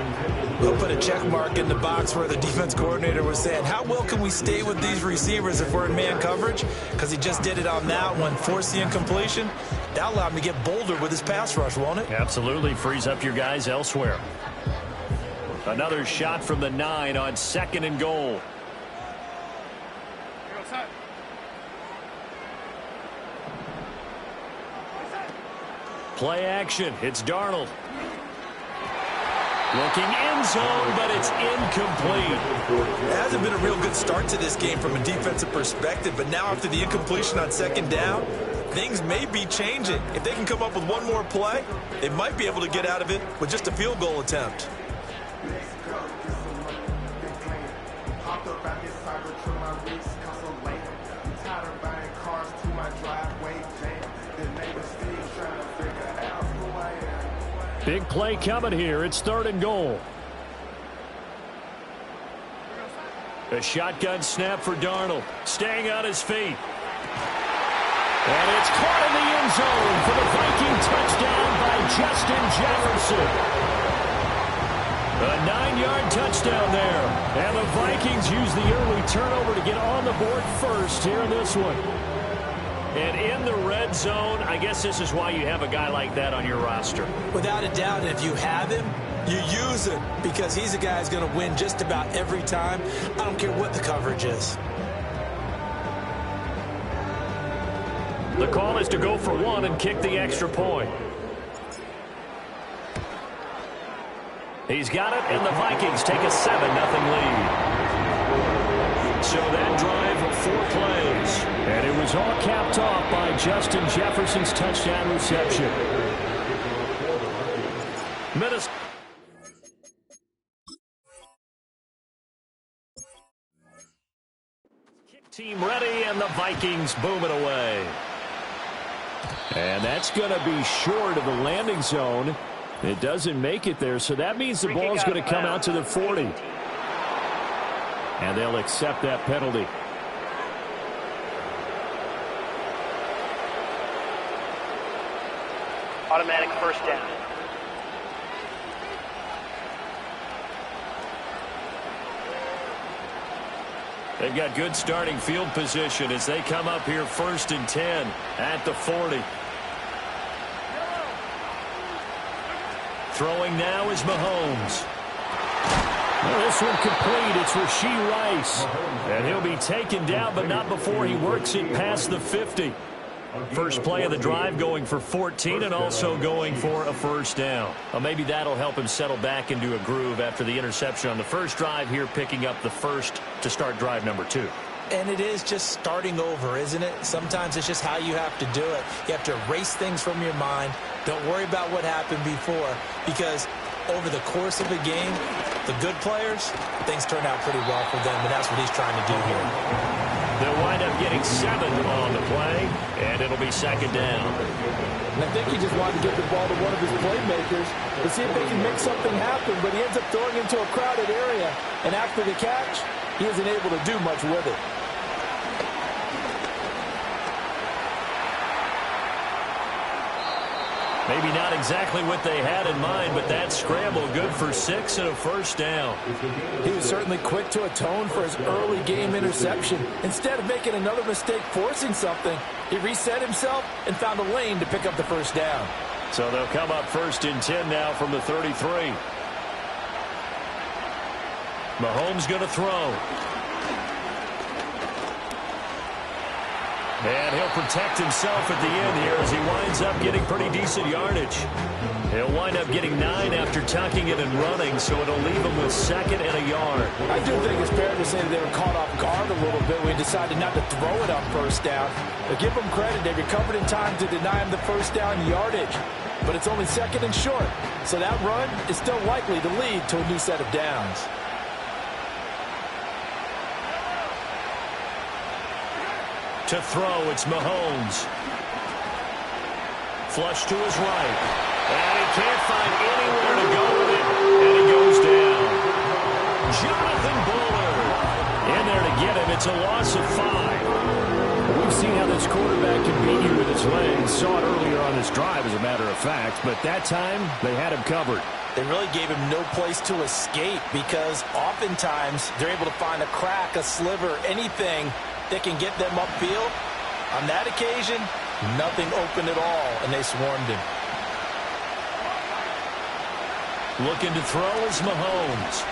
We'll put a check mark in the box where the defense coordinator was saying, how well can we stay with these receivers if we're in man coverage? Because he just did it on that one, forced the incompletion. That allowed him to get bolder with his pass rush, won't it? Absolutely, frees up your guys elsewhere. Another shot from the 9 on 2nd and goal. Play action. It's Darnold. Looking end zone, but it's incomplete. It hasn't been a real good start to this game from a defensive perspective, but now after the incompletion on 2nd down, things may be changing. If they can come up with one more play, they might be able to get out of it with just a field goal attempt. Big play coming here. It's 3rd and goal. A shotgun snap for Darnold. Staying on his feet. And it's caught in the end zone for the Viking touchdown by Justin Jefferson. A 9-yard touchdown there. And the Vikings use the early turnover to get on the board first here in this one. And in the red zone, I guess this is why you have a guy like that on your roster. Without a doubt, if you have him, you use him because he's a guy who's going to win just about every time. I don't care what the coverage is. The call is to go for 1 and kick the extra point. He's got it, and the Vikings take a 7-0 lead. So that drive of 4 plays. And it was all capped off by Justin Jefferson's touchdown reception. Minnesota. Kick team ready, and the Vikings boom it away. And that's going to be short of the landing zone. It doesn't make it there, so that means the ball's going to come out to the 40. And they'll accept that penalty. Automatic first down. They've got good starting field position as they come up here 1st and 10 at the 40. Throwing now is Mahomes. Well, this one complete. It's Rashee Rice. And he'll be taken down, but not before he works it past the 50. First play of the drive going for 14 and also going for a first down. Well, maybe that'll help him settle back into a groove after the interception on the first drive here, picking up the first to start drive number 2. And it is just starting over, isn't it? Sometimes it's just how you have to do it. You have to erase things from your mind. Don't worry about what happened before, because over the course of a game, the good players, things turn out pretty well for them, and that's what he's trying to do here. They'll wind up getting 7 on the play, and it'll be 2nd down. And I think he just wanted to get the ball to one of his playmakers to see if they can make something happen, but he ends up throwing into a crowded area, and after the catch, he isn't able to do much with it. Maybe not exactly what they had in mind, but that scramble good for 6 and a first down. He was certainly quick to atone for his early game interception. Instead of making another mistake forcing something, he reset himself and found a lane to pick up the first down. So they'll come up 1st and 10 now from the 33. Mahomes going to throw. And he'll protect himself at the end here as he winds up getting pretty decent yardage. He'll wind up getting 9 after tucking it and running, so it'll leave him with 2nd and a yard. I do think it's fair to say that they were caught off guard a little bit when he decided not to throw it on first down. But give them credit, they recovered in time to deny him the first down yardage. But it's only 2nd and short, so that run is still likely to lead to a new set of downs. To throw, it's Mahomes. Flush to his right. And he can't find anywhere to go with it. And he goes down. Jonathan Bullard in there to get him. It's a loss of 5. We've seen how this quarterback can beat you with his legs. Saw it earlier on this drive, as a matter of fact. But that time, they had him covered. They really gave him no place to escape because oftentimes they're able to find a crack, a sliver, anything that can get them upfield. On that occasion, nothing open at all, and they swarmed him. Looking to throw is Mahomes.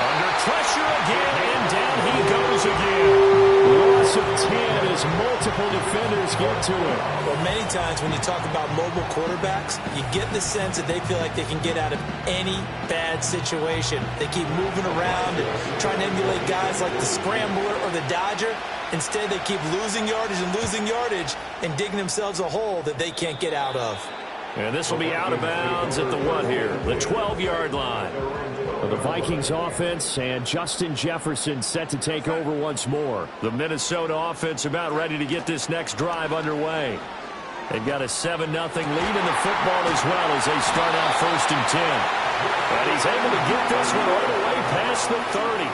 Under pressure again, and down he goes again. Loss of 10 as multiple defenders get to it. Well, many times when you talk about mobile quarterbacks, you get the sense that they feel like they can get out of any bad situation. They keep moving around and trying to emulate guys like the Scrambler or the Dodger. Instead, they keep losing yardage and digging themselves a hole that they can't get out of. And this will be out of bounds at the what here? The 12-yard line. The Vikings offense and Justin Jefferson set to take over once more. The Minnesota offense about ready to get this next drive underway. They've got a 7-0 lead in the football as well as they start out 1st and 10. And he's able to get this one all the way past the 30.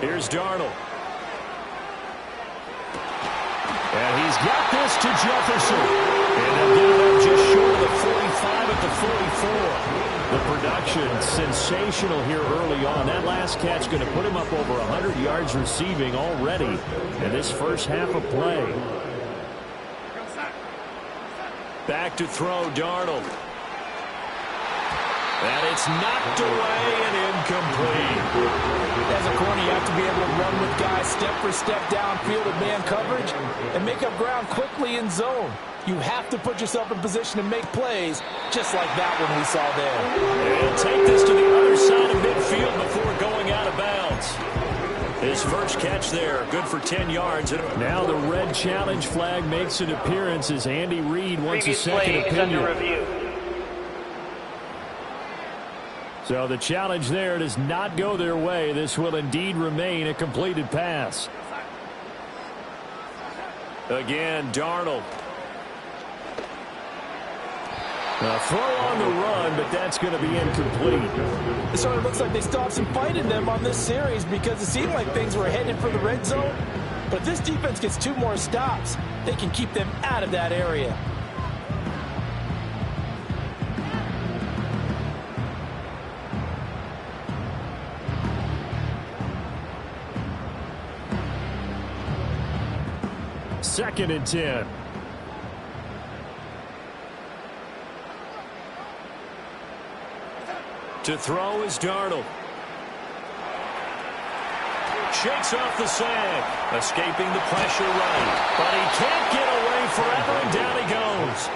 Here's Darnold. And he's got this to Jefferson. And they'll get it up just short of the 45 at the 44. The production sensational here early on. That last catch going to put him up over 100 yards receiving already in this first half of play. Back to throw, Darnold. And it's knocked away and incomplete. As a corner, you have to be able to run with guys step for step downfield in man coverage and make up ground quickly in zone. You have to put yourself in position to make plays, just like that one we saw there. And he'll take this to the other side of midfield before going out of bounds. His first catch there, good for 10 yards. Now the red challenge flag makes an appearance as Andy Reid wants a second opinion. So the challenge there does not go their way. This will indeed remain a completed pass. Again, Darnold. A throw on the run, but that's going to be incomplete. It sort of looks like they still have some fight in them on this series because it seemed like things were headed for the red zone. But if this defense gets 2 more stops, they can keep them out of that area. Second and 10. To throw is Darnold. Shakes off the sack. Escaping the pressure right. But he can't get away forever, and down he goes.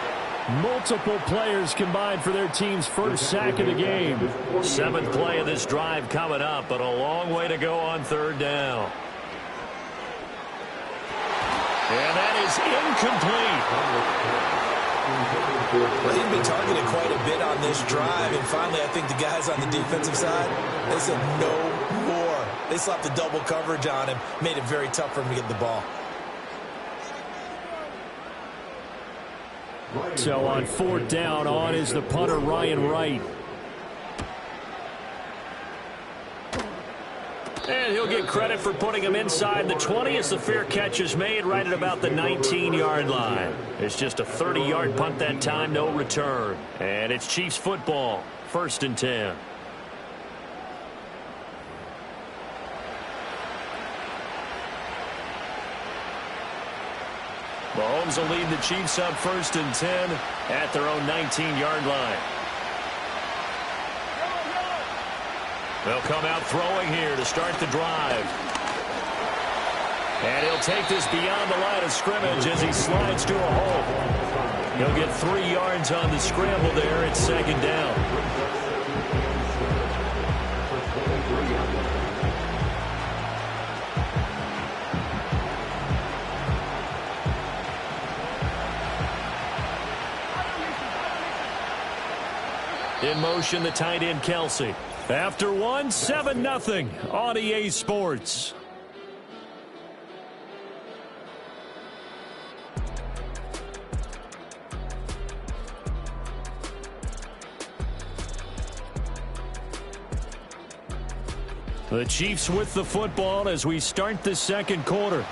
Multiple players combined for their team's first sack of the game. 7th play of this drive coming up, but a long way to go on 3rd down. And that is incomplete. Well, he's been targeted quite a bit on this drive, and finally I think the guys on the defensive side, they said no more. They slapped the double coverage on him, made it very tough for him to get the ball. So on 4th down, on is the punter Ryan Wright. And he'll get credit for putting him inside the 20 as the fair catch is made right at about the 19-yard line. It's just a 30-yard punt that time, no return. And it's Chiefs football, 1st and 10. Mahomes will lead the Chiefs up 1st and 10 at their own 19-yard line. They'll come out throwing here to start the drive. And he'll take this beyond the line of scrimmage as he slides to a hole. He'll get 3 yards on the scramble there. It's 2nd down. In motion, the tight end, Kelsey. After one, 7-0 on EA Sports. The Chiefs with the football as we start the 2nd quarter,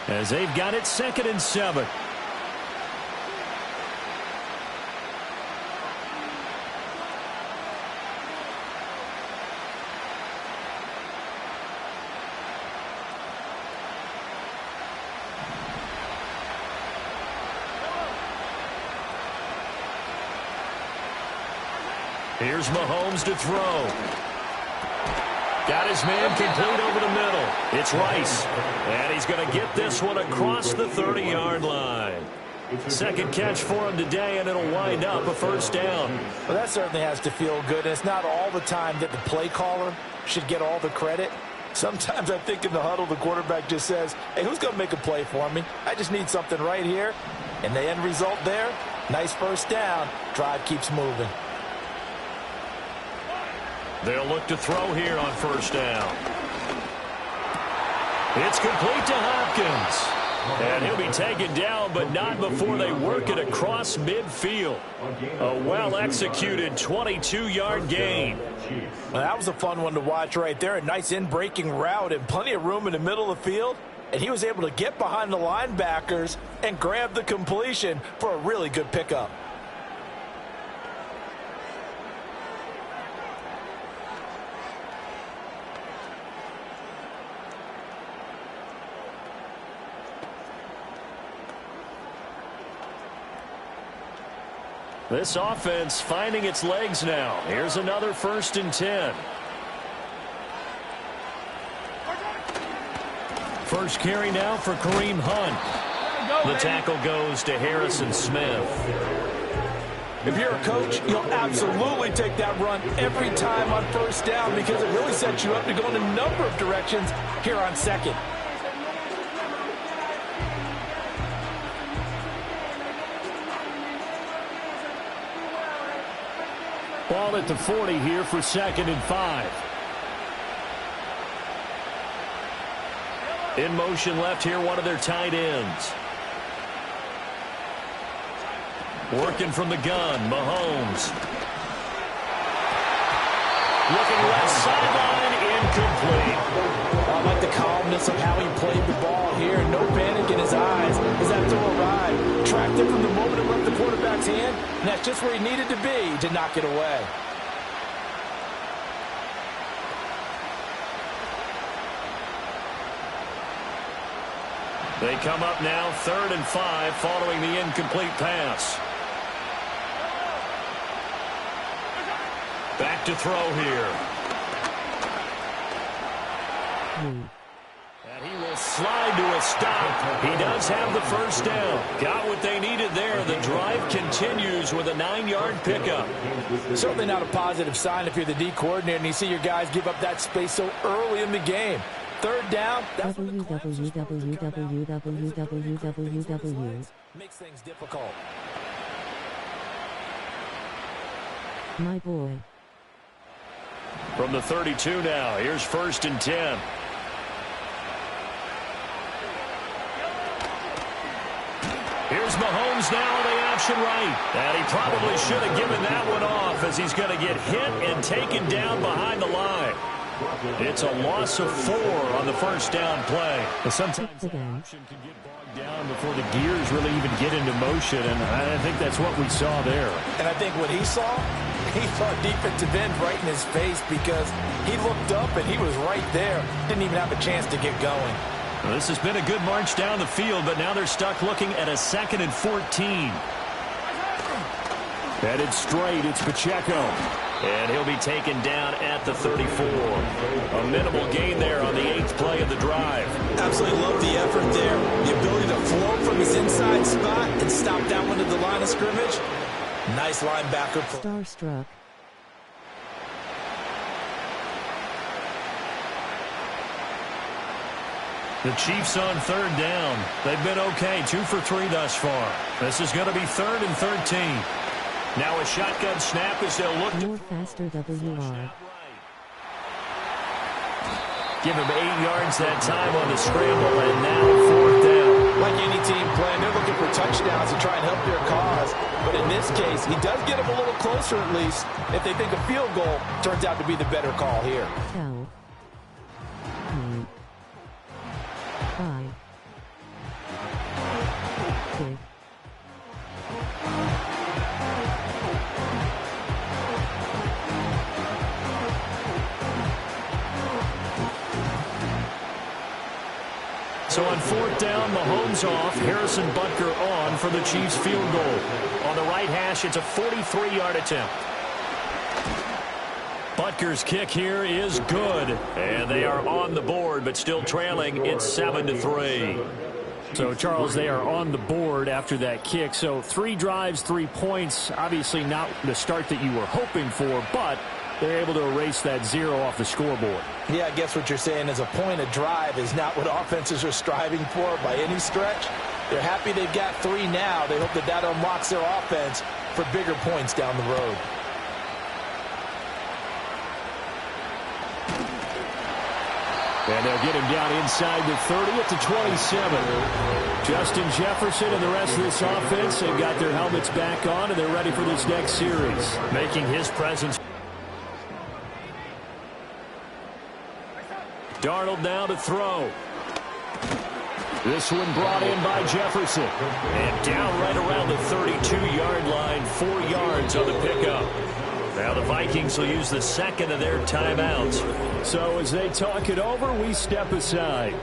as they've got it 2nd and 7. Here's Mahomes to throw. Got his man complete over the middle. It's Rice. And he's going to get this one across the 30-yard line. Second catch for him today, and it'll wind up a first down. Well, that certainly has to feel good. And it's not all the time that the play caller should get all the credit. Sometimes I think in the huddle, the quarterback just says, hey, who's going to make a play for me? I just need something right here. And the end result there, nice first down. Drive keeps moving. They'll look to throw here on first down. It's complete to Hopkins. And he'll be taken down, but not before they work it across midfield. A well-executed 22-yard gain. Well, that was a fun one to watch right there. A nice in-breaking route and plenty of room in the middle of the field. And he was able to get behind the linebackers and grab the completion for a really good pickup. This offense finding its legs now. Here's another 1st and 10. First carry now for Kareem Hunt. The tackle goes to Harrison Smith. If you're a coach, you'll absolutely take that run every time on first down because it really sets you up to go in a number of directions here on second. Ball at the 40 here for 2nd and 5. In motion left here, one of their tight ends. Working from the gun, Mahomes. Looking left sideline, incomplete. I like the calmness of how he played the ball here. No panic in his eyes as that throw arrived. Tracked it from the moment it left the quarterback's hand, and that's just where he needed to be to knock it away. They come up now 3rd and 5 following the incomplete pass. Back to throw here. And he will slide to a stop. He does have the first down. Got what they needed there. The drive continues with a 9-yard pickup. Certainly not a positive sign if you're the D coordinator and you see your guys give up that space so early in the game. 3rd down. That's when the makes things difficult. My boy. From the 32 now, here's 1st and 10. Here's Mahomes now, the option right. And he probably should have given that one off as he's going to get hit and taken down behind the line. It's a loss of 4 on the first down play. But sometimes the option can get bogged down before the gears really even get into motion, and I think that's what we saw there. And I think what he saw defensive end right in his face because he looked up and he was right there. Didn't even have a chance to get going. Well, this has been a good march down the field, but now they're stuck looking at a 2nd and 14. Headed straight, it's Pacheco. And he'll be taken down at the 34. A minimal gain there on the 8th play of the drive. Absolutely love the effort there. The ability to float from his inside spot and stop that one at the line of scrimmage. Nice linebacker play. Starstruck. The Chiefs on 3rd down. They've been okay, 2 for 3 thus far. This is going to be 3rd and 13. Now a shotgun snap as they'll look more faster WR. Give him 8 yards that time on the scramble, and now 4th down. Like any team playing, they're looking for touchdowns to try and help their cause. But in this case, he does get them a little closer at least. If they think a field goal turns out to be the better call here. 5, 6. So on 4th down, Mahomes off, Harrison Butker on for the Chiefs field goal. On the right hash, it's a 43-yard attempt. Butker's kick here is good, and they are on the board, but still trailing. It's 7-3. So, Charles, they are on the board after that kick. So 3 drives, 3 points. Obviously not the start that you were hoping for, but they're able to erase that 0 off the scoreboard. Yeah, I guess what you're saying is a point of drive is not what offenses are striving for by any stretch. They're happy they've got 3 now. They hope that that unlocks their offense for bigger points down the road. And they'll get him down inside the 30 at the 27. Justin Jefferson and the rest of this offense have got their helmets back on, and they're ready for this next series, making his presence. Darnold now to throw. This one brought in by Jefferson. And down right around the 32-yard line, 4 yards on the pickup. Now the Vikings will use the second of their timeouts. So as they talk it over, we step aside.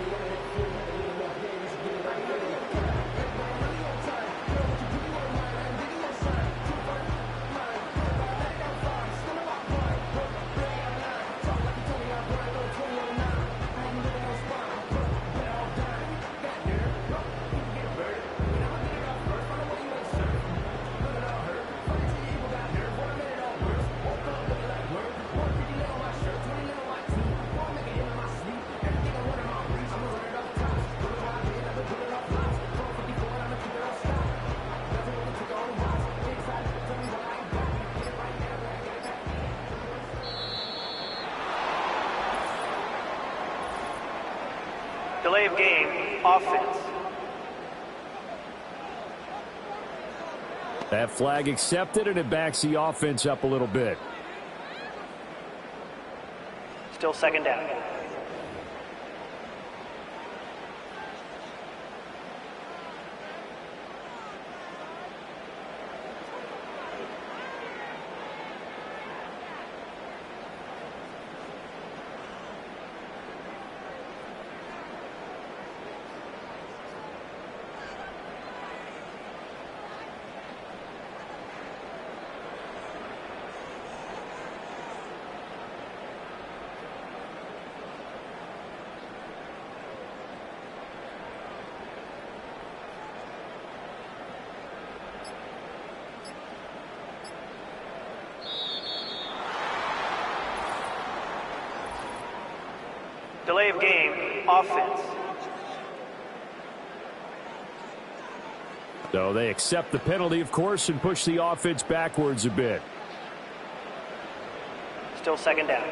Delay of game, offense. That flag accepted, and it backs the offense up a little bit. Still second down. Delay of game, offense. So they accept the penalty, of course, and push the offense backwards a bit. Still second down.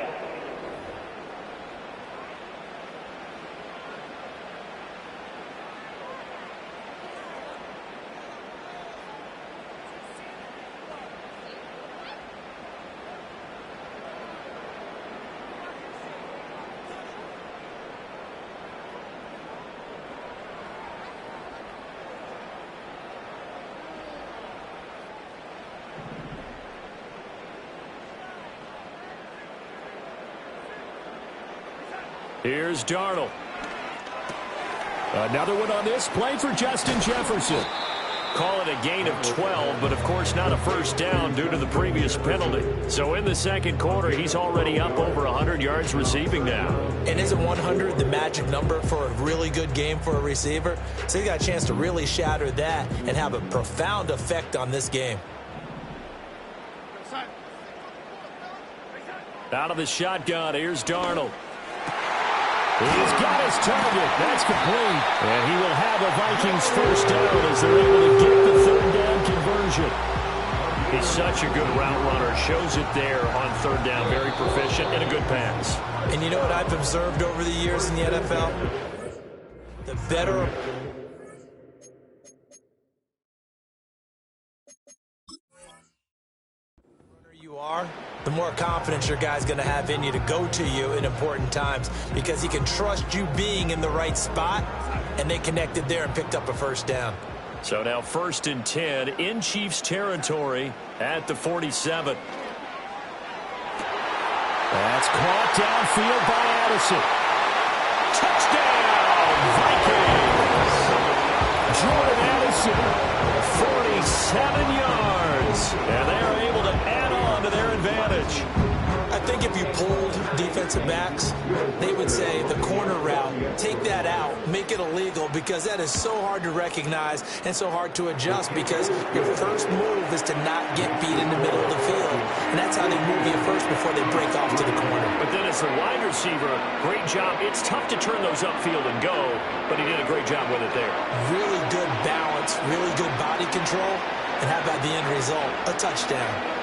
Here's Darnold. Another one on this play for Justin Jefferson. Call it a gain of 12, but of course not a first down due to the previous penalty. So in the second quarter, he's already up over 100 yards receiving now. And isn't 100 the magic number for a really good game for a receiver? So he got a chance to really shatter that and have a profound effect on this game. Out of the shotgun, here's Darnold. He's got his target. That's complete. And he will have a Vikings first down as they're able to get the third down conversion. He's such a good route runner. Shows it there on third down. Very proficient and a good pass. And you know what I've observed over the years in the NFL? The better you are, the more confidence your guy's going to have in you to go to you in important times because he can trust you being in the right spot, and they connected there and picked up a first down. So now 1st and 10 in Chiefs territory at the 47. That's caught downfield by Addison. Touchdown, Vikings! Jordan Addison, 47 yards. And they are able to add on to their advantage. I think if you pulled defensive defensive backs, they would say the corner route, take that out, make it illegal, because that is so hard to recognize and so hard to adjust, because your first move is to not get beat in the middle of the field. And that's how they move you first before they break off to the corner. But then as a wide receiver, great job. It's tough to turn those upfield and go, but he did a great job with it there. Really good balance, really good body control, and how about the end result? A touchdown.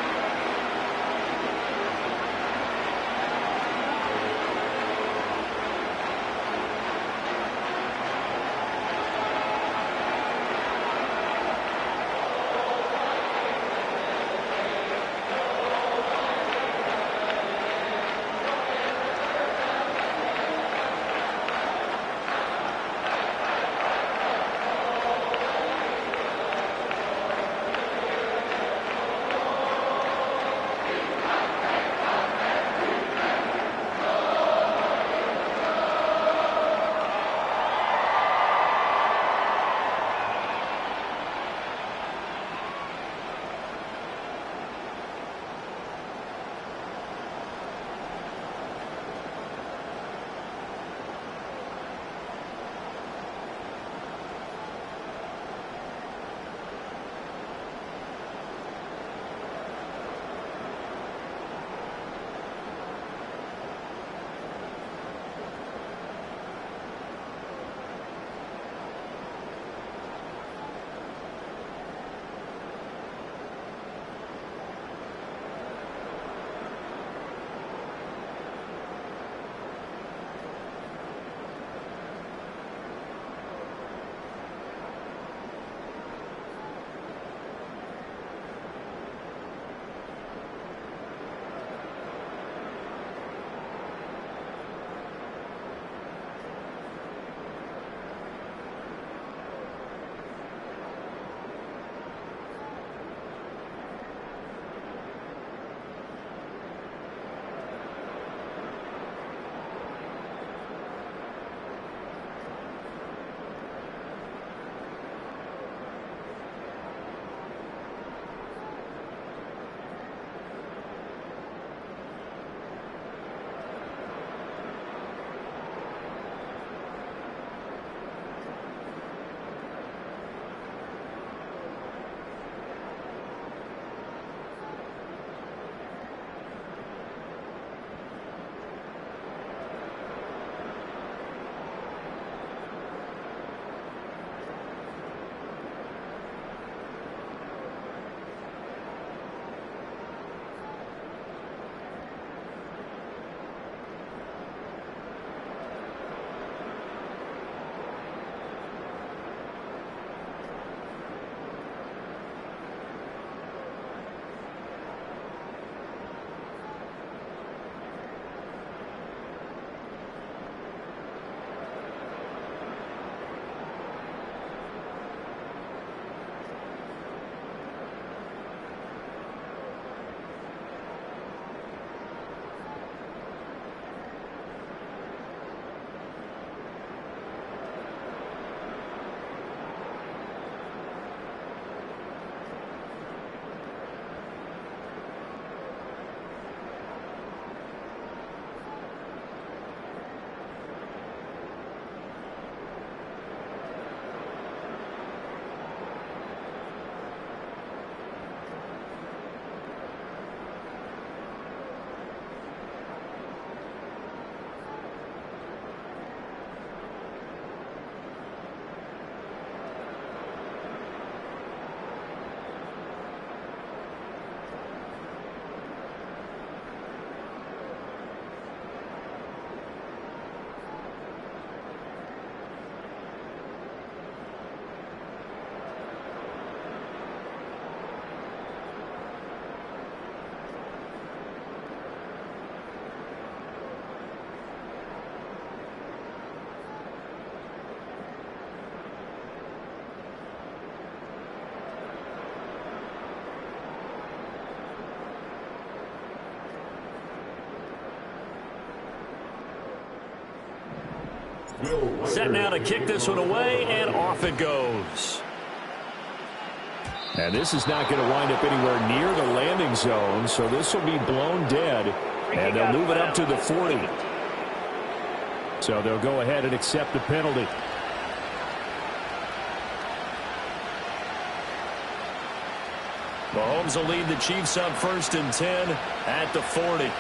Set now to kick this one away, and off it goes. And this is not going to wind up anywhere near the landing zone, so this will be blown dead And they'll move it up to the 40. So they'll go ahead and accept the penalty. Mahomes will lead the Chiefs up 1st and 10 at the 40.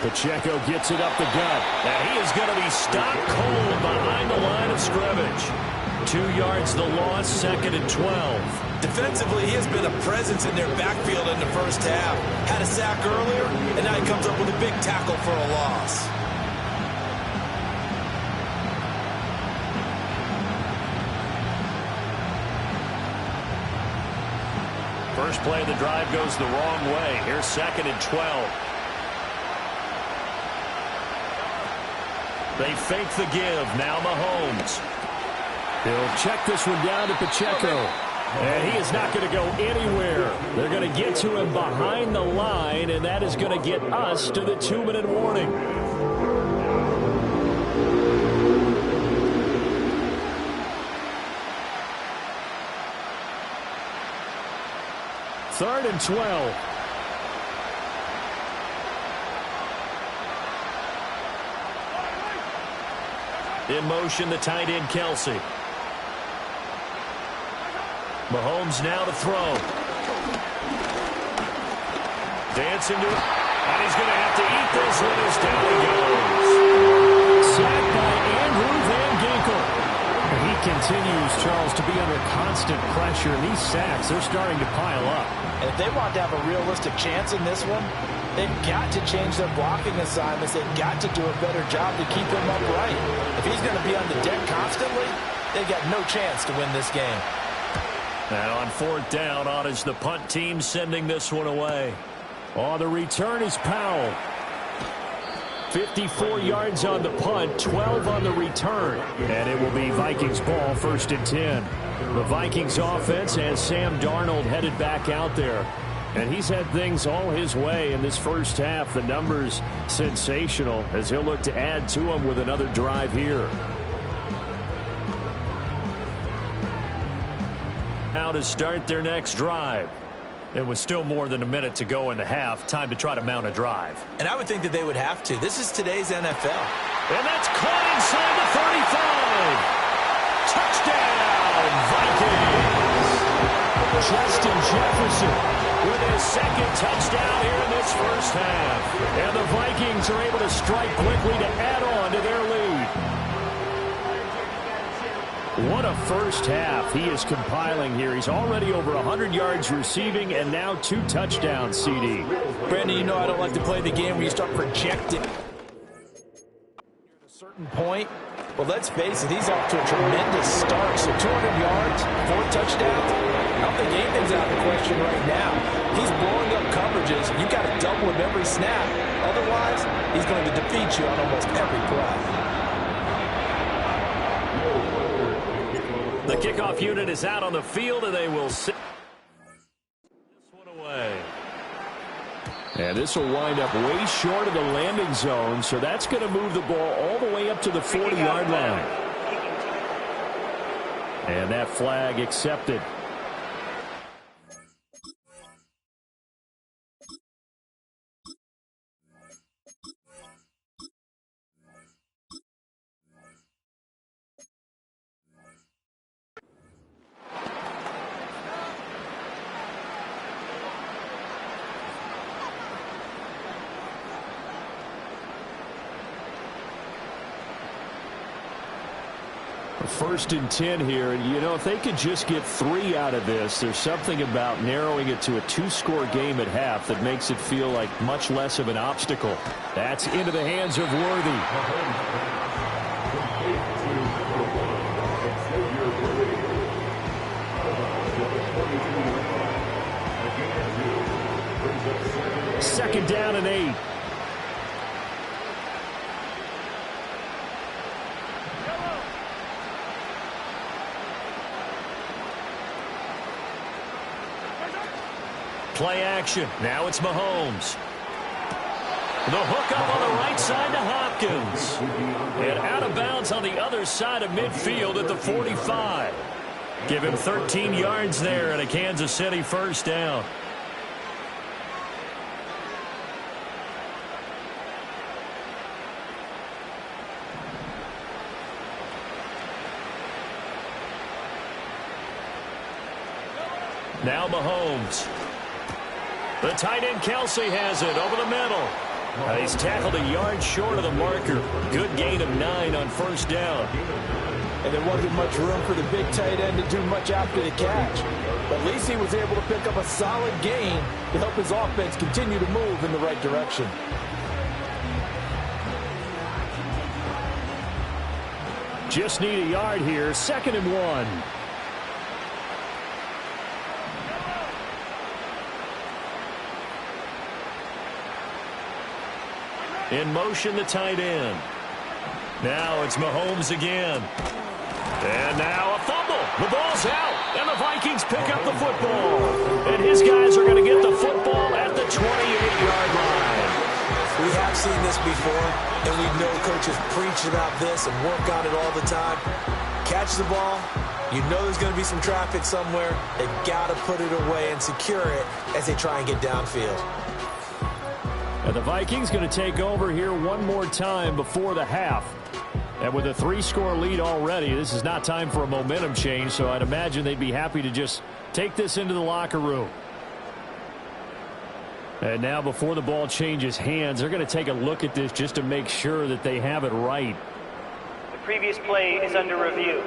Pacheco gets it up the gut. And he is going to be stopped cold behind the line of scrimmage. 2 yards the loss, 2nd and 12. Defensively, he has been a presence in their backfield in the first half. Had a sack earlier, and now he comes up with a big tackle for a loss. First play of the drive goes the wrong way. Here's 2nd and 12. They fake the give. Now Mahomes. He'll check this one down to Pacheco. And he is not going to go anywhere. They're going to get to him behind the line, and that is going to get us to the 2-minute warning. Third and 12. In motion, the tight end, Kelsey. Mahomes now to throw. Dancing to it. And he's going to have to eat this one as down he goes. Sacked by Andrew Van Ginkel. He continues, Charles, to be under constant pressure. And these sacks, they're starting to pile up. And if they want to have a realistic chance in this one, they've got to change their blocking assignments. They've got to do a better job to keep him upright. If he's going to be on the deck constantly, they've got no chance to win this game. And on 4th down, on is the punt team sending this one away. On the return is Powell. 54 yards on the punt, 12 on the return. And it will be Vikings ball, 1st and 10. The Vikings offense and Sam Darnold headed back out there. And he's had things all his way in this first half. The numbers sensational as he'll look to add to them with another drive here. Now to start their next drive. It was still more than a minute to go in the half. Time to try to mount a drive. And I would think that they would have to. This is today's NFL. And that's caught inside the 35. Touchdown, Vikings. Justin Jefferson with his 2nd touchdown here in this first half. And the Vikings are able to strike quickly to add on to their lead. What a first half he is compiling here. He's already over 100 yards receiving and now 2 touchdowns, CD. Brandon, you know I don't like to play the game where you start projecting at a certain point. Well, let's face it, he's off to a tremendous start. So 200 yards, 4 touchdowns. I don't think anything's out of the question right now. He's blowing up coverages. You've got to double him every snap. Otherwise, he's going to defeat you on almost every play. The kickoff unit is out on the field, and they will sit this one away. And this will wind up way short of the landing zone, so that's going to move the ball all the way up to the 40-yard line. And that flag accepted. First and 10 here, and you know, if they could just get 3 out of this, there's something about narrowing it to a 2-score game at half that makes it feel like much less of an obstacle. That's into the hands of Worthy. Second down and 8. Play action. Now it's Mahomes. The hook up on the right side to Hopkins. And out of bounds on the other side of midfield at the 45. Give him 13 yards there and a Kansas City first down. Now Mahomes. The tight end Kelsey has it over the middle. He's tackled a yard short of the marker. Good gain of 9 on first down. And there wasn't much room for the big tight end to do much after the catch. But at least he was able to pick up a solid gain to help his offense continue to move in the right direction. Just need a yard here. 2nd and 1. In motion, the tight end. Now it's Mahomes again. And now a fumble. The ball's out. And the Vikings pick up the football. And his guys are going to get the football at the 28-yard line. We have seen this before, and we know coaches preach about this and work on it all the time. Catch the ball. You know there's going to be some traffic somewhere. They've got to put it away and secure it as they try and get downfield. And the Vikings going to take over here one more time before the half. And with a 3-score lead already, this is not time for a momentum change, so I'd imagine they'd be happy to just take this into the locker room. And now before the ball changes hands, they're going to take a look at this just to make sure that they have it right. The previous play is under review.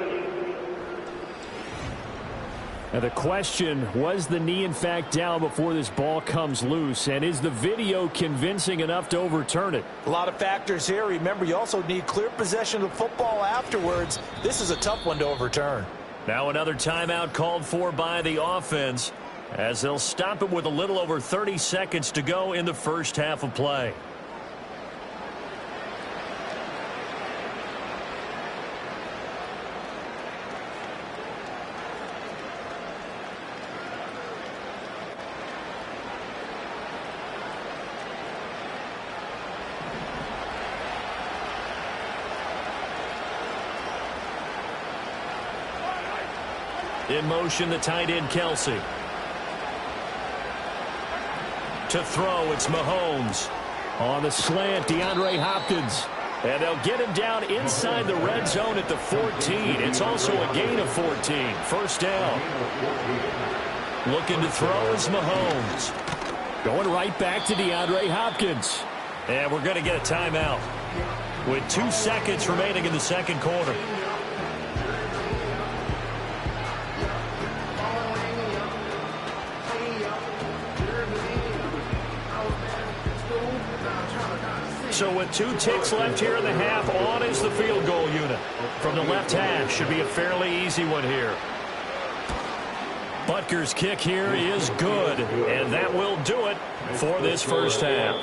Now the question, was the knee in fact down before this ball comes loose? And is the video convincing enough to overturn it? A lot of factors here. Remember, you also need clear possession of the football afterwards. This is a tough one to overturn. Now another timeout called for by the offense as they'll stop it with a little over 30 seconds to go in the first half of play. In motion, the tight end, Kelsey. To throw, it's Mahomes. On the slant, DeAndre Hopkins. And they'll get him down inside the red zone at the 14. It's also a gain of 14. First down. Looking to throw is Mahomes. Going right back to DeAndre Hopkins. And we're going to get a timeout with 2 seconds remaining in the second quarter. So with 2 ticks left here in the half, on is the field goal unit. From the left hash, should be a fairly easy one here. Butker's kick here is good, and that will do it for this first half.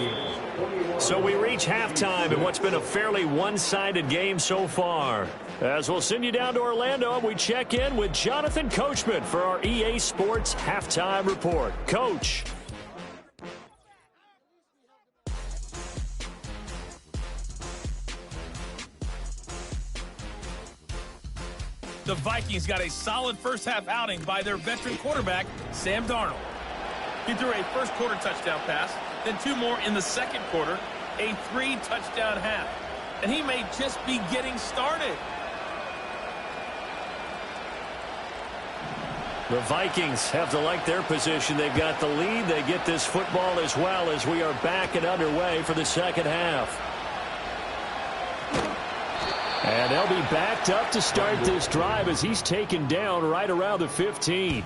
So we reach halftime in what's been a fairly one-sided game so far. As we'll send you down to Orlando, we check in with Jonathan Coachman for our EA Sports Halftime Report. Coach. The Vikings got a solid first-half outing by their veteran quarterback, Sam Darnold. He threw a first-quarter touchdown pass, then 2 more in the second quarter, a 3-touchdown half. And he may just be getting started. The Vikings have to like their position. They've got the lead. They get this football as well as we are back and underway for the second half. And they'll be backed up to start this drive as he's taken down right around the 15.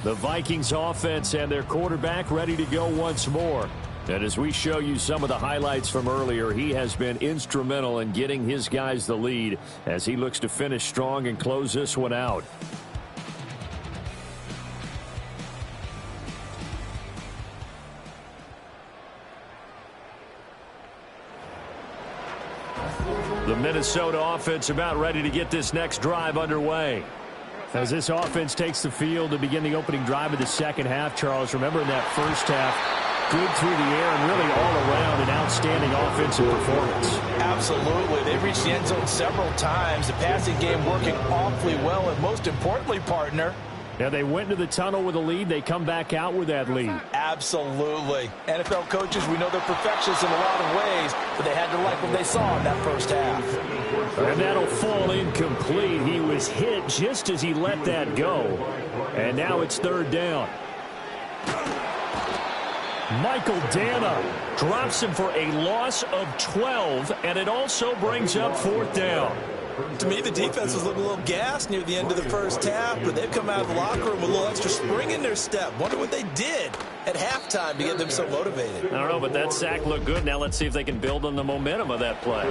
The Vikings offense and their quarterback ready to go once more. And as we show you some of the highlights from earlier, he has been instrumental in getting his guys the lead as he looks to finish strong and close this one out. The Minnesota offense about ready to get this next drive underway. As this offense takes the field to begin the opening drive of the second half, Charles, remember in that first half, good through the air and really all around an outstanding offensive performance. Absolutely. They reached the end zone several times. The passing game working awfully well, and most importantly, partner, yeah, they went into the tunnel with a lead. They come back out with that lead. Absolutely. NFL coaches, we know they're perfectionists in a lot of ways, but they had to like what they saw in that first half. And that'll fall incomplete. He was hit just as he let that go. And now it's third down. Michael Dana drops him for a loss of 12, and it also brings up fourth down. To me, the defense was looking a little gassed near the end of the first half, but they've come out of the locker room with a little extra spring in their step. Wonder what they did at halftime to get them so motivated. I don't know, but that sack looked good. Now let's see if they can build on the momentum of that play.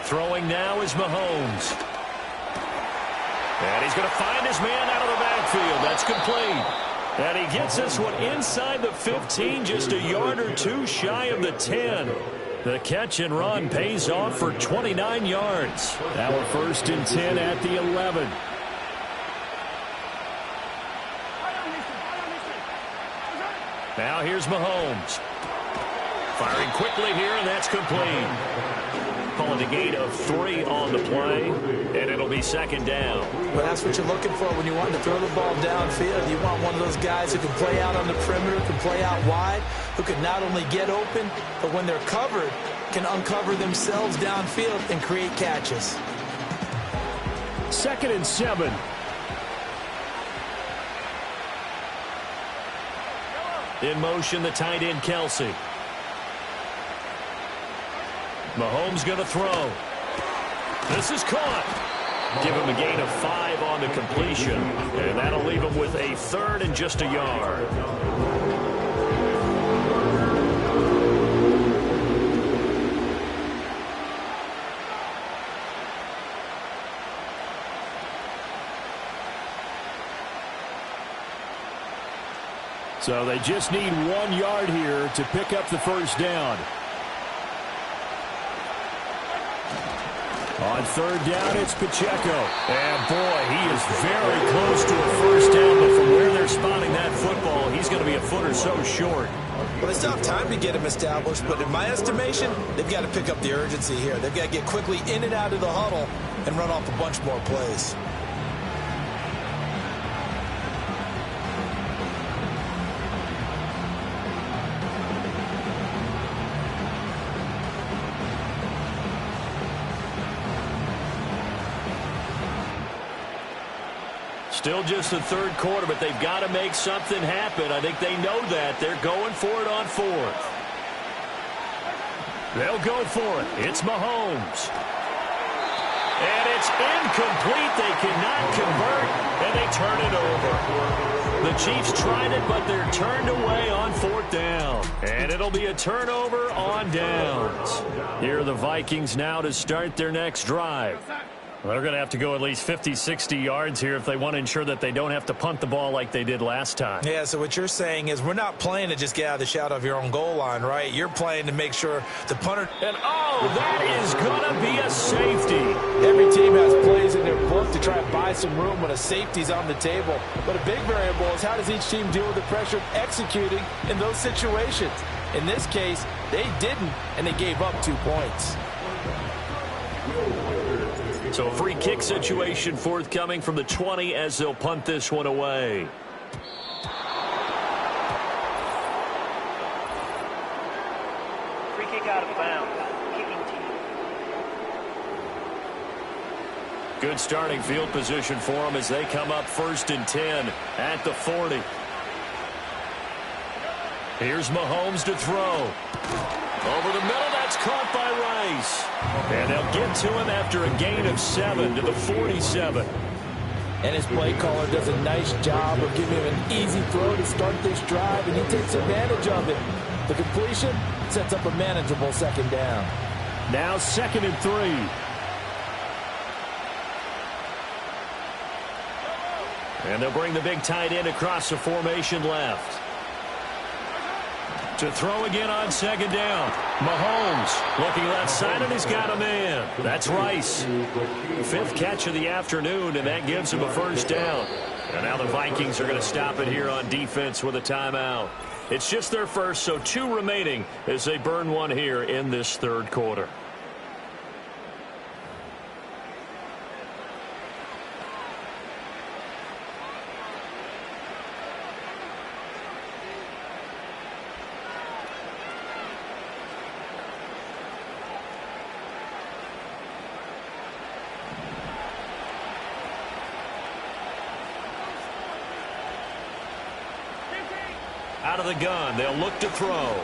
Throwing now is Mahomes. And he's going to find his man out of the backfield. That's complete. And he gets this one inside the 15, just a yard or two shy of the 10. The catch and run pays off for 29 yards. Now we're first and 10 at the 11. Now here's Mahomes. Firing quickly here, and that's complete. Calling a gain of 3 on the play, and it'll be second down. Well, that's what you're looking for when you want to throw the ball downfield. You want one of those guys who can play out on the perimeter, can play out wide, who can not only get open, but when they're covered, can uncover themselves downfield and create catches. Second and 7. In motion, the tight end, Kelsey. Mahomes going to throw. This is caught. Give him a gain of 5 on the completion. And that'll leave him with a third and just a yard. So they just need 1 yard here to pick up the first down. On third down, it's Pacheco. And, boy, he is very close to a first down, but from where they're spotting that football, he's going to be a foot or so short. Well, they still have time to get him established, but in my estimation, they've got to pick up the urgency here. They've got to get quickly in and out of the huddle and run off a bunch more plays. Still just the third quarter, but they've got to make something happen. I think they know that. They're going for it on fourth. They'll go for it. It's Mahomes. And it's incomplete. They cannot convert, and they turn it over. The Chiefs tried it, but they're turned away on fourth down. And it'll be a turnover on downs. Here are the Vikings now to start their next drive. They're going to have to go at least 50, 60 yards here if they want to ensure that they don't have to punt the ball like they did last time. Yeah, so what you're saying is we're not playing to just get out of the shadow of your own goal line, right? You're playing to make sure the punter... And, oh, that is going to be a safety. Every team has plays in their book to try and buy some room when a safety's on the table. But a big variable is how does each team deal with the pressure of executing in those situations? In this case, they didn't, and they gave up 2 points. So a free kick situation forthcoming from the 20 as they'll punt this one away. Free kick out of bounds. Kicking team. Good starting field position for them as they come up first and 10 at the 40. Here's Mahomes to throw. Over the middle, that's caught by Rice. And they'll get to him after a gain of 7 to the 47. And his play caller does a nice job of giving him an easy throw to start this drive, and he takes advantage of it. The completion sets up a manageable second down. Now 2nd and 3. And they'll bring the big tight end across the formation left. To throw again on 2nd down. Mahomes looking left side, and he's got a man. That's Rice. 5th catch of the afternoon, and that gives him a first down. And now the Vikings are going to stop it here on defense with a timeout. It's just their first, so 2 remaining as they burn one here in this third quarter. Out of the gun, they'll look to throw.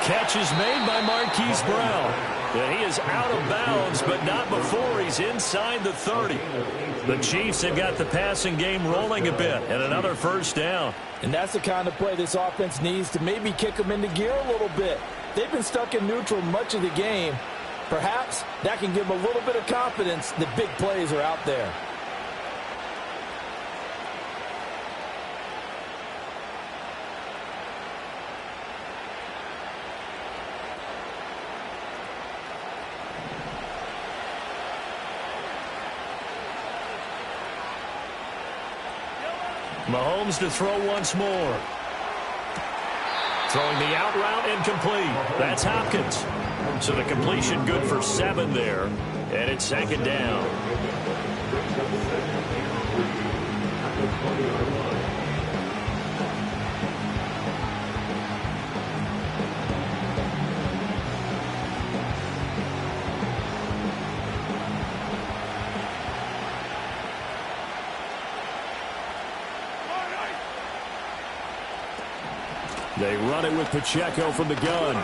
Catch is made by Marquise Brown. And he is out of bounds, but not before he's inside the 30. The Chiefs have got the passing game rolling a bit, and another first down. And that's the kind of play this offense needs to maybe kick them into gear a little bit. They've been stuck in neutral much of the game. Perhaps that can give them a little bit of confidence that big plays are out there. Mahomes to throw once more. Throwing the out route incomplete. That's Hopkins. So the completion good for 7 there. And it's second down. They run it with Pacheco from the gun.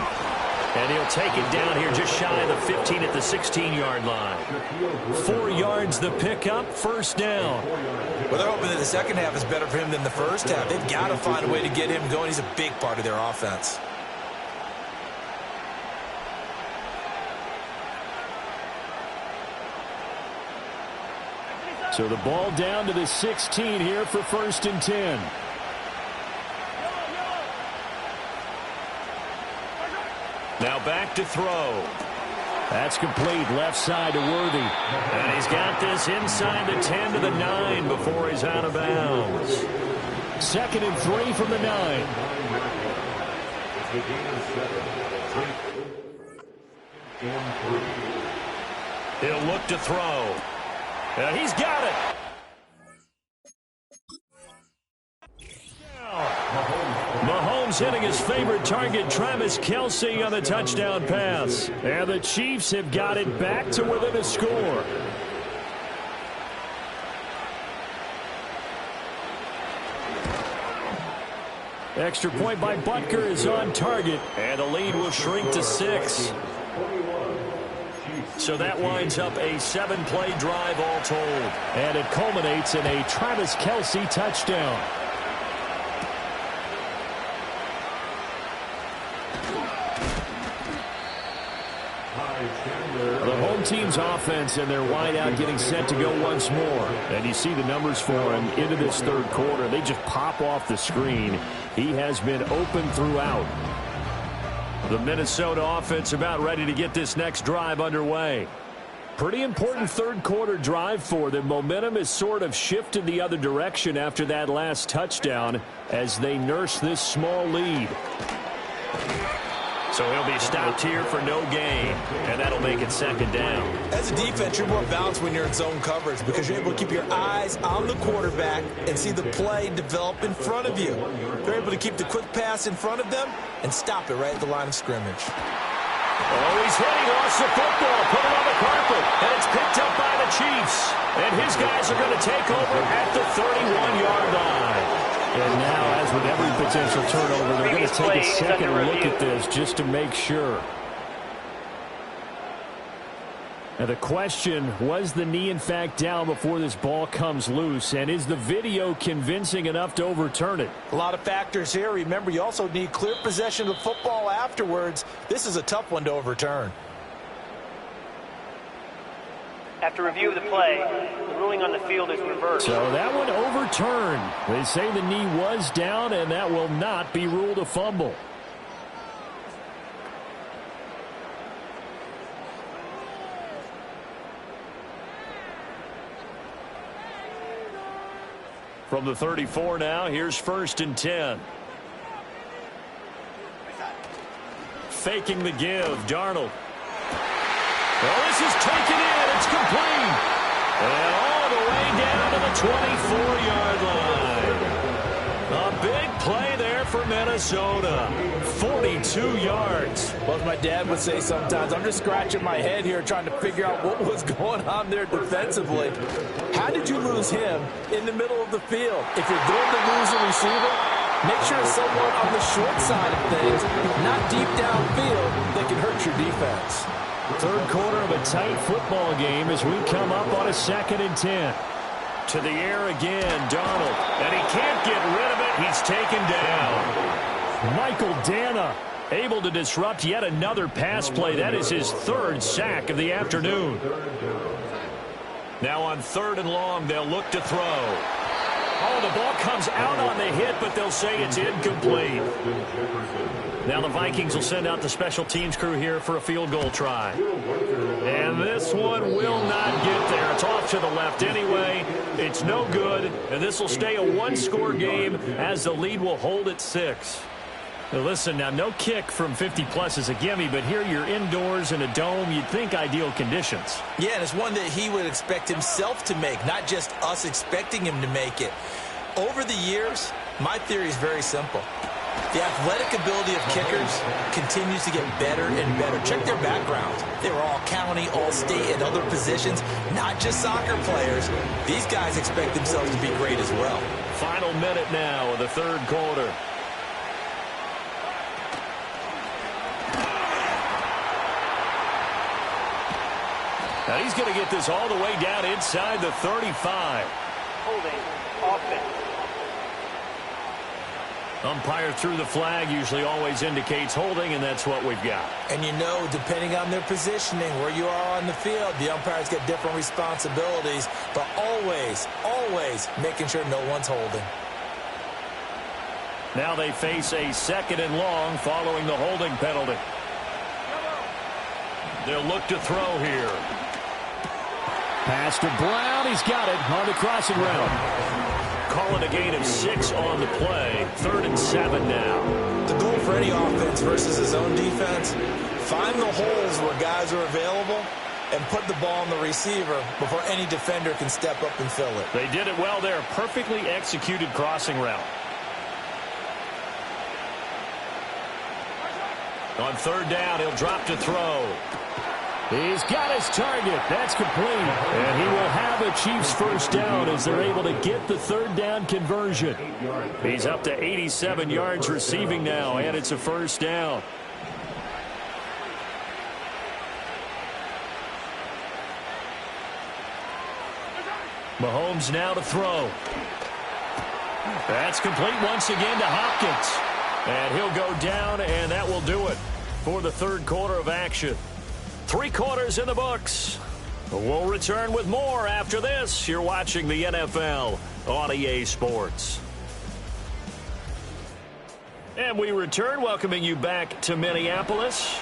And he'll take it down here just shy of the 15 at the 16-yard line. 4 yards the pickup, first down. Well, they're hoping that the second half is better for him than the first half. They've got to find a way to get him going. He's a big part of their offense. So the ball down to the 16 here for first and 10. Now back to throw. That's complete, left side to Worthy. And he's got this inside the 10 to the 9 before he's out of bounds. Second and 3 from the 9. He'll look to throw. And he's got it. Mahomes hitting his favorite target, Travis Kelce, on the touchdown pass. And the Chiefs have got it back to within a score. Extra point by Butker is on target, and the lead will shrink to 6. So that winds up a 7-play drive all told. And it culminates in a Travis Kelce touchdown. The home team's offense and their wideout getting set to go once more. And you see the numbers for him into this third quarter. They just pop off the screen. He has been open throughout. The Minnesota offense about ready to get this next drive underway. Pretty important third quarter drive for them. Momentum has sort of shifted the other direction after that last touchdown as they nurse this small lead. So he'll be stopped here for no gain, and that'll make it second down. As a defense, you're more balanced when you're in zone coverage because you're able to keep your eyes on the quarterback and see the play develop in front of you. You're able to keep the quick pass in front of them and stop it right at the line of scrimmage. Oh, he's hit. He lost the football, put it on the carpet, and it's picked up by the Chiefs. And his guys are going to take over at the 31-yard line. And now, as with every potential turnover, they're going to take a second look at this just to make sure. Now the question, was the knee in fact down before this ball comes loose? And is the video convincing enough to overturn it? A lot of factors here. Remember, you also need clear possession of the football afterwards. This is a tough one to overturn. After review of the play, the ruling on the field is reversed. So that one overturned. They say the knee was down, and that will not be ruled a fumble. From the 34 now, here's first and 10. Faking the give, Darnold. Well, this is taken in. It's complete. And all the way down to the 24-yard line. A big play there for Minnesota. 42 yards. Well, as my dad would say sometimes, I'm just scratching my head here trying to figure out what was going on there defensively. How did you lose him in the middle of the field? If you're going to lose a receiver, make sure it's someone on the short side of things, not deep downfield, that can hurt your defense. Third quarter of a tight football game as we come up on a 2nd and 10. To the air again, Donald. And he can't get rid of it. He's taken down. Michael Dana able to disrupt yet another pass play. That is his 3rd sack of the afternoon. Now on 3rd and long, they'll look to throw. Oh, the ball comes out on the hit, but they'll say it's incomplete. Now the Vikings will send out the special teams crew here for a field goal try. And this one will not get there. It's off to the left anyway. It's no good, and this will stay a 1-score game as the lead will hold at 6. Now listen, now no kick from 50-plus is a gimme, but here you're indoors in a dome. You'd think ideal conditions. Yeah, and it's one that he would expect himself to make, not just us expecting him to make it. Over the years, my theory is very simple. The athletic ability of kickers continues to get better and better. Check their backgrounds. They were all county, all state, and other positions, not just soccer players. These guys expect themselves to be great as well. Final minute now of the 3rd quarter. Now he's going to get this all the way down inside the 35. Holding, offense. Umpire threw the flag, usually always indicates holding, and that's what we've got. And you know, depending on their positioning, where you are on the field, the umpires get different responsibilities, but always, always making sure no one's holding. Now they face a 2nd and long following the holding penalty. They'll look to throw here. Pass to Brown. He's got it on the crossing route. Calling a gain of 6 on the play. 3rd and 7 now. The goal for any offense versus his own defense, find the holes where guys are available and put the ball on the receiver before any defender can step up and fill it. They did it well there. Perfectly executed crossing route. On 3rd down, he'll drop to throw. He's got his target. That's complete. And he will have a Chiefs 1st down as they're able to get the 3rd down conversion. He's up to 87 yards receiving now, and it's a 1st down. Mahomes now to throw. That's complete once again to Hopkins. And he'll go down, and that will do it for the 3rd quarter of action. 3 quarters in the books. We'll return with more after this. You're watching the NFL on EA Sports. And we return, welcoming you back to Minneapolis.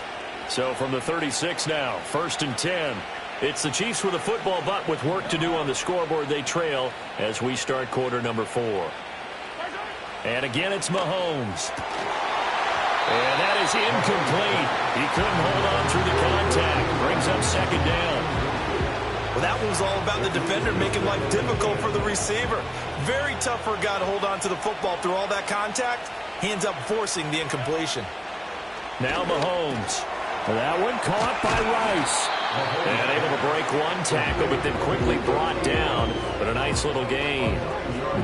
So from the 36 now, 1st and 10. It's the Chiefs with a football, but with work to do on the scoreboard. They trail as we start quarter number 4. And again, it's Mahomes. And that is incomplete. He couldn't hold on through the contact. Brings up 2nd down. Well, that one was all about the defender making life difficult for the receiver. Very tough for a guy to hold on to the football through all that contact. He ends up forcing the incompletion. Now Mahomes. That one caught by Rice. And able to break one tackle, but then quickly brought down. But a nice little gain.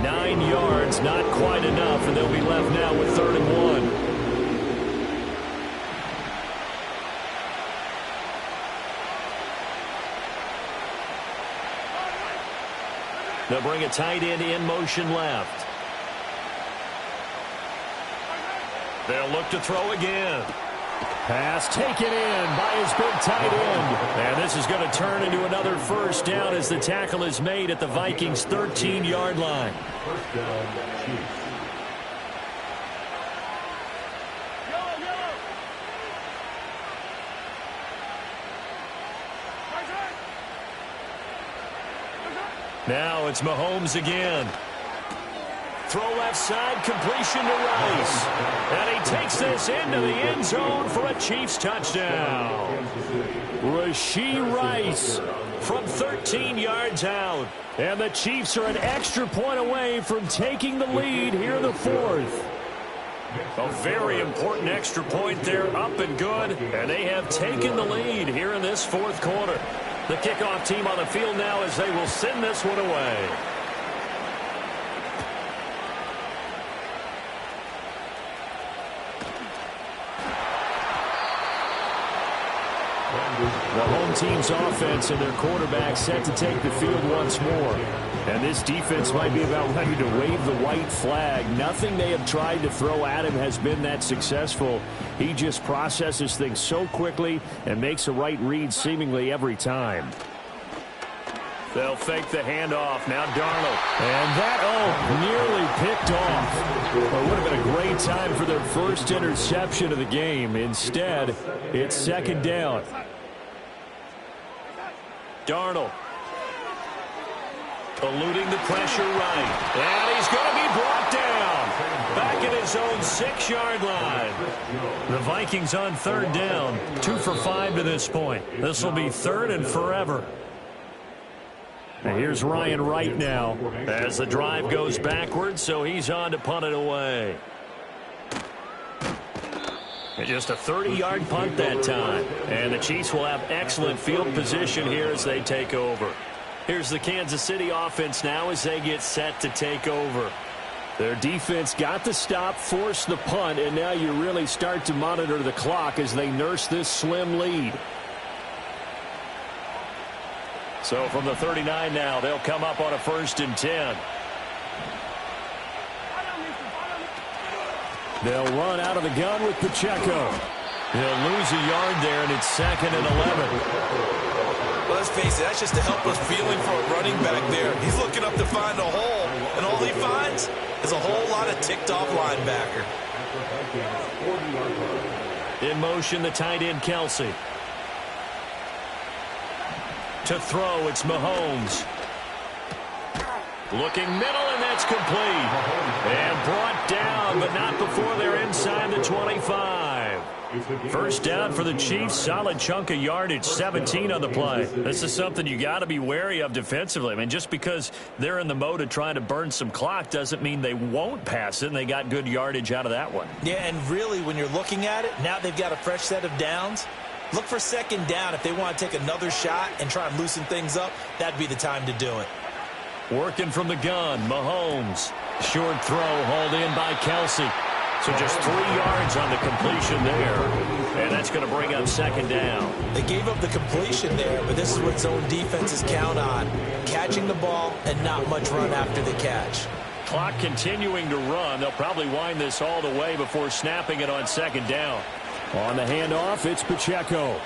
9 yards, not quite enough, and they'll be left now with 3rd and 1. They'll bring a tight end in motion left. They'll look to throw again. Pass taken in by his big tight end. And this is going to turn into another 1st down as the tackle is made at the Vikings' 13-yard line. 1st down, Chiefs. Now it's Mahomes again. Throw left side, completion to Rice. And he takes this into the end zone for a Chiefs touchdown. Rashee Rice from 13 yards out. And the Chiefs are an extra point away from taking the lead here in the 4th. A very important extra point there, up and good, and they have taken the lead here in this fourth quarter. The kickoff team on the field now as they will send this one away. The home team's offense and their quarterback set to take the field once more. And this defense might be about ready to wave the white flag. Nothing they have tried to throw at him has been that successful. He just processes things so quickly and makes a right read seemingly every time. They'll fake the handoff. Now Darnold. And that, nearly picked off. Well, it would have been a great time for their first interception of the game. Instead, it's second down. Darnold. Eluding the pressure right. And he's going to be brought down. Back at his own 6-yard line. The Vikings on third down. 2 for 5 to this point. This will be third and forever. And here's Ryan Wright now as the drive goes backwards, so he's on to punt it away. And just a 30-yard punt that time. And the Chiefs will have excellent field position here as they take over. Here's the Kansas City offense now as they get set to take over. Their defense got the stop, forced the punt, and now you really start to monitor the clock as they nurse this slim lead. So from the 39 now, they'll come up on a 1st and 10. They'll run out of the gun with Pacheco. He'll lose a yard there, and it's 2nd and 11. Well, let's face it, that's just a helpless feeling for a running back there. He's looking up to find a hole, and all he finds is a whole lot of ticked-off linebacker. In motion, the tight end, Kelsey. To throw, it's Mahomes. Looking middle, and that's complete. And brought down, but not before they're inside the 25. First down for the Chiefs. Solid chunk of yardage, 17 on the play. This is something you got to be wary of defensively. I mean, just because they're in the mode of trying to burn some clock doesn't mean they won't pass it, and they got good yardage out of that one. Yeah, and really, when you're looking at it, now they've got a fresh set of downs. Look for second down if they want to take another shot and try and loosen things up. That'd be the time to do it. Working from the gun, Mahomes. Short throw hauled in by Kelsey. So just 3 yards on the completion there. And that's going to bring up second down. They gave up the completion there, but this is what zone defenses count on. Catching the ball and not much run after the catch. Clock continuing to run. They'll probably wind this all the way before snapping it on second down. On the handoff, it's Pacheco.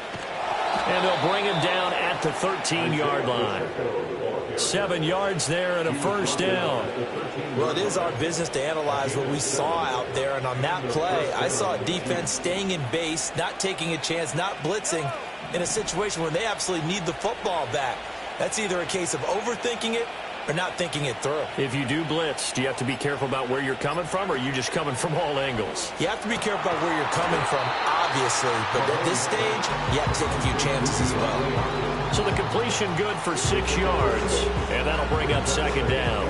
And they'll bring him down at the 13-yard line. 7 yards there and a first down. Well, it is our business to analyze what we saw out there. And on that play, I saw a defense staying in base, not taking a chance, not blitzing in a situation where they absolutely need the football back. That's either a case of overthinking it or not thinking it through. If you do blitz, do you have to be careful about where you're coming from, or are you just coming from all angles? You have to be careful about where you're coming from, obviously. But at this stage, you have to take a few chances as well. So the completion good for 6 yards, and that'll bring up second down.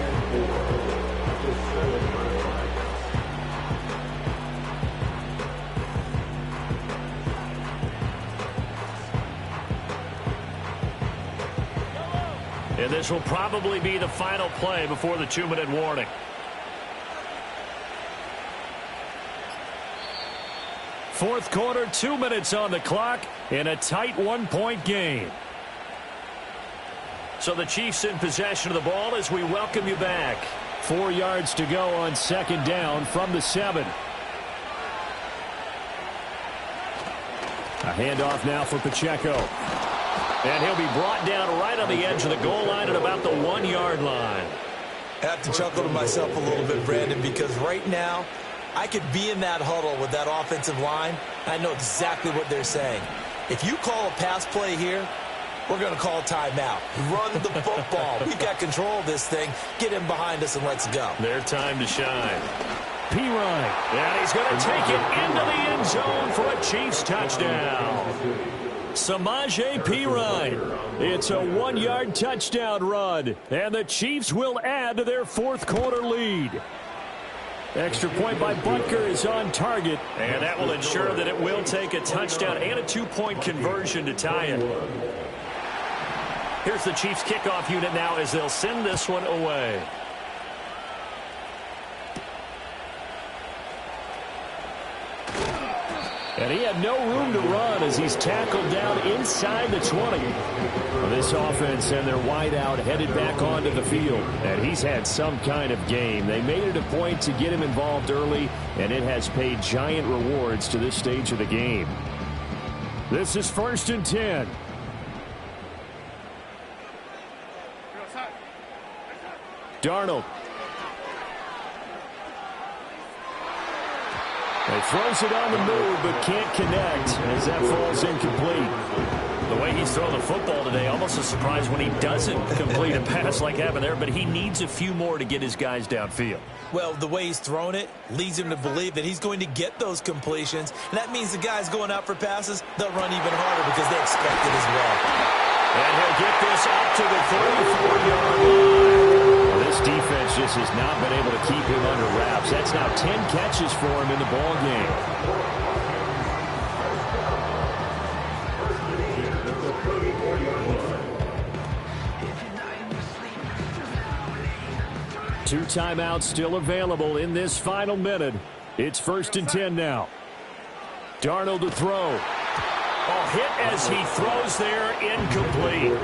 And this will probably be the final play before the 2-minute warning. Fourth quarter, 2 minutes on the clock in a tight 1-point game. So the Chiefs in possession of the ball as we welcome you back. 4 yards to go on second down from the 7. A handoff now for Pacheco. And he'll be brought down right on the edge of the goal line at about the 1-yard line. I have to chuckle to myself a little bit, Brandon, because right now I could be in that huddle with that offensive line. I know exactly what they're saying. If you call a pass play here, we're going to call a timeout. Run the football. We've got control of this thing. Get him behind us and let's go. Their time to shine. P-Ryan. And he's going to take it into the end zone for a Chiefs touchdown. Samaje P-Ryan. It's a 1-yard touchdown run. And the Chiefs will add to their fourth quarter lead. Extra point by Butker is on target. And that will ensure that it will take a touchdown and a 2-point conversion to tie it. Here's the Chiefs kickoff unit now as they'll send this one away. And he had no room to run as he's tackled down inside the 20. This offense and their wideout headed back onto the field. And he's had some kind of game. They made it a point to get him involved early, and it has paid giant rewards to this stage of the game. This is 1st and 10. Darnold. He throws it on the move, but can't connect as that falls incomplete. The way he's throwing the football today, almost a surprise when he doesn't complete a pass like happened there, but he needs a few more to get his guys downfield. Well, the way he's thrown it leads him to believe that he's going to get those completions, and that means the guys going out for passes, they'll run even harder because they expect it as well. And he'll get this up to the 34-yard line. This defense just has not been able to keep him under wraps. That's now 10 catches for him in the ball game. Two timeouts still available in this final minute. It's 1st and 10 now. Darnold to throw. Oh, hit as he throws there, incomplete.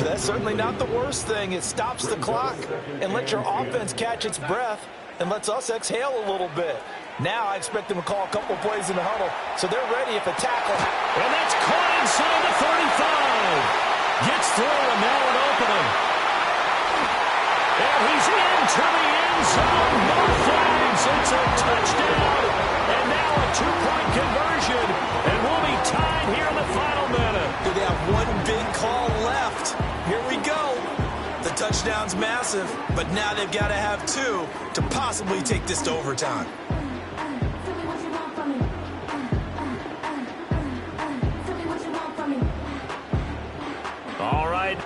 That's certainly not the worst thing. It stops the clock and lets your offense catch its breath and lets us exhale a little bit. Now I expect them to call a couple plays in the huddle, so they're ready if a tackle. And that's caught inside the 35. Gets through, and now an opening. And he's into the end zone. No flags. It's a touchdown. And now a 2-point conversion. And we'll be tied here in the final minute. They have one big call left. Here we go. The touchdown's massive, but now they've got to have two to possibly take this to overtime. All right.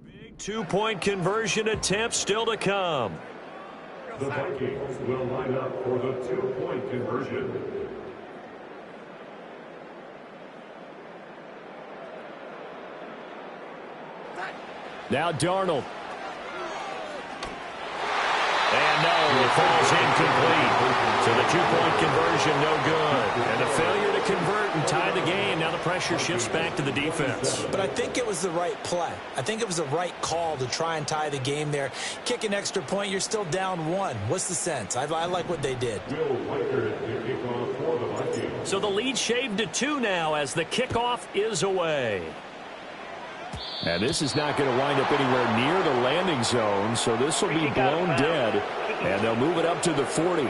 Big 2-point conversion attempt still to come. The Vikings will line up for the 2-point conversion. Now Darnold. And no, it falls incomplete. So the 2-point conversion no good. And the failure to convert and tie the game. Now the pressure shifts back to the defense. But I think it was the right play. I think it was the right call to try and tie the game there. Kick an extra point, you're still down one. What's the sense? I like what they did. So the lead shaved to 2 now as the kickoff is away. And this is not going to wind up anywhere near the landing zone, so this will be blown dead, and they'll move it up to the 40.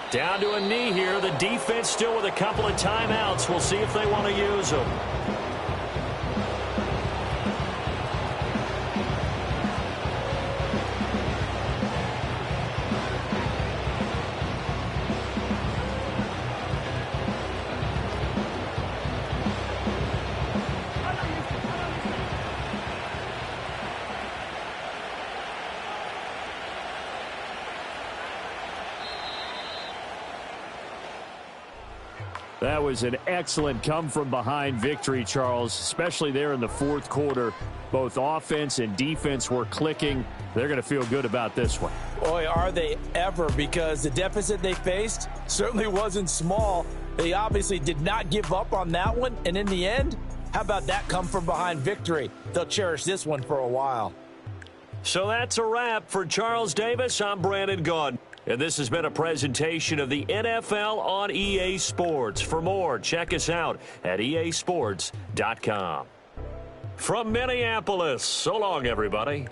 Down to a knee here. The defense still with a couple of timeouts. We'll see if they want to use them. That was an excellent come-from-behind victory, Charles, especially there in the fourth quarter. Both offense and defense were clicking. They're going to feel good about this one. Boy, are they ever, because the deficit they faced certainly wasn't small. They obviously did not give up on that one, and in the end, how about that come-from-behind victory? They'll cherish this one for a while. So that's a wrap. For Charles Davis, I'm Brandon Gaudin. And this has been a presentation of the NFL on EA Sports. For more, check us out at easports.com. From Minneapolis, so long, everybody.